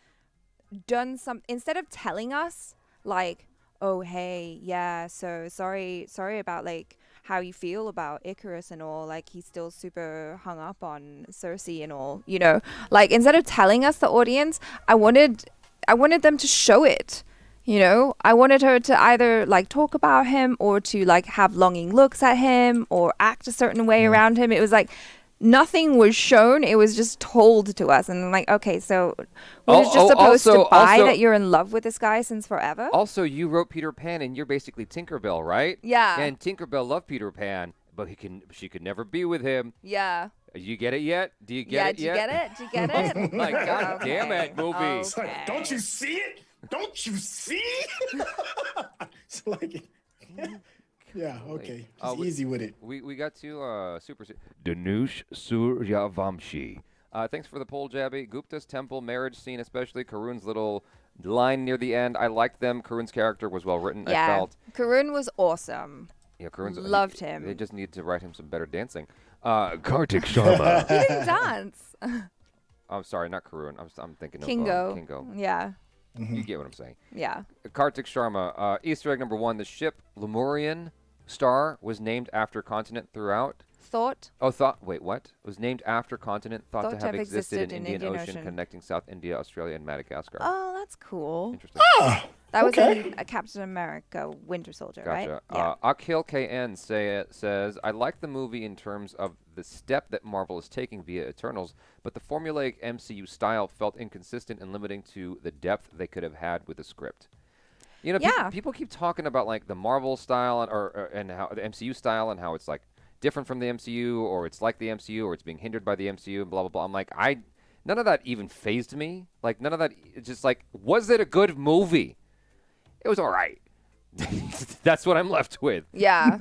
done some, instead of telling us like, oh hey, yeah, so sorry about like how you feel about Icarus and all, like he's still super hung up on Cersei and all, you know, like instead of telling us, the audience, I wanted them to show it, you know. I wanted her to either like talk about him or to like have longing looks at him or act a certain way around him. It was like nothing was shown, it was just told to us, and I'm like, okay, so we're just supposed to buy that you're in love with this guy since forever. Also, you wrote Peter Pan, and you're basically Tinkerbell, right? Yeah. And Tinkerbell loved Peter Pan, but she could never be with him. Yeah. You get it yet? Do you get it yet? Do you get it? Like, God damn it, movie. It's like, don't you see it? Don't you see? It's like, yeah, okay. Just easy with it. We got to super. Danush Suryavamshi. Thanks for the poll, Jaby. Gupta's temple marriage scene, especially Karun's little line near the end. I liked them. Karun's character was well written. Yeah. I felt. Karun was awesome. Yeah, Karun's loved him. They just need to write him some better dancing. Kartik Sharma. He didn't dance. I'm sorry, not Karun. I'm thinking Kingo. of Kingo. Yeah. You get what I'm saying. Yeah. Kartik Sharma. Easter egg number 1: the ship Lemurian Star was named after continent throughout. Thought. Wait, what? Was named after continent thought to have existed in Indian Ocean, connecting South India, Australia, and Madagascar. Oh, that's cool. Interesting. That was in Captain America Winter Soldier, Gotcha. right? Yeah. Akhil KN says, I like the movie in terms of the step that Marvel is taking via Eternals, but the formulaic MCU style felt inconsistent and limiting to the depth they could have had with the script. You know, people keep talking about like the Marvel style and how the MCU style and how it's like different from the MCU, or it's like the MCU, or it's being hindered by the MCU, and blah blah blah. I'm like, none of that even fazed me. Like none of that. It's just like, was it a good movie? It was all right. That's what I'm left with. Yeah.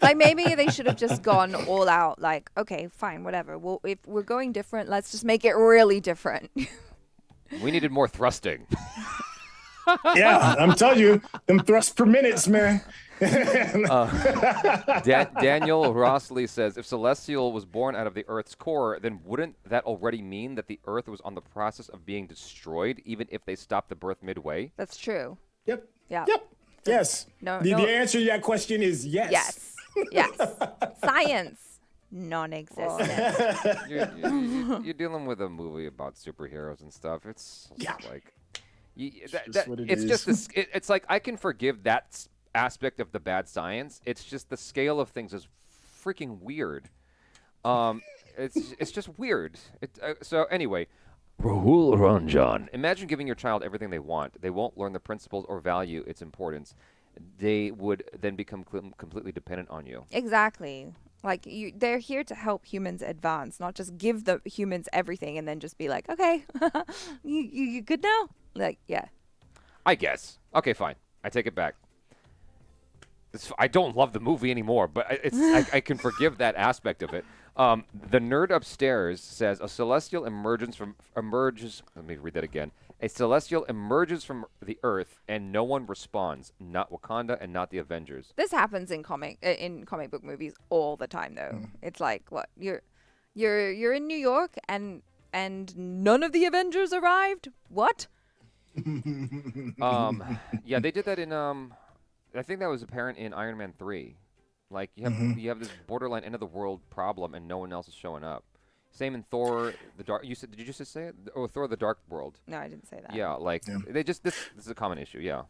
Like maybe they should have just gone all out. Like, okay, fine, whatever. Well, if we're going different, let's just make it really different. We needed more thrusting. Yeah, I'm telling you, them thrusts per minutes, man. Daniel Rossley says, if Celestial was born out of the Earth's core, then wouldn't that already mean that the Earth was on the process of being destroyed, even if they stopped the birth midway? That's true. Yep. Yeah. Yep. Yes. No. The answer to that question is yes. Yes. Yes. Science. Non-existent. You're dealing with a movie about superheroes and stuff. It's like... It's like I can forgive that aspect of the bad science. It's just the scale of things is freaking weird. It's just weird. So anyway, Rahul Ranjan. Imagine giving your child everything they want. They won't learn the principles or value its importance. They would then become completely dependent on you. Exactly. Like they're here to help humans advance, not just give the humans everything and then just be like, okay, you good now? Like, yeah. I guess. Okay, fine. I take it back. I don't love the movie anymore, but I can forgive that aspect of it. The nerd upstairs says a celestial emerges. Let me read that again. A celestial emerges from the earth, and no one responds. Not Wakanda, and not the Avengers. This happens in comic book movies all the time, though. It's like, what, you're in New York, and none of the Avengers arrived. What? Yeah, they did that in I think that was apparent in Iron Man 3. Like you have this borderline end of the world problem and no one else is showing up. Same in Thor the Dark. Did you just say it? Or Thor the Dark World? No, I didn't say that. Yeah, they just this is a common issue. Yeah.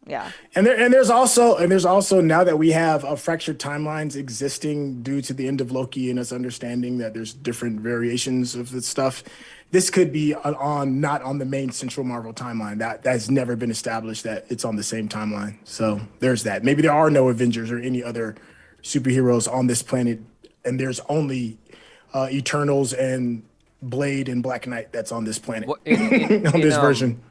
Yeah. And there's also now that we have fractured timelines existing due to the end of Loki and us understanding that there's different variations of the stuff. This could be not on the main central Marvel timeline. That has never been established that it's on the same timeline. So there's that. Maybe there are no Avengers or any other superheroes on this planet, and there's only Eternals and Blade and Black Knight that's on this planet. Well, on this version.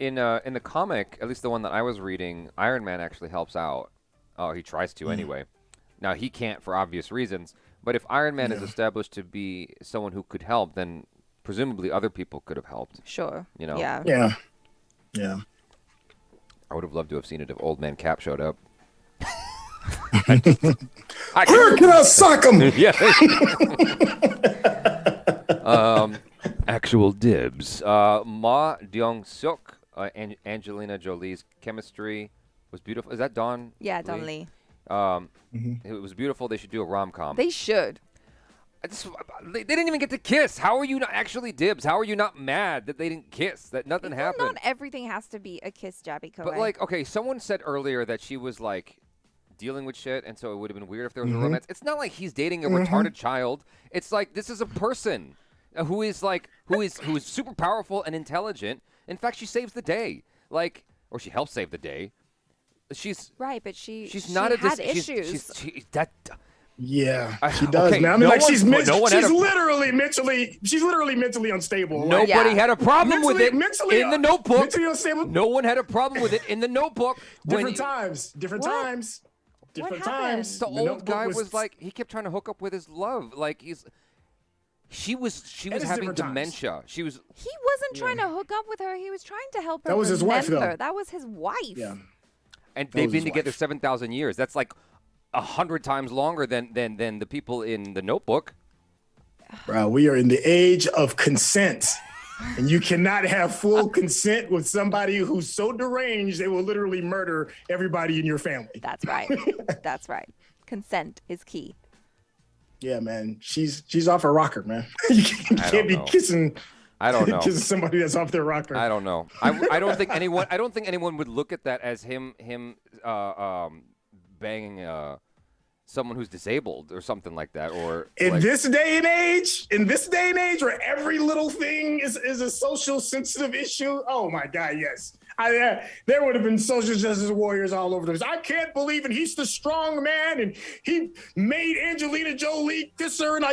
In the comic, at least the one that I was reading, Iron Man actually helps out. Oh, he tries to anyway. Now he can't for obvious reasons. But if Iron Man is established to be someone who could help, then presumably other people could have helped. Sure. You know. Yeah. Yeah. Yeah. I would have loved to have seen it if Old Man Cap showed up. Where can I sock him? Yeah. Actual dibs. Ma Dong-seok and Angelina Jolie's chemistry was beautiful. Is that Don? Yeah, Don Lee. It was beautiful. They should do a rom-com. They should. They didn't even get to kiss. How are you not actually dibs? How are you not mad that they didn't kiss? That nothing happened. Not everything has to be a kiss, Jaby Koay. But like, okay, someone said earlier that she was like dealing with shit, and so it would have been weird if there was a romance. It's not like he's dating a retarded child. It's like this is a person who is super powerful and intelligent. In fact, she saves the day, like, or she helps save the day. She's right, but she's not had issues. Yeah, she does, okay, man. I mean, she's literally mentally unstable. Nobody had a problem with it in the Notebook. Mentally unstable. No one had a problem with it in the Notebook. Different times. The old guy was like, he kept trying to hook up with his love. Like she was having dementia. He wasn't trying to hook up with her. He was trying to help her. That was his wife, though. That was his wife. Yeah. And they've been together 7,000 years. That's like 100 times longer than the people in the Notebook. Bro, we are in the age of consent. And you cannot have full consent with somebody who's so deranged they will literally murder everybody in your family. That's right. That's right. Consent is key. Yeah, man. She's off her rocker, man. You can't be kissing. I don't know. Kissing somebody that's off their rocker. I don't know. I don't think anyone would look at that as him banging someone who's disabled or something like that. Or in this day and age, where every little thing is a social sensitive issue. Oh my God, yes. There would have been social justice warriors all over this. I can't believe it. He's the strong man, and he made Angelina Jolie kiss her. And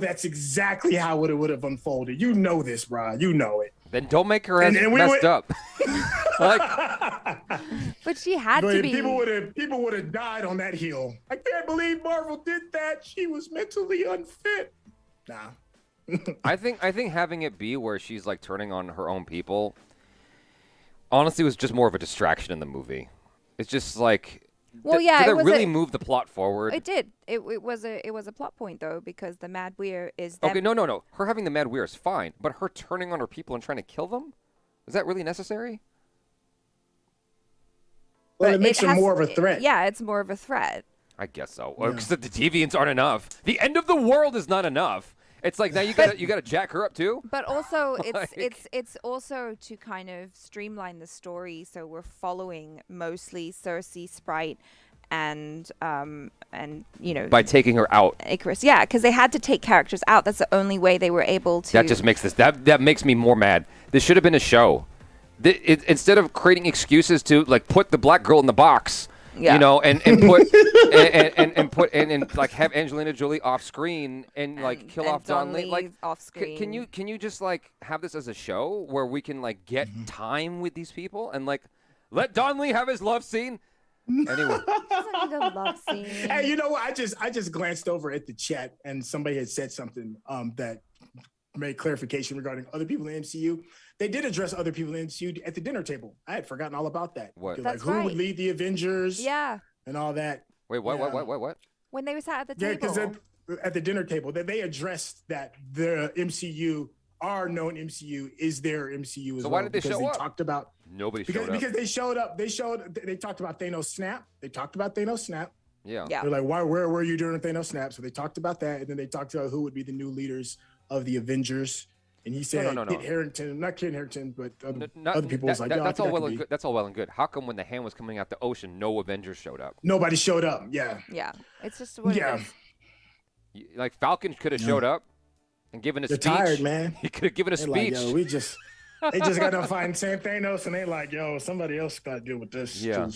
that's exactly how it would have unfolded. You know this, bro. You know it. Then don't make her messed up. But she had to be. People would have died on that hill. I can't believe Marvel did that. She was mentally unfit. Nah. I think having it be where she's like turning on her own people, honestly, was just more of a distraction in the movie. It's just like, did it really move the plot forward? It did. It was a plot point though, because the Mad Weir is. Okay, no. Her having the Mad Weir is fine, but her turning on her people and trying to kill them, is that really necessary? Well, it makes her more of a threat. Yeah, it's more of a threat. I guess so. Because the deviants aren't enough. The end of the world is not enough. It's like now you gotta jack her up too. But also it's also to kind of streamline the story, so we're following mostly Cersei, Sprite, and by taking her out. Icarus, yeah, because they had to take characters out. That's the only way they were able to. That just makes that makes me more mad. This should have been a show. Instead of creating excuses to like put the black girl in the box. Yeah. And put and like have Angelina Jolie off screen and like kill off Don Lee like off screen. Can you just like have this as a show where we can like get time with these people and like let Don Lee have his love scene? Anyway, doesn't need a love scene. Hey, you know what? I just glanced over at the chat and somebody had said something that made clarification regarding other people in the MCU. They did address other people in the MCU at the dinner table. I had forgotten all about that. What? That's who would lead the Avengers? Yeah. And all that. Wait, what? Yeah. What? When they were sat at the table. Yeah, because at the dinner table, they addressed that the MCU, our known MCU, is their MCU as well. So why did they show up? Talked about nobody showed up. Because they showed up. They talked about Thanos snap. Yeah. They're like, where were you during Thanos snap? So they talked about that, and then they talked about who would be the new leaders of the Avengers. And he said, no. Kit Harington, not Kit Harington, but other people was like, that's all well and good. That's all well and good. How come when the hand was coming out the ocean, no Avengers showed up? Nobody showed up. Yeah. Yeah. It's just what it is. Like Falcon could have showed up and given a speech. They're tired, man. He could have given a speech. Like, they just got to find Sam Thanos, and they like, somebody else got to deal with this. Yeah.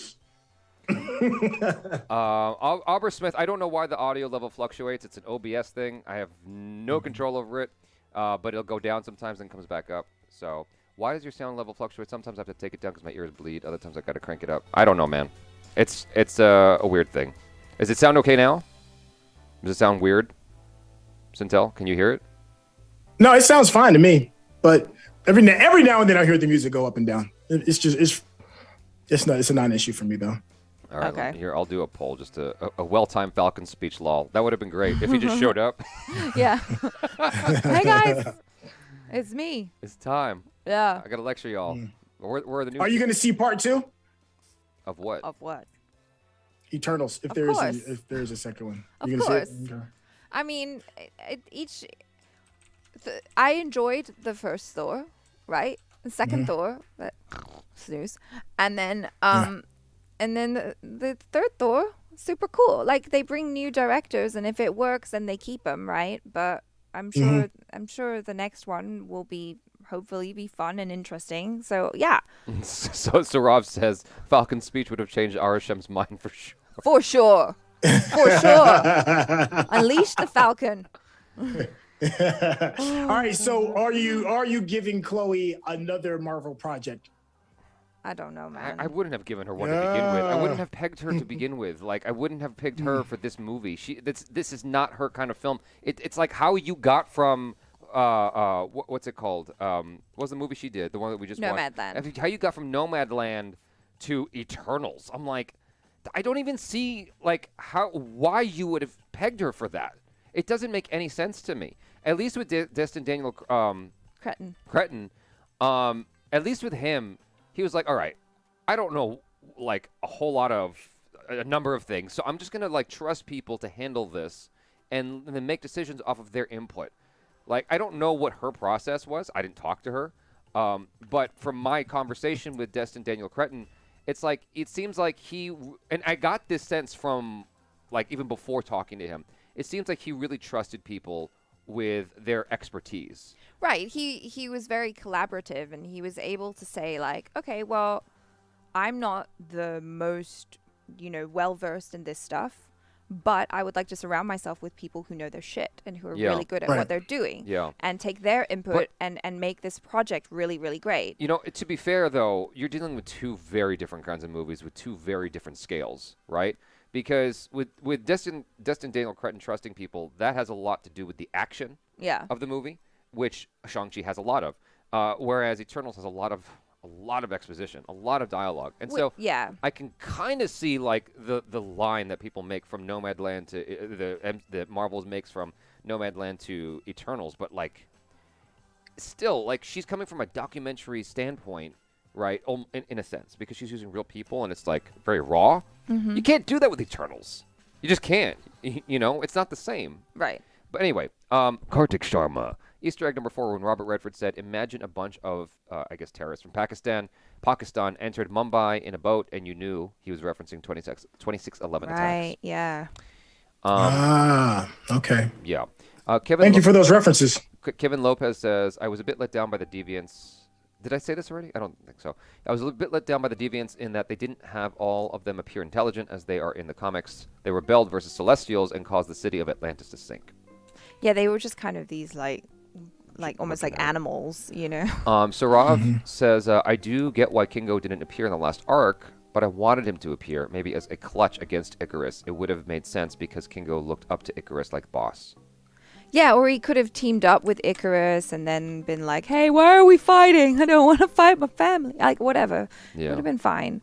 Aubrey Smith, I don't know why the audio level fluctuates. It's an OBS thing. I have no control over it. But it'll go down sometimes and comes back up. So why does your sound level fluctuate? Sometimes I have to take it down because my ears bleed. Other times I got to crank it up. I don't know, man. It's a weird thing. Does it sound okay now? Does it sound weird? SYNTELL, can you hear it? No, it sounds fine to me. But every now and then I hear the music go up and down. It's a non-issue for me though. All right, okay. Here, I'll do a poll, just a well-timed Falcon speech, lol. That would have been great if he just showed up. Yeah. Hey, guys. It's me. It's time. Yeah. I got to lecture y'all. Where are the new Are you going to see part 2? Of what? Of what? Eternals, if Of there's course. if there's a second one. Of You gonna course. see it? Okay. I mean, I enjoyed the first Thor, right? The second Thor, but snooze, and then the third Thor, super cool. Like they bring new directors, and if it works, then they keep them, right? But I'm sure the next one will hopefully be fun and interesting. So yeah, So Rob says Falcon's speech would have changed Arashem's mind for sure. for sure, for sure. Unleash the Falcon. All right, so are you giving Chloe another Marvel project? I don't know, man. I wouldn't have given her one to begin with. I wouldn't have pegged her to begin with. Like I wouldn't have picked her for this movie. This is not her kind of film. It's like how you got from what's it called? What was the movie she did? The one that we just watched? Nomadland. How you got from Nomadland to Eternals? I'm like, I don't even see like why you would have pegged her for that. It doesn't make any sense to me. At least with Destin Daniel Cretton, at least with him, he was like, all right, I don't know like a number of things, so I'm just gonna like trust people to handle this and then make decisions off of their input. Like I don't know what her process was. I didn't talk to her, but from my conversation with Destin Daniel Cretton, it's like it seems like and I got this sense from like even before talking to him. It seems like he really trusted people with their expertise. Right. He was very collaborative, and he was able to say like, okay, well, I'm not the most, well-versed in this stuff, but I would like to surround myself with people who know their shit and who are really good at what they're doing. Yeah. And take their input and make this project really, really great. To be fair, though, you're dealing with two very different kinds of movies with two very different scales, right? Because with Destin Daniel Cretton trusting people, that has a lot to do with the action of the movie, which Shang-Chi has a lot of, whereas Eternals has a lot of exposition, a lot of dialogue. And so I can kind of see like the line that people make from Nomadland to that Marvel makes from Nomadland to Eternals, but like still like she's coming from a documentary standpoint, right? In a sense, because she's using real people and it's like very raw. Mm-hmm. You can't do that with Eternals. You just can't. It's not the same. Right. But anyway, Kartik Sharma. Easter egg number 4, when Robert Redford said, imagine a bunch of, terrorists from Pakistan entered Mumbai in a boat, and you knew he was referencing 2611 attacks. Right, yeah. Okay. Yeah. Thank you for those references. Kevin Lopez says, I was a bit let down by the Deviants. Did I say this already? I don't think so. I was a bit let down by the Deviants in that they didn't have all of them appear intelligent as they are in the comics. They rebelled versus Celestials and caused the city of Atlantis to sink. Yeah, they were just kind of these like almost like animals, Sarav says, I do get why Kingo didn't appear in the last arc, but I wanted him to appear, maybe as a clutch against Icarus. It would have made sense because Kingo looked up to Icarus like boss. Yeah, or he could have teamed up with Icarus and then been like, hey, why are we fighting? I don't want to fight my family. Like, whatever. Yeah. It would have been fine.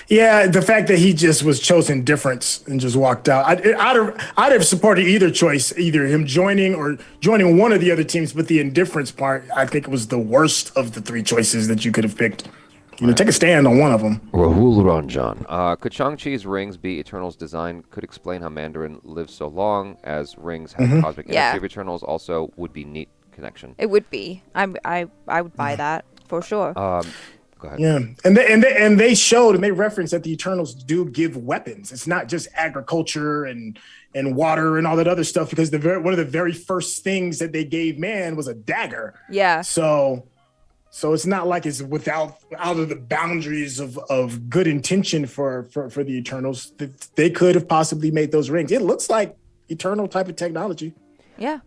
Yeah, the fact that he just was chosen difference and just walked out. I'd have supported either choice, either him joining or joining one of the other teams, but the indifference part, I think, was the worst of the three choices that you could have picked. Take a stand on one of them. Rahul Ranjan. Could Shang-Chi's rings be Eternals' design? Could explain how Mandarin lives so long, as rings have cosmic energy of Eternals. Also, would be neat connection. It would be. I would buy that for sure. Go ahead. Yeah, and they showed and they referenced that the Eternals do give weapons. It's not just agriculture and water and all that other stuff, because one of the very first things that they gave man was a dagger. Yeah. So it's not like it's out of the boundaries of good intention for the Eternals. They could have possibly made those rings. It looks like Eternal type of technology. Yeah.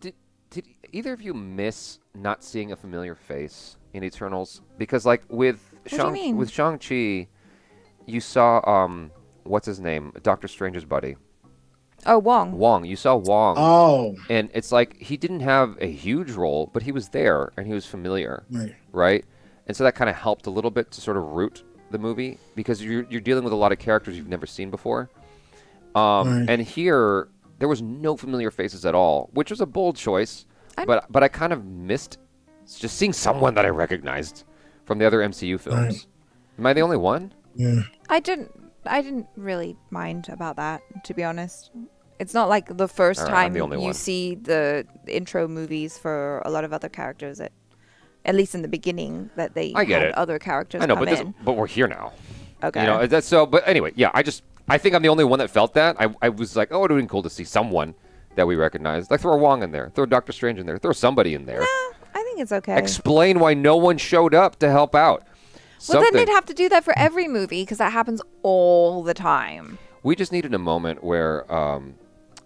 Did either of you miss not seeing a familiar face in Eternals? Because like with Shang-Chi, you saw what's his name? Doctor Strange's buddy. Oh, Wong. You saw Wong. Oh. And it's like he didn't have a huge role, but he was there and he was familiar. Right? And so that kind of helped a little bit to sort of root the movie, because you're dealing with a lot of characters you've never seen before. And here, there was no familiar faces at all, which was a bold choice. but I kind of missed just seeing someone that I recognized from the other MCU films. Right. Am I the only one? Yeah. I didn't really mind about that, to be honest. It's not like the first All right, I'm time the only you one. see the intro movies for a lot of other characters. At least in the beginning, that they I get had it. other characters I know, come but in. but we're here now. Okay. You know, that's so. But anyway, yeah, I think I'm the only one that felt that. I was like, oh, it would have been cool to see someone that we recognize. Like throw Wong in there, throw Doctor Strange in there, throw somebody in there. No, I think it's okay. Explain why no one showed up to help out. Well, then Something. they'd have to do that for every movie because that happens all the time. We just needed a moment where,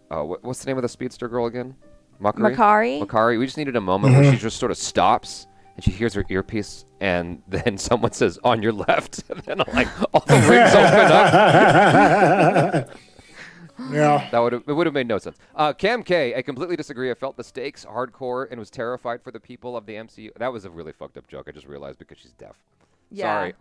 what's the name of the speedster girl again? Makari. We just needed a moment where she just sort of stops and she hears her earpiece, and then someone says, "On your left," and then like all the rings open up. Yeah. It would have made no sense. Cam K, I completely disagree. I felt the stakes hardcore and was terrified for the people of the MCU. That was a really fucked up joke. I just realized because she's deaf. Yeah. Sorry.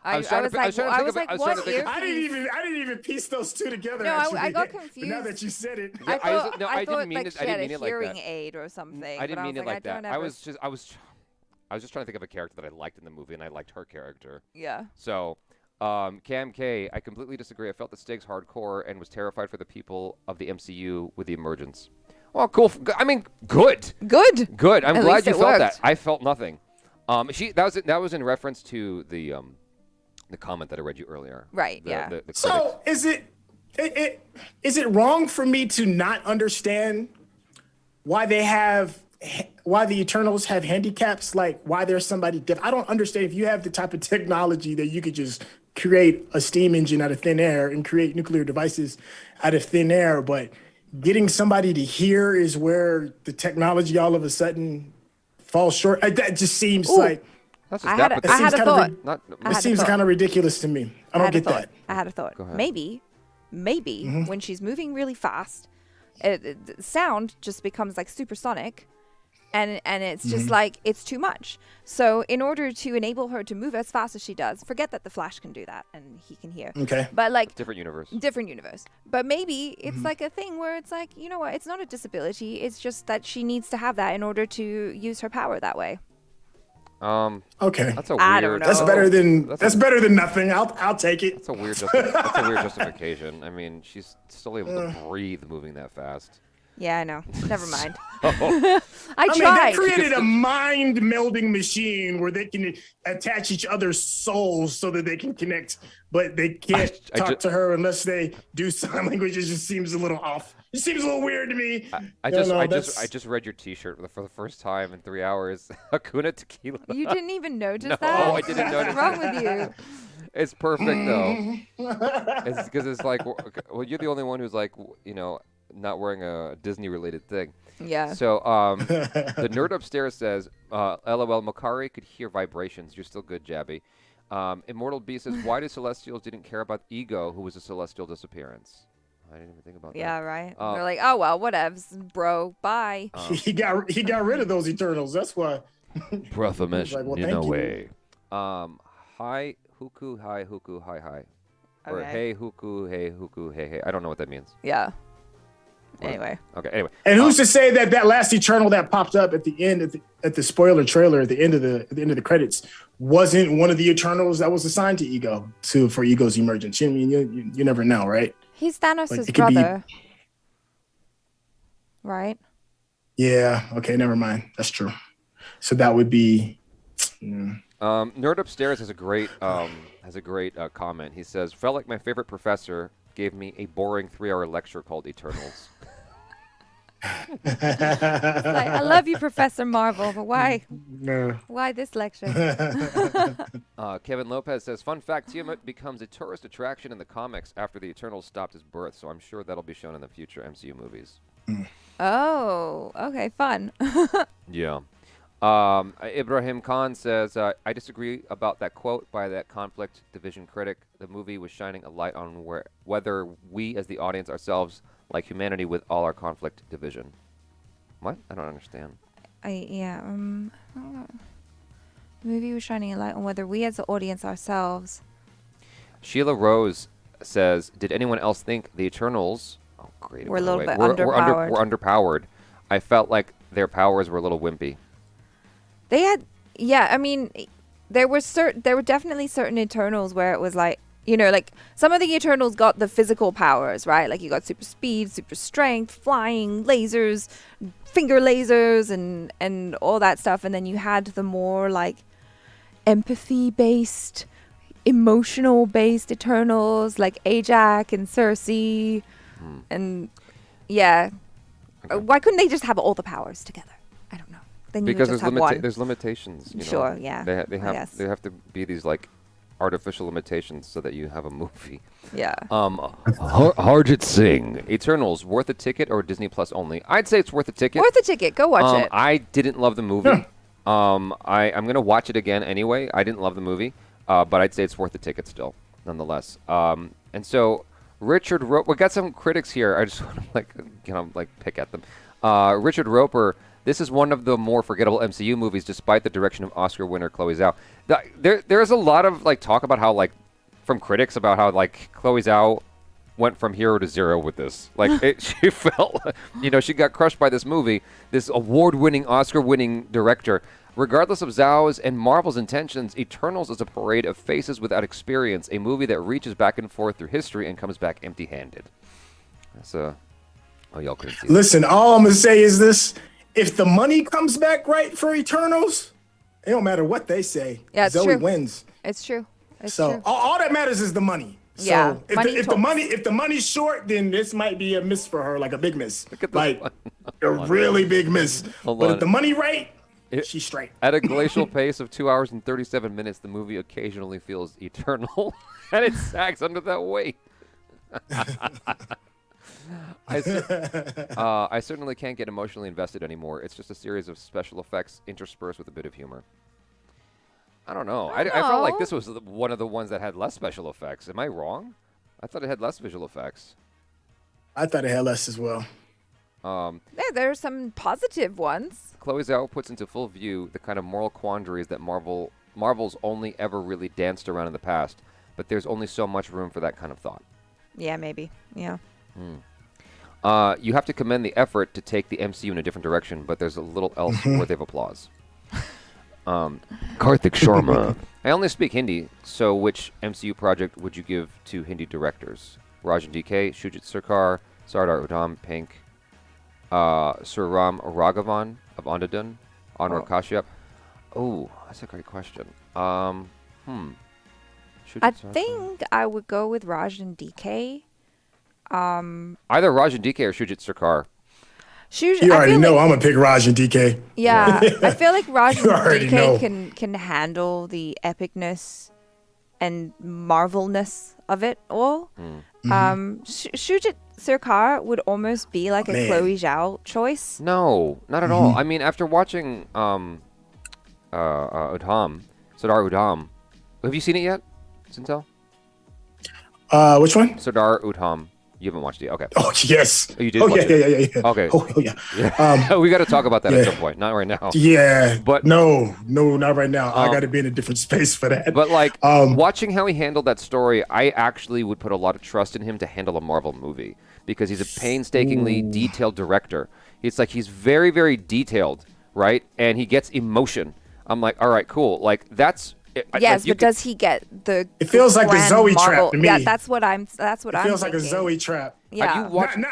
I was I was like, what earpiece? I didn't even piece those two together. No, actually. I got But confused. now that you said it, Yeah, I didn't thought mean like it. she I didn't had mean a it like hearing that. aid or something. I didn't mean it like that. I was I was just trying to think of a character that I liked in the movie, and I liked her character. Yeah. So, Cam K, I completely disagree. I felt the stakes hardcore and was terrified for the people of the MCU with the emergence. Well, cool. I mean, good. Good. I'm At glad least you it felt that. worked. I felt nothing. That was in reference to the comment that I read you earlier. Right, The yeah. critics. so is it wrong for me to not understand why the Eternals have handicaps, like why there's somebody deaf? I don't understand. If you have the type of technology that you could just create a steam engine out of thin air and create nuclear devices out of thin air, but getting somebody to hear is where the technology all of a sudden falls short. That just seems like That's I just had that, a- but I had a kind thought. of not, I it had a seems thought. kind of ridiculous to me. I don't get that. I had a thought. Go ahead. Maybe when she's moving really fast, the sound just becomes like supersonic, and it's just like it's too much. So in order to enable her to move as fast as she does, forget that the Flash can do that and he can hear. Okay. But like different universe. different universe. But maybe it's like a thing where it's like, you know what? It's not a disability. It's just that she needs to have that in order to use her power that way. Okay. That's a weird. I don't know. That's better than nothing. I'll take it. That's a weird. That's a weird justification. I mean, she's still able to breathe moving that fast. Yeah, I know. Never mind. Oh, I I mean, tried. they created a mind melding machine where they can attach each other's souls so that they can connect, but they can't I talk ju- to her unless they do sign language. It just seems a little off. It seems a little weird to me. I just read your T-shirt for the first time in 3 hours. Hakuna Tequila. You didn't even notice No, that? I didn't notice What's wrong with you? It's perfect though. It's because it's like, well, you're the only one who's like, not wearing a Disney-related thing. Yeah. So the nerd upstairs says, "LOL, Makari could hear vibrations. You're still good, Jaby." Immortal B says, "Why do Celestials didn't care about Ego, who was a Celestial disappearance?" I didn't even think about Yeah, that. right. They're like, oh well, whatevs, bro. Bye. He got rid of those Eternals. That's why. Prothamish, Like, well, in thank a you. way. Hi, Huku, hi. Or Okay. hey, Huku, hey. I don't know what that means. Yeah. Anyway. Okay, anyway. And who's to say that last Eternal that popped up at the end at the spoiler trailer at the end of the credits wasn't one of the Eternals that was assigned to Ego for Ego's emergence? I mean, you never know, right? He's Thanos' Like, it could be- brother. Right? Yeah. Okay. Never mind. That's true. So that would be. Nerd upstairs has a great comment. He says, "Felt like my favorite professor gave me a boring 3-hour lecture called Eternals." Like, I love you, Professor Marvel, but why? No. Why this lecture? Kevin Lopez says, "Fun fact: Tiamat becomes a tourist attraction in the comics after the Eternals stopped his birth, so I'm sure that'll be shown in the future MCU movies." Oh, okay, fun. Yeah. Ibrahim Khan says, "I disagree about that quote by that conflict division critic. The movie was shining a light on whether we, as the audience ourselves, like humanity with all our conflict division." What? I don't understand. The movie was shining a light on whether we as the audience ourselves. Sheila Rose says, "Did anyone else think the Eternals?" Oh, great! We're a little bit We're underpowered. underpowered. I felt like their powers were a little wimpy. They had, yeah. I mean, there were definitely certain Eternals where it was like, you know, like some of the Eternals got the physical powers, right? Like you got super speed, super strength, flying, lasers, finger lasers, and all that stuff. And then you had the more like empathy based, emotional based Eternals, like Ajax and Cersei, and yeah. Okay. Why couldn't they just have all the powers together? I don't know. Then you Because would just have one. there's limitations. You know? Sure, yeah. They I guess. have to be these like artificial limitations so that you have a movie. Yeah. Harjit Singh, Eternals, worth a ticket or Disney Plus only? I'd say it's worth a ticket. Worth a ticket. Go watch it. I didn't love the movie. I'm gonna watch it again anyway. I didn't love the movie, but I'd say it's worth the ticket still, nonetheless. And so Richard we got some critics here. I just want to pick at them. Richard Roper. This is one of the more forgettable MCU movies, despite the direction of Oscar winner Chloe Zhao. There's a lot of talk about how from critics about how Chloe Zhao went from hero to zero with this. She felt, she got crushed by this movie, this award-winning, Oscar-winning director. Regardless of Zhao's and Marvel's intentions, Eternals is a parade of faces without experience, a movie that reaches back and forth through history and comes back empty-handed. That's oh, y'all couldn't see that. Listen, all I'm gonna say is this. If the money comes back right for Eternals, it don't matter what they say. Yeah, it's Zoe true. wins. It's true. It's So true. all that matters is the money. Yeah, So money if the money's short, then this might be a miss for her, like a big miss, Look at this like one. a really big miss. Hold But on. if the money right, she's straight. At a glacial pace of 2 hours and 37 minutes, the movie occasionally feels eternal, and it sags under that weight. I certainly can't get emotionally invested anymore. It's just a series of special effects interspersed with a bit of humor. I don't know. I felt like this was one of the ones that had less special effects. Am I wrong? I thought it had less visual effects. I thought it had less as well. There are some positive ones. Chloe Zhao puts into full view the kind of moral quandaries that Marvel's only ever really danced around in the past, but there's only so much room for that kind of thought. Yeah, maybe. Yeah. You have to commend the effort to take the MCU in a different direction, but there's a little else worthy of applause. Karthik Sharma. I only speak Hindi, so which MCU project would you give to Hindi directors? Rajan DK, Shujit Sarkar, Sardar Udham, Pink, Suram Raghavan of Andadun, Anwar Kashyap. Oh, that's a great question. Shujit I Sarkar. think I would go with Raj and DK. Either Rajan DK or Shujit Sarkar. You already know I'm gonna pick Raj and DK. Yeah, I feel like Raj and You already know. DK can handle the epicness and marvelness of it all. Shujit Sarkar would almost be like a Man. Chloe Zhao choice. No, not at all. I mean, after watching Udham, Sardar Udham, have you seen it yet, SYNTELL? Which one? Sardar Udham. You haven't watched it yet. Okay. Oh yes. Oh, you did Oh watch yeah, it? yeah. Okay. Oh yeah. We got to talk about that at yeah. some point. Not right now. Yeah. But- no, not right now. I got to be in a different space for that. But watching how he handled that story, I actually would put a lot of trust in him to handle a Marvel movie because he's a painstakingly detailed director. It's like he's very, very detailed, right? And he gets emotion. I'm like, all right, cool. Like that's. Yes, but does he get the? It feels like the grand Zoe Marvel? trap to me. Yeah, that's what I'm. It feels like a Zoe trap. Yeah. you watch- Not.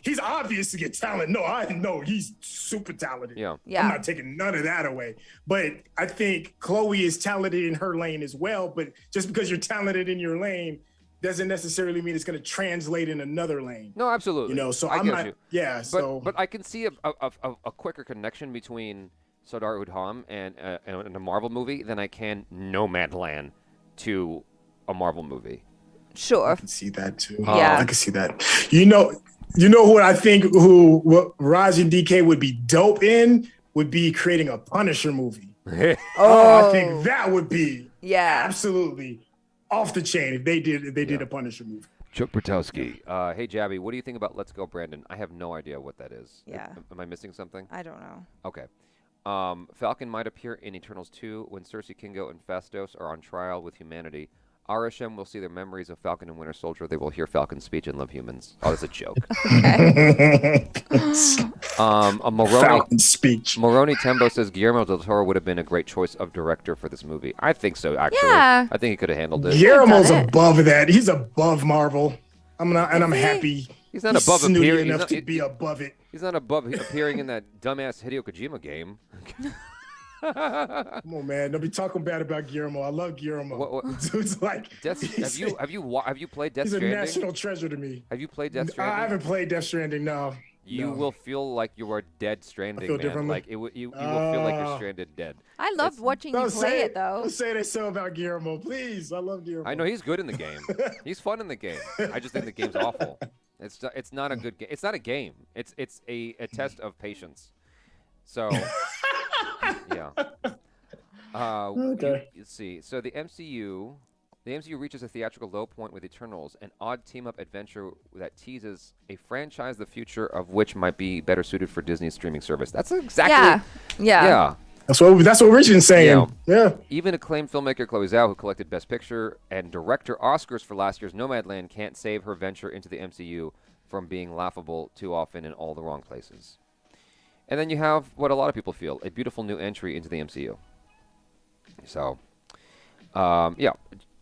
He's obvious to get talent. No, I know he's super talented. Yeah. I'm not taking none of that away. But I think Chloe is talented in her lane as well. But just because you're talented in your lane doesn't necessarily mean it's going to translate in another lane. No, absolutely. So I I'm get not. you. Yeah. But I can see a quicker connection between Sardar Udham and a Marvel movie than I can Nomadland to a Marvel movie. Sure. I can see that too. Yeah. I can see that. You know what I think what Raj and DK would be dope in would be creating a Punisher movie. I think that would be absolutely off the chain if they did a Punisher movie. Chuck Bertowski. Hey, Jaby, what do you think about Let's Go, Brandon? I have no idea what that is. Yeah. Am I missing something? I don't know. Okay. Falcon might appear in Eternals 2 when Cersei, Kingo, and Phastos are on trial with humanity. Arishem will see their memories of Falcon and Winter Soldier. They will hear Falcon's speech and love humans. Oh, that's a joke. A Falcon speech. Moroni Tembo says Guillermo del Toro would have been a great choice of director for this movie. I think so, actually. Yeah. I think he could have handled it. Guillermo's above that. He's above Marvel. I'm happy. He's not above appearing enough to be above it. He's not above appearing in that dumbass Hideo Kojima game. Come on, man! Don't be talking bad about Guillermo. I love Guillermo. Dude's like, have you played Death Stranding? He's a national treasure to me. Have you played Death Stranding? I haven't played Death Stranding. No. You will feel like you are dead stranding, I feel man. differently. Like you will feel like you're stranded dead. I loved watching you play it, though. Don't say that so about Guillermo, please. I love Guillermo. I know he's good in the game. He's fun in the game. I just think the game's awful. It's not a good game. It's not a game. It's a test of patience. So yeah. Okay. Let's see. So the MCU reaches a theatrical low point with Eternals, an odd team-up adventure that teases a franchise the future of which might be better suited for Disney's streaming service. That's exactly. Yeah. That's what Richard's saying. Yeah. Even acclaimed filmmaker Chloe Zhao, who collected Best Picture and Director Oscars for last year's Nomadland, can't save her venture into the MCU from being laughable too often in all the wrong places. And then you have what a lot of people feel, a beautiful new entry into the MCU. So, yeah.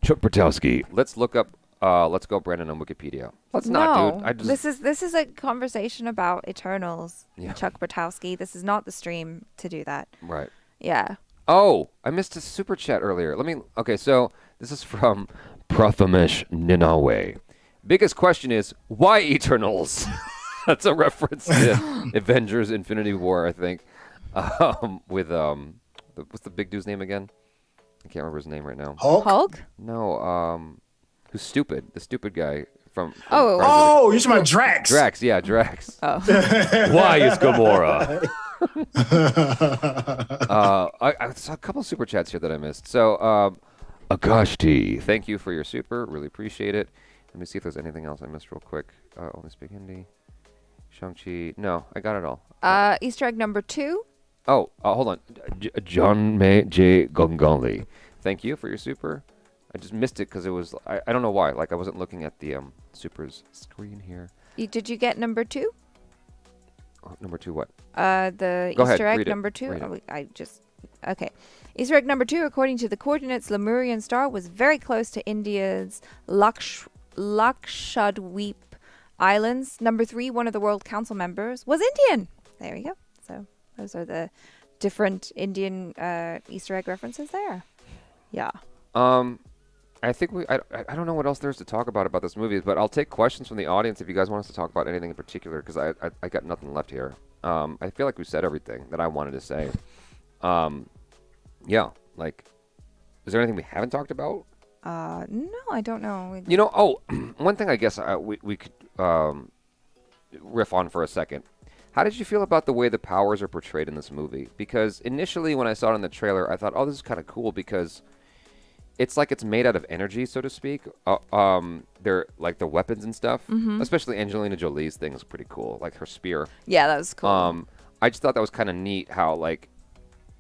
Chuck Bertowski. Let's look up. Let's go, Brandon, on Wikipedia. Let's not, dude. This is a conversation about Eternals. Yeah. Chuck Bertowski. This is not the stream to do that. Right. Yeah. Oh, I missed a super chat earlier. Okay, so this is from Prathamesh Ninawe. Biggest question is, why Eternals? That's a reference to Avengers Infinity War, I think. What's the big dude's name again? I can't remember his name right now. Hulk? No, who's stupid? The stupid guy from you're talking about Drax. Drax, yeah, Drax. Oh. Why is Gamora? I saw a couple super chats here that I missed. So, Agashti, thank you for your super. Really appreciate it. Let me see if there's anything else I missed real quick. Only speak Hindi. Shang-Chi. No, I got it all. Easter egg number 2. Oh, hold on. John May J. Gongali. Thank you for your super. I just missed it because it was, I don't know why. Like, I wasn't looking at the supers screen here. Did you get number 2? Oh, number 2 what? The Go Easter ahead, egg number 2? Read it. Okay. Easter egg number 2, according to the coordinates, Lemurian star was very close to India's Lakshadweep Islands. Number 3, one of the World Council members was Indian. There you go. So those are the different Indian Easter egg references there. Yeah. I think I don't know what else there's to talk about this movie, but I'll take questions from the audience if you guys want us to talk about anything in particular, because I got nothing left here. I feel like we said everything that I wanted to say. Yeah, like, is there anything we haven't talked about? No, I don't know. One thing I guess we could riff on for a second. How did you feel about the way the powers are portrayed in this movie? Because initially when I saw it in the trailer, I thought, oh, this is kind of cool because it's like it's made out of energy, so to speak. They're like the weapons and stuff. Mm-hmm. Especially Angelina Jolie's thing is pretty cool, like her spear. Yeah, that was cool. I just thought that was kind of neat how like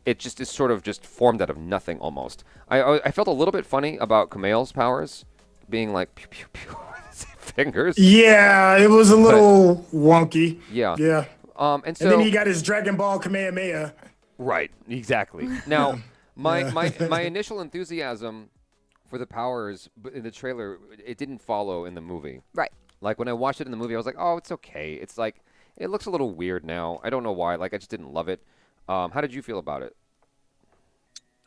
it just is sort of just formed out of nothing almost. I felt a little bit funny about Kumail's powers being like pew pew pew with his fingers. Yeah, it was a little wonky. Yeah. Yeah. And then he got his Dragon Ball Kamehameha. Right, exactly. Now, my initial enthusiasm for the powers in the trailer, it didn't follow in the movie. Right. Like when I watched it in the movie, I was like, oh, it's okay. It's like it looks a little weird now. I don't know why. Like I just didn't love it. How did you feel about it?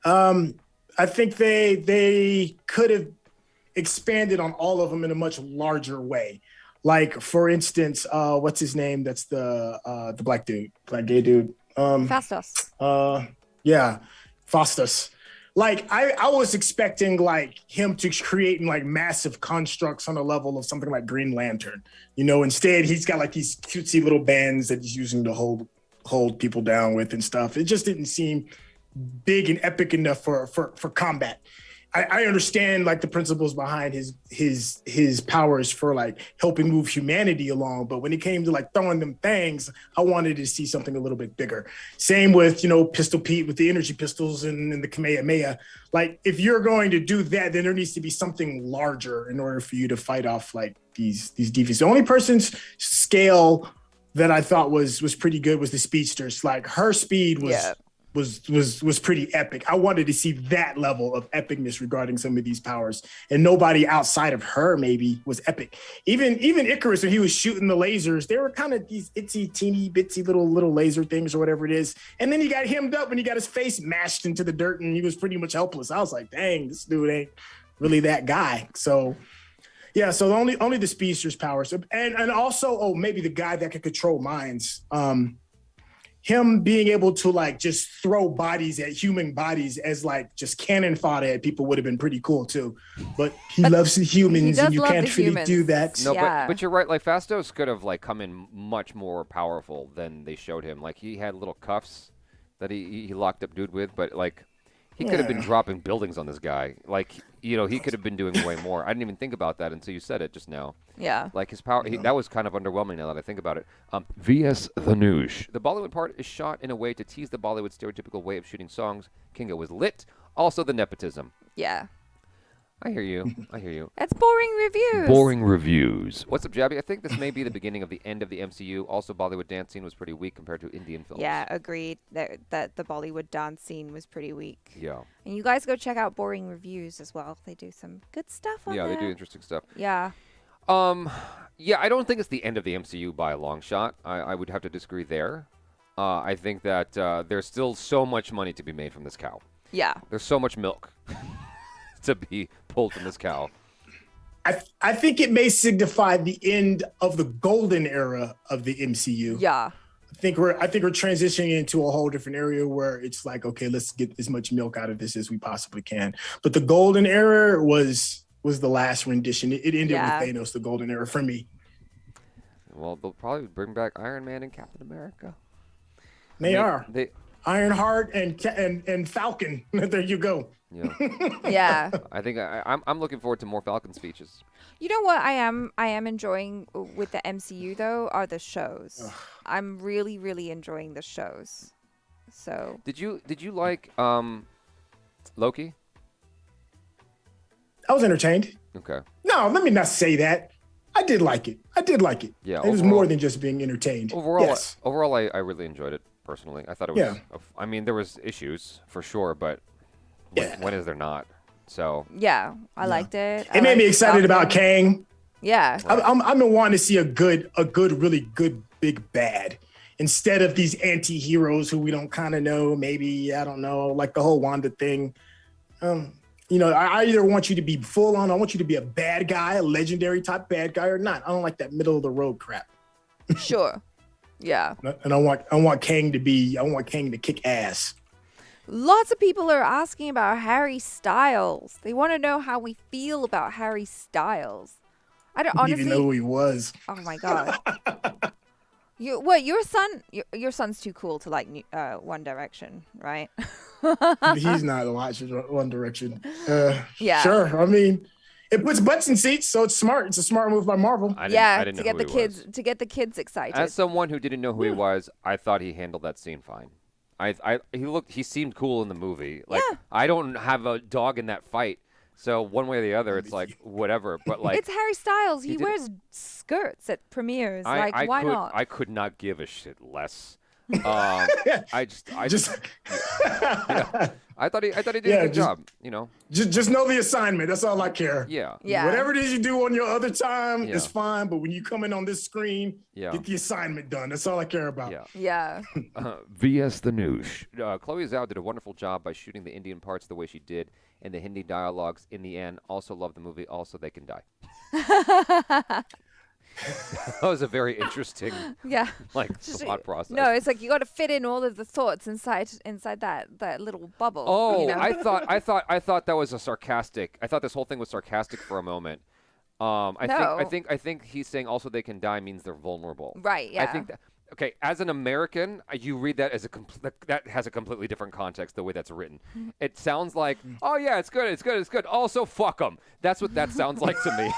I think they could have expanded on all of them in a much larger way. Like, for instance, what's his name? That's the black dude, black gay dude. Fastos. Yeah, Fastos. Like, I was expecting like him to create like massive constructs on the level of something like Green Lantern. Instead he's got like these cutesy little bands that he's using to hold people down with and stuff. It just didn't seem big and epic enough for combat. I understand like the principles behind his powers for like helping move humanity along, but when it came to like throwing them things, I wanted to see something a little bit bigger. Same with Pistol Pete with the energy pistols and the Kamehameha. Like if you're going to do that, then there needs to be something larger in order for you to fight off like these deviants. The only person's scale that I thought was pretty good was the speedsters. Like her speed was pretty epic. I wanted to see that level of epicness regarding some of these powers, and nobody outside of her maybe was epic. Even Icarus, when he was shooting the lasers, they were kind of these itsy teeny bitsy little laser things or whatever it is. And then he got hemmed up and he got his face mashed into the dirt and he was pretty much helpless. I was like, dang, this dude ain't really that guy. So yeah, so only the speedster's powers, and also maybe the guy that could control minds. Him being able to like just throw bodies at human bodies as like just cannon fodder at people would have been pretty cool too. But he loves the humans, and you can't really do that. No, but you're right. Like Fastos could have like come in much more powerful than they showed him. Like he had little cuffs that he locked up dude with, but like. He could have been dropping buildings on this guy. Like, he could have been doing way more. I didn't even think about that until you said it just now. Yeah. Like his power, that was kind of underwhelming now that I think about it. VS The News. The Bollywood part is shot in a way to tease the Bollywood stereotypical way of shooting songs. Kingo was lit. Also the nepotism. Yeah. I hear you. That's boring reviews. Boring reviews. What's up, Jaby? I think this may be the beginning of the end of the MCU. Also, Bollywood dance scene was pretty weak compared to Indian films. Yeah, agreed. That the Bollywood dance scene was pretty weak. Yeah. And you guys go check out Boring Reviews as well. They do some good stuff on there. Yeah, they do interesting stuff. Yeah. Yeah, I don't think it's the end of the MCU by a long shot. I would have to disagree there. I think that there's still so much money to be made from this cow. Yeah. There's so much milk to be pulled from this cow. I think it may signify the end of the golden era of the MCU. Yeah. I think we're transitioning into a whole different area where it's like, okay, let's get as much milk out of this as we possibly can. But the golden era was the last rendition. It ended with Thanos, the golden era for me. Well, they'll probably bring back Iron Man and Captain America. They Ironheart and Falcon. There you go. Yeah. Yeah. I think I'm looking forward to more Falcon speeches. You know what I am enjoying with the MCU though are the shows. Ugh. I'm really, really enjoying the shows. So Did you like Loki? I was entertained. Okay. No, let me not say that. I did like it. Yeah. It was more than just being entertained. Overall, I really enjoyed it personally. I thought it was. Yeah. I mean, there was issues for sure, but when is there not? So. Yeah, I liked it. It made me excited about Kang. Yeah. Right. I've been wanting to see a really good big bad instead of these anti-heroes who we don't kind of know. Maybe I don't know, like the whole Wanda thing. I either want you to be full on, I want you to be a bad guy, a legendary type bad guy, or not. I don't like that middle of the road crap. Sure. Yeah. And I want Kang to kick ass. Lots of people are asking about Harry Styles. They want to know how we feel about Harry Styles. I don't honestly even know who he was. Oh my god. Your son's too cool to like One Direction, right? He's not watching One Direction. Yeah. Sure. I mean, it puts butts in seats, so it's smart. It's a smart move by Marvel. I didn't to get the kids excited. As someone who didn't know who he was, I thought he handled that scene fine. He seemed cool in the movie. Like I don't have a dog in that fight. So one way or the other, it's like whatever. But like it's Harry Styles. He wears skirts at premieres. Why not? I could not give a shit less. I thought he did a good job. Just know the assignment. That's all I care. Yeah. Whatever it is you do on your other time is fine. But when you come in on this screen, get the assignment done. That's all I care about. Yeah. VS The News. Koay Zhao did a wonderful job by shooting the Indian parts the way she did, and the Hindi dialogues in the end. Also love the movie. Also, they can die. That was a very interesting, thought process. No, it's like you got to fit in all of the thoughts inside that little bubble. Oh, I thought that was a sarcastic. I thought this whole thing was sarcastic for a moment. I think he's saying also they can die means they're vulnerable. Right. Yeah. Okay, as an American, you read that as that has a completely different context. The way that's written, it sounds like, oh yeah, it's good, it's good, it's good. Also, fuck them. That's what that sounds like to me.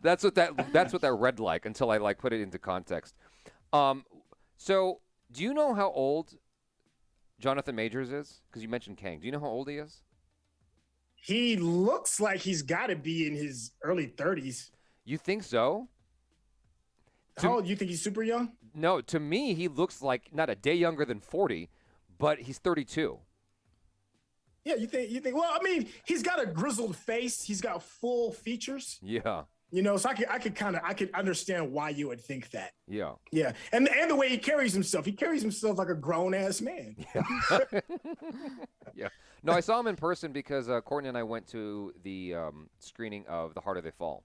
That's what that read like until I like put it into context. So do you know how old Jonathan Majors is? Because you mentioned Kang. Do you know how old he is? He looks like he's got to be in his early 30s. You think so? How old? You think he's super young? No, to me, he looks like not a day younger than 40, but he's 32. Yeah, you think? Well, I mean, he's got a grizzled face. He's got full features. Yeah. You know, so I could understand why you would think that. Yeah. Yeah, and the way he carries himself like a grown ass man. Yeah. Yeah. No, I saw him in person because Courtney and I went to the screening of The Harder They Fall.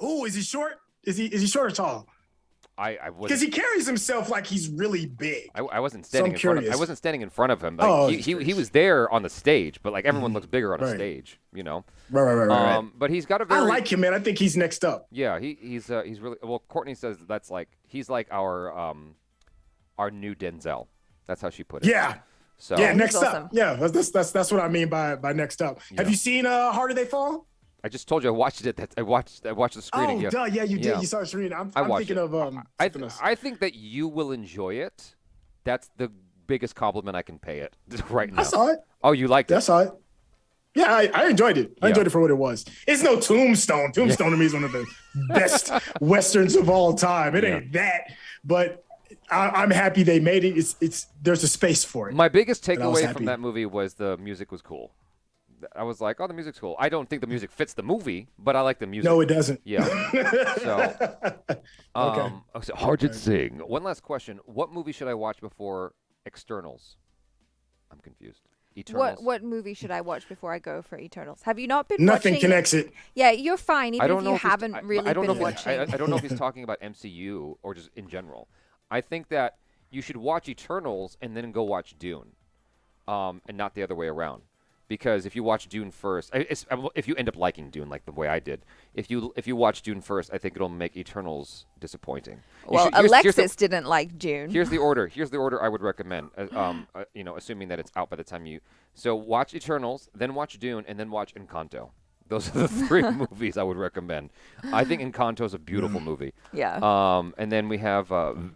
Oh, is he short? Is he short or tall? I wasn't, because he carries himself like he's really big. I wasn't standing in front of. I wasn't standing in front of him. Like, Oh, he was there on the stage, but like everyone looks bigger on a stage, you know. Right. But he's got a very. I like him, man. I think he's next up. Yeah, he's really well. Courtney says that's like he's like our new Denzel. That's how she put it. Yeah. So Yeah, next awesome. up. Yeah, that's what I mean by next up. Yeah. Have you seen Harder They Fall? I just told you I watched it. I watched the screening. Oh, yeah. duh. Yeah, you did. Yeah. You saw the screening. I'm watched thinking it. of something else. I think that you will enjoy it. That's the biggest compliment I can pay it right now. I saw it. Oh, you liked it? I saw it. Yeah, I enjoyed it. I enjoyed it for what it was. It's no Tombstone. Tombstone to me is one of the best westerns of all time. It ain't that, but I'm happy they made it. It's there's a space for it. My biggest And I was takeaway happy. from that movie was the music was cool. I was like, oh, the music's cool. I don't think the music fits the movie, but I like the music. No, it doesn't. Yeah. So, Okay. so hard to sing. One last question. What movie should I watch before Externals? I'm confused. Eternals. What movie should I watch before I go for Eternals? Have you not been Nothing watching? connects it. Yeah, you're fine. I Even don't if know you if he's- haven't really I don't been know if watching. I don't know if he's talking about MCU or just in general. I think that you should watch Eternals and then go watch Dune, and not the other way around. Because if you watch Dune first, if you end up liking Dune like the way I did, if you watch Dune first, I think it'll make Eternals disappointing. Well, Alexis didn't like Dune. Here's the order. Here's the order I would recommend. Assuming that it's out by the time you. So watch Eternals, then watch Dune, and then watch Encanto. Those are the three movies I would recommend. I think Encanto is a beautiful movie. Yeah. And then we have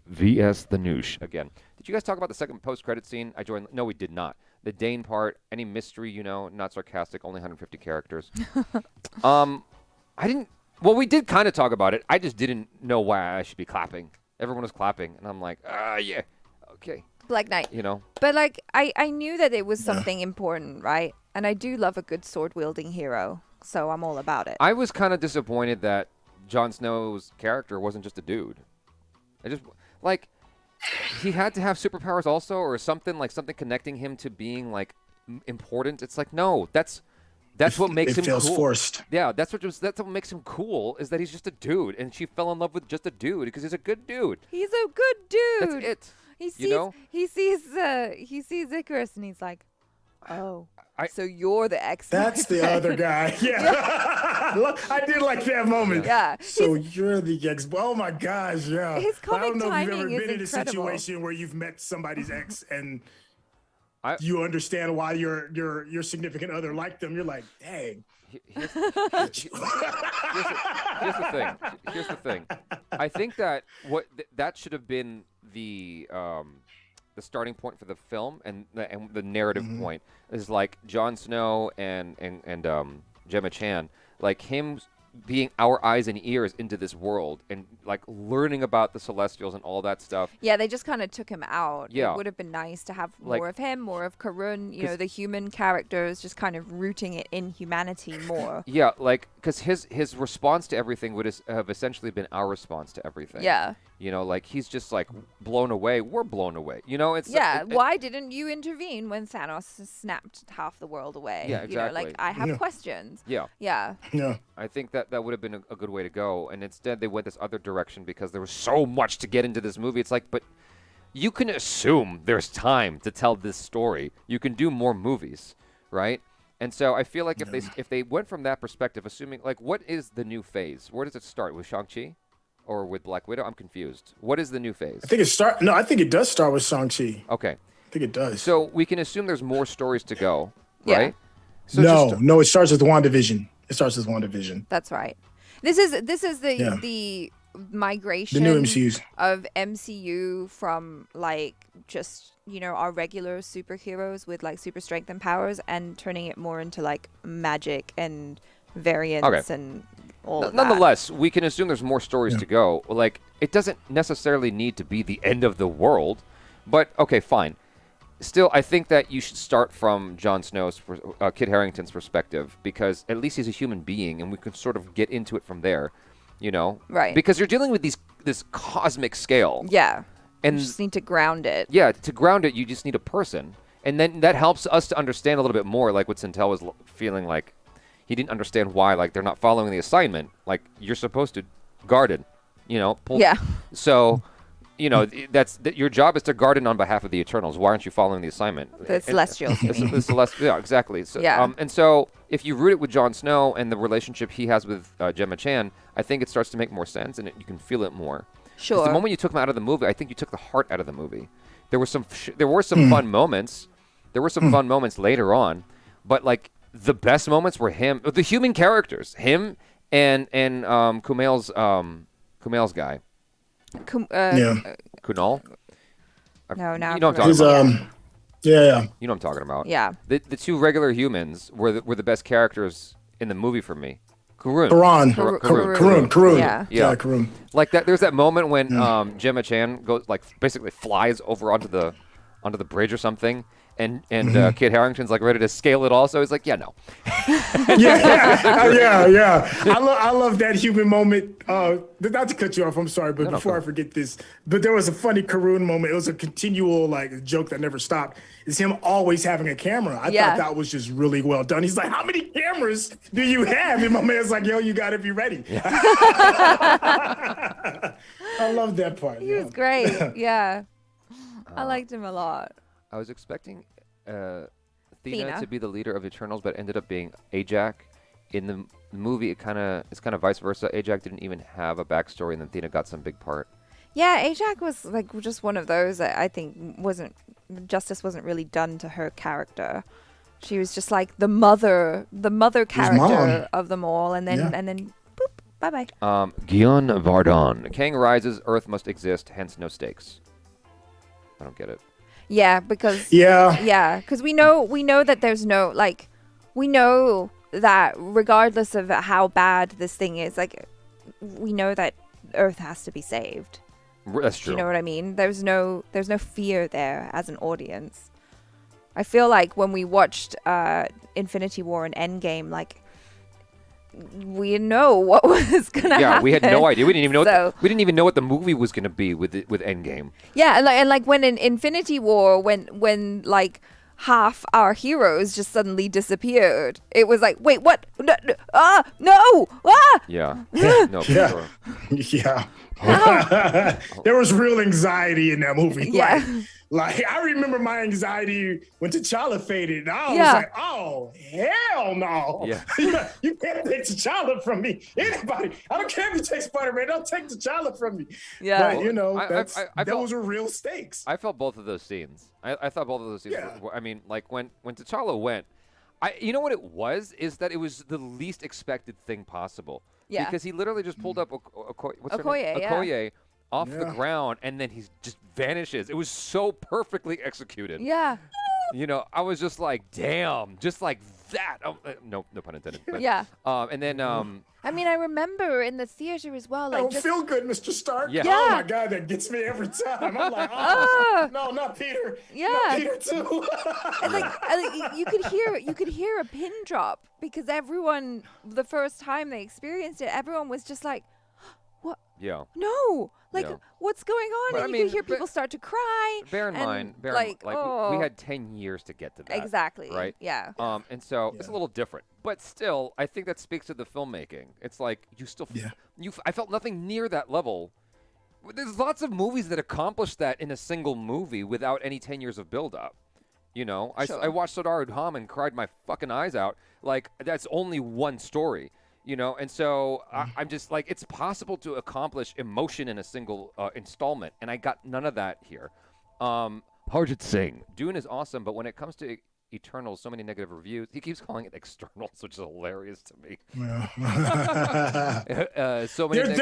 V.S. the Noosh again. Did you guys talk about the second post-credit scene? I joined. No, we did not. The Dane part, any mystery, not sarcastic, only 150 characters. I didn't. Well, we did kind of talk about it. I just didn't know why I should be clapping. Everyone was clapping, and I'm like, yeah, okay. Black Knight. But like, I knew that it was something important, right? And I do love a good sword-wielding hero, so I'm all about it. I was kind of disappointed that Jon Snow's character wasn't just a dude. I just like. He had to have superpowers also, or something connecting him to being like important. It's like no, that's what makes him feels cool. Forced. Yeah, that's what makes him cool is that he's just a dude, and she fell in love with just a dude because he's a good dude. He's a good dude. That's it. He sees Icarus, and he's like, oh. So you're the X-Men. That's the other guy. Yeah. I did like that moment. Yeah. So you're the ex. Oh my gosh, yeah. His I don't comic know if you've ever timing is been in a incredible. situation where you've met somebody's ex and you understand why your significant other liked them. You're like, dang. Here's the thing. Here's the thing. I think that that should have been the starting point for the film and the narrative point is like Jon Snow and Gemma Chan, like him being our eyes and ears into this world and like learning about the Celestials and all that stuff. Yeah, they just kind of took him out. Yeah. It would have been nice to have Like- more of him, more of Karun, the human characters, just kind of rooting it in humanity more. Yeah, like because his response to everything would have essentially been our response to everything. Yeah. Like he's just like blown away. We're blown away. It's Why didn't you intervene when Thanos snapped half the world away? Yeah, exactly. I have questions. Yeah. Yeah. Yeah. I think that would have been a good way to go, and instead they went this other direction because there was so much to get into this movie. It's like, but you can assume there's time to tell this story. You can do more movies, right? And so I feel like if they went from that perspective, assuming like what is the new phase? Where does it start with Shang-Chi, or with Black Widow? I'm confused. What is the new phase? I think it does start with Shang-Chi. Okay. I think it does. So we can assume there's more stories to go, Yeah. right? So no, it starts with WandaVision. It starts with WandaVision. That's right. This is the Yeah. the migration The new MCUs. of MCU from like just our regular superheroes with like super strength and powers and turning it more into like magic and variants and all of that. Nonetheless, we can assume there's more stories to go. Like, it doesn't necessarily need to be the end of the world, but okay, fine. Still, I think that you should start from Jon Snow's, Kit Harington's perspective, because at least he's a human being, and we can sort of get into it from there, Right. Because you're dealing with this cosmic scale. Yeah. And you just need to ground it. Yeah, to ground it, you just need a person. And then that helps us to understand a little bit more, like what SYNTELL was feeling like. He didn't understand why, like, they're not following the assignment. Like, you're supposed to garden, pull. Yeah. So... your job is to garden on behalf of the Eternals. Why aren't you following the assignment? The Celestials. The Celestials. Yeah, exactly. So, Yeah. And so, if you root it with Jon Snow and the relationship he has with Gemma Chan, I think it starts to make more sense, and you can feel it more. 'Cause Sure. the moment you took him out of the movie, I think you took the heart out of the movie. There were some fun moments. There were some fun moments later on, but like the best moments were him, the human characters, him and Kumail's guy. Kunal? No, now You know what I'm talking about. Yeah. You know what I'm talking about. Yeah. The two regular humans were the best characters in the movie for me. Karun. Karun. Yeah. Karun. Like that. There's that moment when Gemma Chan goes basically flies over onto the bridge or something, and Kit Harington's like ready to scale it also. He's like, yeah, no. yeah. I love that human moment. Not to cut you off, I'm sorry, but before I forget this, but there was a funny Karun moment. It was a continual like joke that never stopped. It's him always having a camera. I thought that was just really well done. He's like, how many cameras do you have? And my man's like, yo, you got to be ready. I love that part. He was great. Yeah. I liked him a lot. I was expecting Athena to be the leader of Eternals, but ended up being Ajak. In the movie, it's kind of vice versa. Ajak didn't even have a backstory, and then Athena got some big part. Yeah, Ajak was like just one of those that I think justice wasn't really done to her character. She was just like the mother character of them all, and then boop, bye bye. Guion Vardon. Kang rises, Earth must exist, hence no stakes. I don't get it. Yeah, because because we know that there's no we know that regardless of how bad this thing is, we know that Earth has to be saved. That's true. You know what I mean? There's no fear there as an audience. I feel like when we watched Infinity War and Endgame, we know what was gonna happen. Yeah, we had no idea. We didn't even know. So, we didn't even know what the movie was gonna be with Endgame. Yeah, and when in Infinity War, when half our heroes just suddenly disappeared, it was like, wait, what? No! Yeah. No, for sure. Yeah. There was real anxiety in that movie. Yeah. Like I remember my anxiety when T'Challa faded. And I was like, oh, hell no. Yeah. You can't take T'Challa from me. Anybody. I don't care if you take Spider-Man. Don't take T'Challa from me. Yeah. But, those were real stakes. I felt both of those scenes. I thought both of those scenes were, I mean, like when T'Challa went, you know what it was? Is that it was the least expected thing possible. Yeah. Because he literally just pulled up Okoye, off the ground, and then he just vanishes. It was so perfectly executed. Yeah. I was just like, damn, just like that. No pun intended. But, Yeah. And then, I mean, I remember in the theater as well. I don't feel good, Mr. Stark. Yeah. Oh my God, that gets me every time. I'm like, oh, no, not Peter. Yeah. Not Peter too. And you could hear a pin drop because everyone, the first time they experienced it, everyone was just like, what? Yeah. No. What's going on? But, and you could hear people start to cry. Bear in mind, we had 10 years to get to that. Exactly. Right? Yeah. And so it's a little different. But still, I think that speaks to the filmmaking. It's like you still I felt nothing near that level. There's lots of movies that accomplish that in a single movie without any 10 years of build-up. I watched Sardar Udham and cried my fucking eyes out. Like, that's only one story. You know, and so I'm just like, it's possible to accomplish emotion in a single installment, and I got none of that here. Harjit Singh, Dune is awesome, but when it comes to Eternals, so many negative reviews. He keeps calling it externals, which is hilarious to me. So many.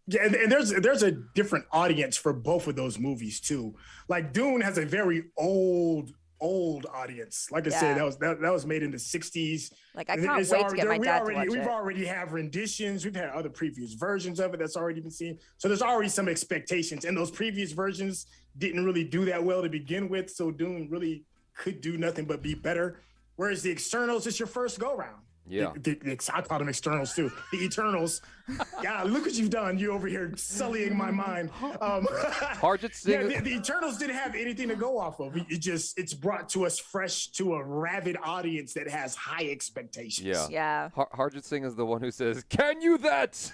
There's a different audience for both of those movies too. Like Dune has a very old audience. Like I said, that was made in the 60s. Like I can't wait to get my dad to watch it. We've already have renditions. We've had other previous versions of it that's already been seen. So there's already some expectations, and those previous versions didn't really do that well to begin with. So Dune really could do nothing but be better. Whereas the externals, it's your first go round. Yeah. I call them externals too. The Eternals. Yeah, look what you've done. You over here sullying my mind. Harjit Singh. Yeah, the Eternals didn't have anything to go off of. It's brought to us fresh to a rabid audience that has high expectations. Yeah. Harjit Singh is the one who says, "Can you that?"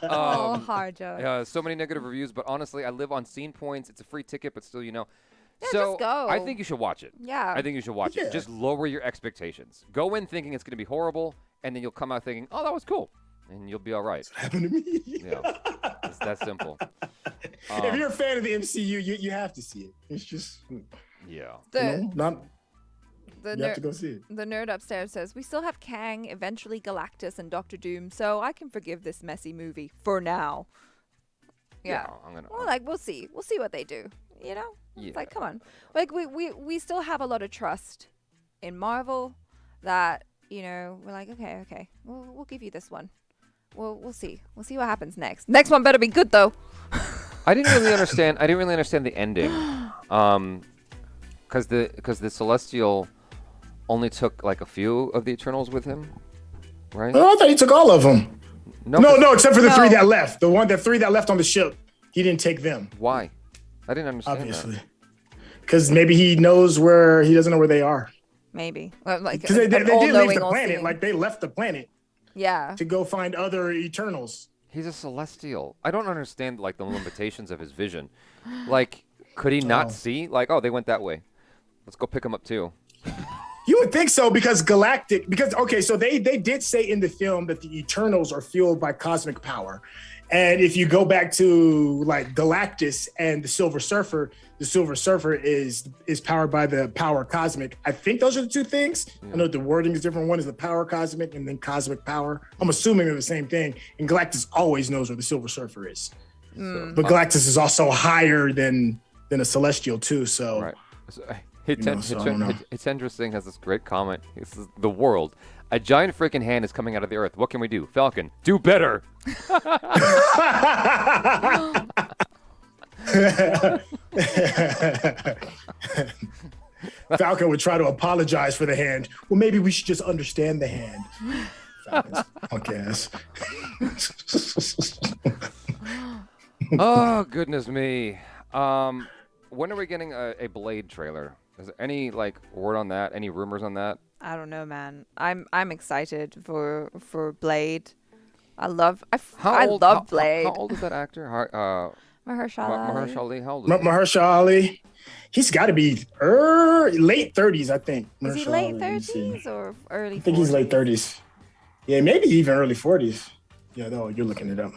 Harjit. Yeah, so many negative reviews, but honestly, I live on scene points. It's a free ticket, but still, Yeah, so just go. I think you should watch it. Yeah. I think you should watch it. Just lower your expectations. Go in thinking it's going to be horrible, and then you'll come out thinking, "Oh, that was cool," and you'll be all right. That's what happened to me. Yeah, it's that simple. If you're a fan of the MCU, you have to see it. It's just Yeah. you have to go see it. The nerd upstairs says, we still have Kang, eventually Galactus, and Doctor Doom, so I can forgive this messy movie for now. Yeah. We'll see. We'll see what they do. You know? Yeah. It's like, come on. Like, we still have a lot of trust in Marvel that, we're like, okay. We'll give you this one. We'll see. We'll see what happens next. Next one better be good, though. I didn't really understand the ending. Because the Celestial only took like a few of the Eternals with him, right? Oh, I thought he took all of them. No, except for the three that left. The three that left on the ship, he didn't take them. Why? I didn't understand Obviously. Because maybe he doesn't know where they are. Maybe. Like, because they did leave the planet. Like they left the planet. Yeah. To go find other Eternals. He's a Celestial. I don't understand like the limitations of his vision. Like, could he not see? Like, oh, they went that way. Let's go pick him up too. You would think so because so they did say in the film that the Eternals are fueled by cosmic power. And if you go back to like Galactus and the Silver Surfer is powered by the power cosmic. I think those are the two things. Yeah. I know the wording is different. One is the power cosmic and then cosmic power. I'm assuming they're the same thing. And Galactus always knows where the Silver Surfer is. But Galactus is also higher than a Celestial too. So, right. Hitchendra Singh has this great comment. He says, "The world, a giant freaking hand is coming out of the earth. What can we do? Falcon, do better." Falcon would try to apologize for the hand. Well, maybe we should just understand the hand. Falcon's punk ass. Oh, goodness me. When are we getting a Blade trailer? Is there any word on that? Any rumors on that? I don't know, man. I'm excited for Blade. I love Blade. How old is that actor? Mahershala Ali. How old is he? Mahershala Ali. He's got to be late 30s, I think. Is he late 30s or early 40s? I think he's late 30s. Yeah, maybe even early 40s. Yeah, no, you're looking it up.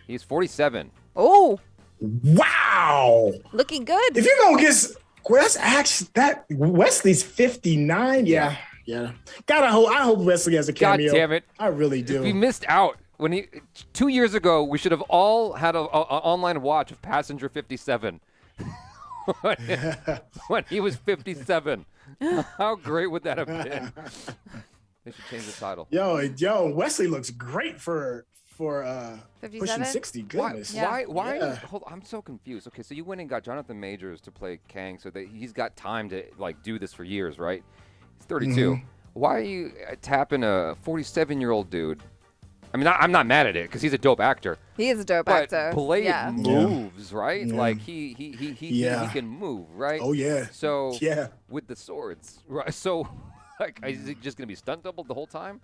He's 47. Oh. Wow. Looking good. If you're going to guess, that's actually that Wesley's 59. Yeah. I hope Wesley has a cameo. God damn it. I really do. We missed out. 2 years ago, we should have all had an online watch of Passenger 57. when he was 57. How great would that have been? They should change the title. Yo, Wesley looks great for 57? Pushing 60. Goodness. Why? Hold on, I'm so confused. Okay, so you went and got Jonathan Majors to play Kang, so that he's got time to do this for years, right? He's 32. Mm-hmm. Why are you tapping a 47-year-old dude? I mean, I'm not mad at it because he's a dope actor. He is a dope actor. Blade moves, right? Yeah. Like he can move, right? Oh yeah. So with the swords, right? So is he just gonna be stunt doubled the whole time?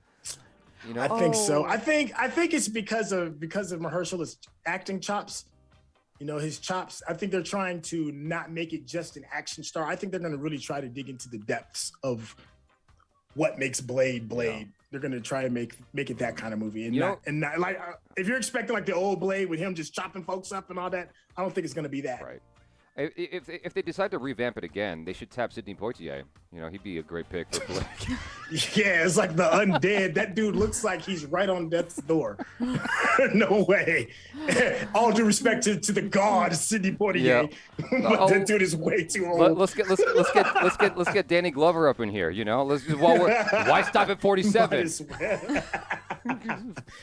I think so. I think it's because of Mahershala's acting chops. His chops. I think they're trying to not make it just an action star. I think they're going to really try to dig into the depths of what makes Blade. try and make it that kind of movie, and You not like if you're expecting like the old Blade with him just chopping folks up and all that, I don't think it's gonna be that. Right. If they decide to revamp it again, they should tap Sidney Poitier. You know, he'd be a great pick for Blade. Yeah, it's like the undead. That dude looks like he's right on death's door. No way. All due respect to the god Sidney Poitier, but that dude is way too old. Let's get Danny Glover up in here. You know, why stop at 47?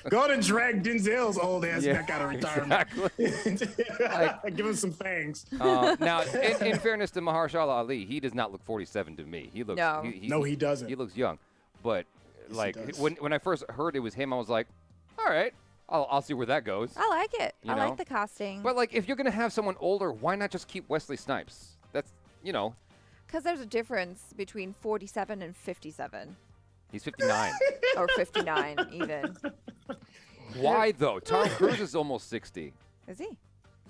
Go and drag Denzel's old ass back out of retirement. Exactly. Give him some fangs. Now, in fairness to Mahershala Ali, he does not look 47 to me. He looks no, he doesn't. He looks young, but yes, like when I first heard it was him, I was like, all right, I'll see where that goes. I like it. You I know? like the casting. But like, if you're gonna have someone older, why not just keep Wesley Snipes? That's Because there's a difference between 47 and 57. He's 59. Or 59 even. Why though? Tom Cruise is almost 60. Is he?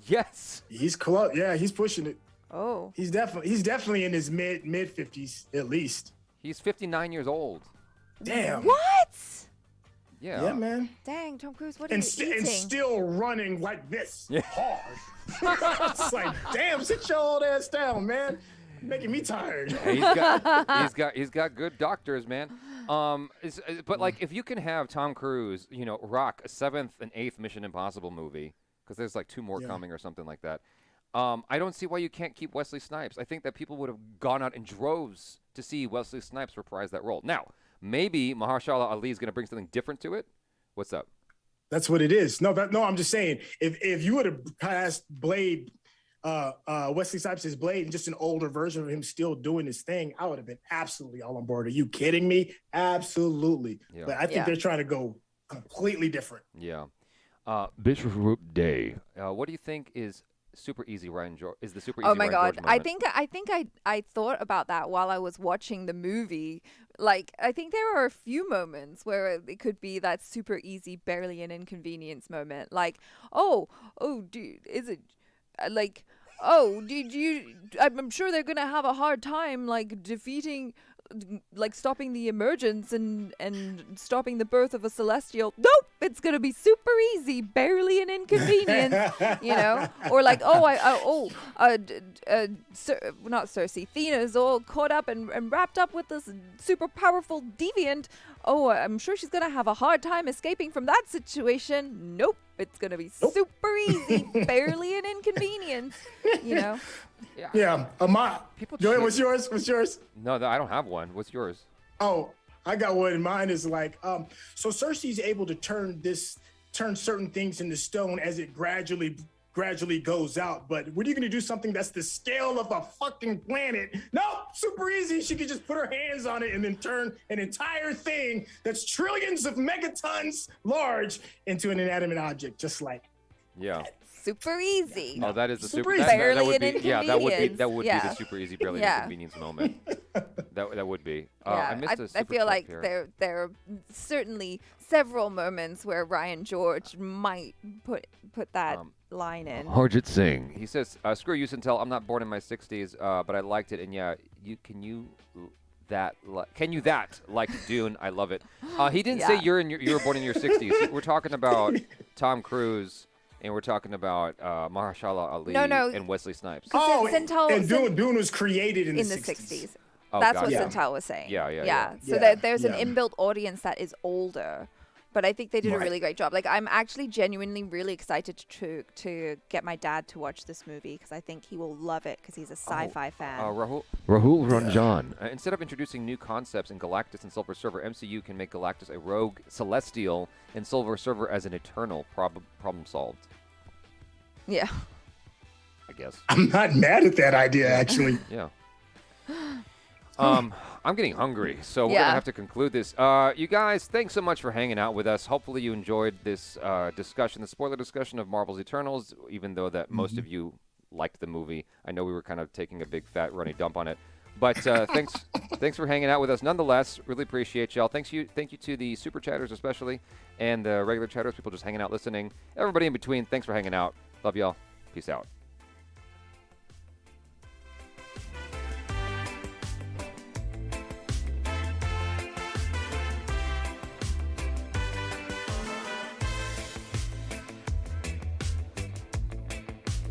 Yes. He's close. Yeah, he's pushing it. Oh. He's definitely in his mid 50s at least. He's 59 years old. Damn. What? Yeah. Yeah, man. Dang, Tom Cruise, what are you eating? And still running like this Yeah. hard. It's like, damn, sit your old ass down, man. Making me tired. He's got good doctors, man. But like, if you can have Tom Cruise, rock a 7th and 8th Mission Impossible movie, because there's like 2 more coming or something like that. I don't see why you can't keep Wesley Snipes. I think that people would have gone out in droves to see Wesley Snipes reprise that role. Now, maybe Mahershala Ali is going to bring something different to it. What's up? That's what it is. No, I'm just saying, if you would have cast Blade, Wesley Snipes as Blade, and just an older version of him still doing his thing, I would have been absolutely all on board. Are you kidding me? Absolutely. Yeah. But I think they're trying to go completely different. Yeah. Bishop Day. What do you think is super easy, Ryan George? Is the super easy? Oh my Ryan God! George I think I thought about that while I was watching the movie. Like, I think there are a few moments where it could be that super easy, barely an inconvenience moment. Like, dude, is it like, did you? I'm sure they're gonna have a hard time like defeating. Like stopping the emergence and stopping the birth of a celestial. Nope, it's gonna be super easy, barely an inconvenience, Or like, not Cersei, Thena's all caught up and wrapped up with this super powerful deviant. Oh, I'm sure she's gonna have a hard time escaping from that situation. Nope, it's gonna be super easy, barely an inconvenience, Yeah. What's yours? No, I don't have one. What's yours? Oh, I got one. Mine is like, so Cersei's able to turn certain things into stone as it gradually goes out. But when are you going to do something that's the scale of a fucking planet? No, super easy. She could just put her hands on it and then turn an entire thing that's trillions of megatons large into an inanimate object, just like. Yeah. Super easy. Oh, that is the super easy. easy. Barely an inconvenience. That would be the super easy, barely an inconvenience moment. That would be. I missed a super I feel like here. there are certainly several moments where Ryan George might put that line in. Harjit Singh. He says, "Screw you, SYNTEL. I'm not born in my 60s, but I liked it. And yeah, can you like Dune? I love it." He didn't say you were born in your 60s. We're talking about Tom Cruise. And we're talking about Mahershala Ali and Wesley Snipes. Dune was created in the 60s. Oh, That's what SYNTEL was saying. Yeah. So there's an inbuilt audience that is older. But I think they did a really great job. Like, I'm actually genuinely really excited to get my dad to watch this movie because I think he will love it because he's a sci-fi fan. Rahul Ranjan. Instead of introducing new concepts in Galactus and Silver Surfer, MCU can make Galactus a rogue celestial and Silver Surfer as an eternal. Problem solved. Yeah. I guess. I'm not mad at that idea, actually. Yeah. I'm getting hungry, so we're going to have to conclude this. You guys, thanks so much for hanging out with us. Hopefully you enjoyed this discussion, the spoiler discussion of Marvel's Eternals, even though that most of you liked the movie. I know we were kind of taking a big, fat, runny dump on it. But thanks for hanging out with us. Nonetheless, really appreciate y'all. Thank you to the super chatters especially, and the regular chatters, people just hanging out, listening. Everybody in between, thanks for hanging out. Love y'all. Peace out.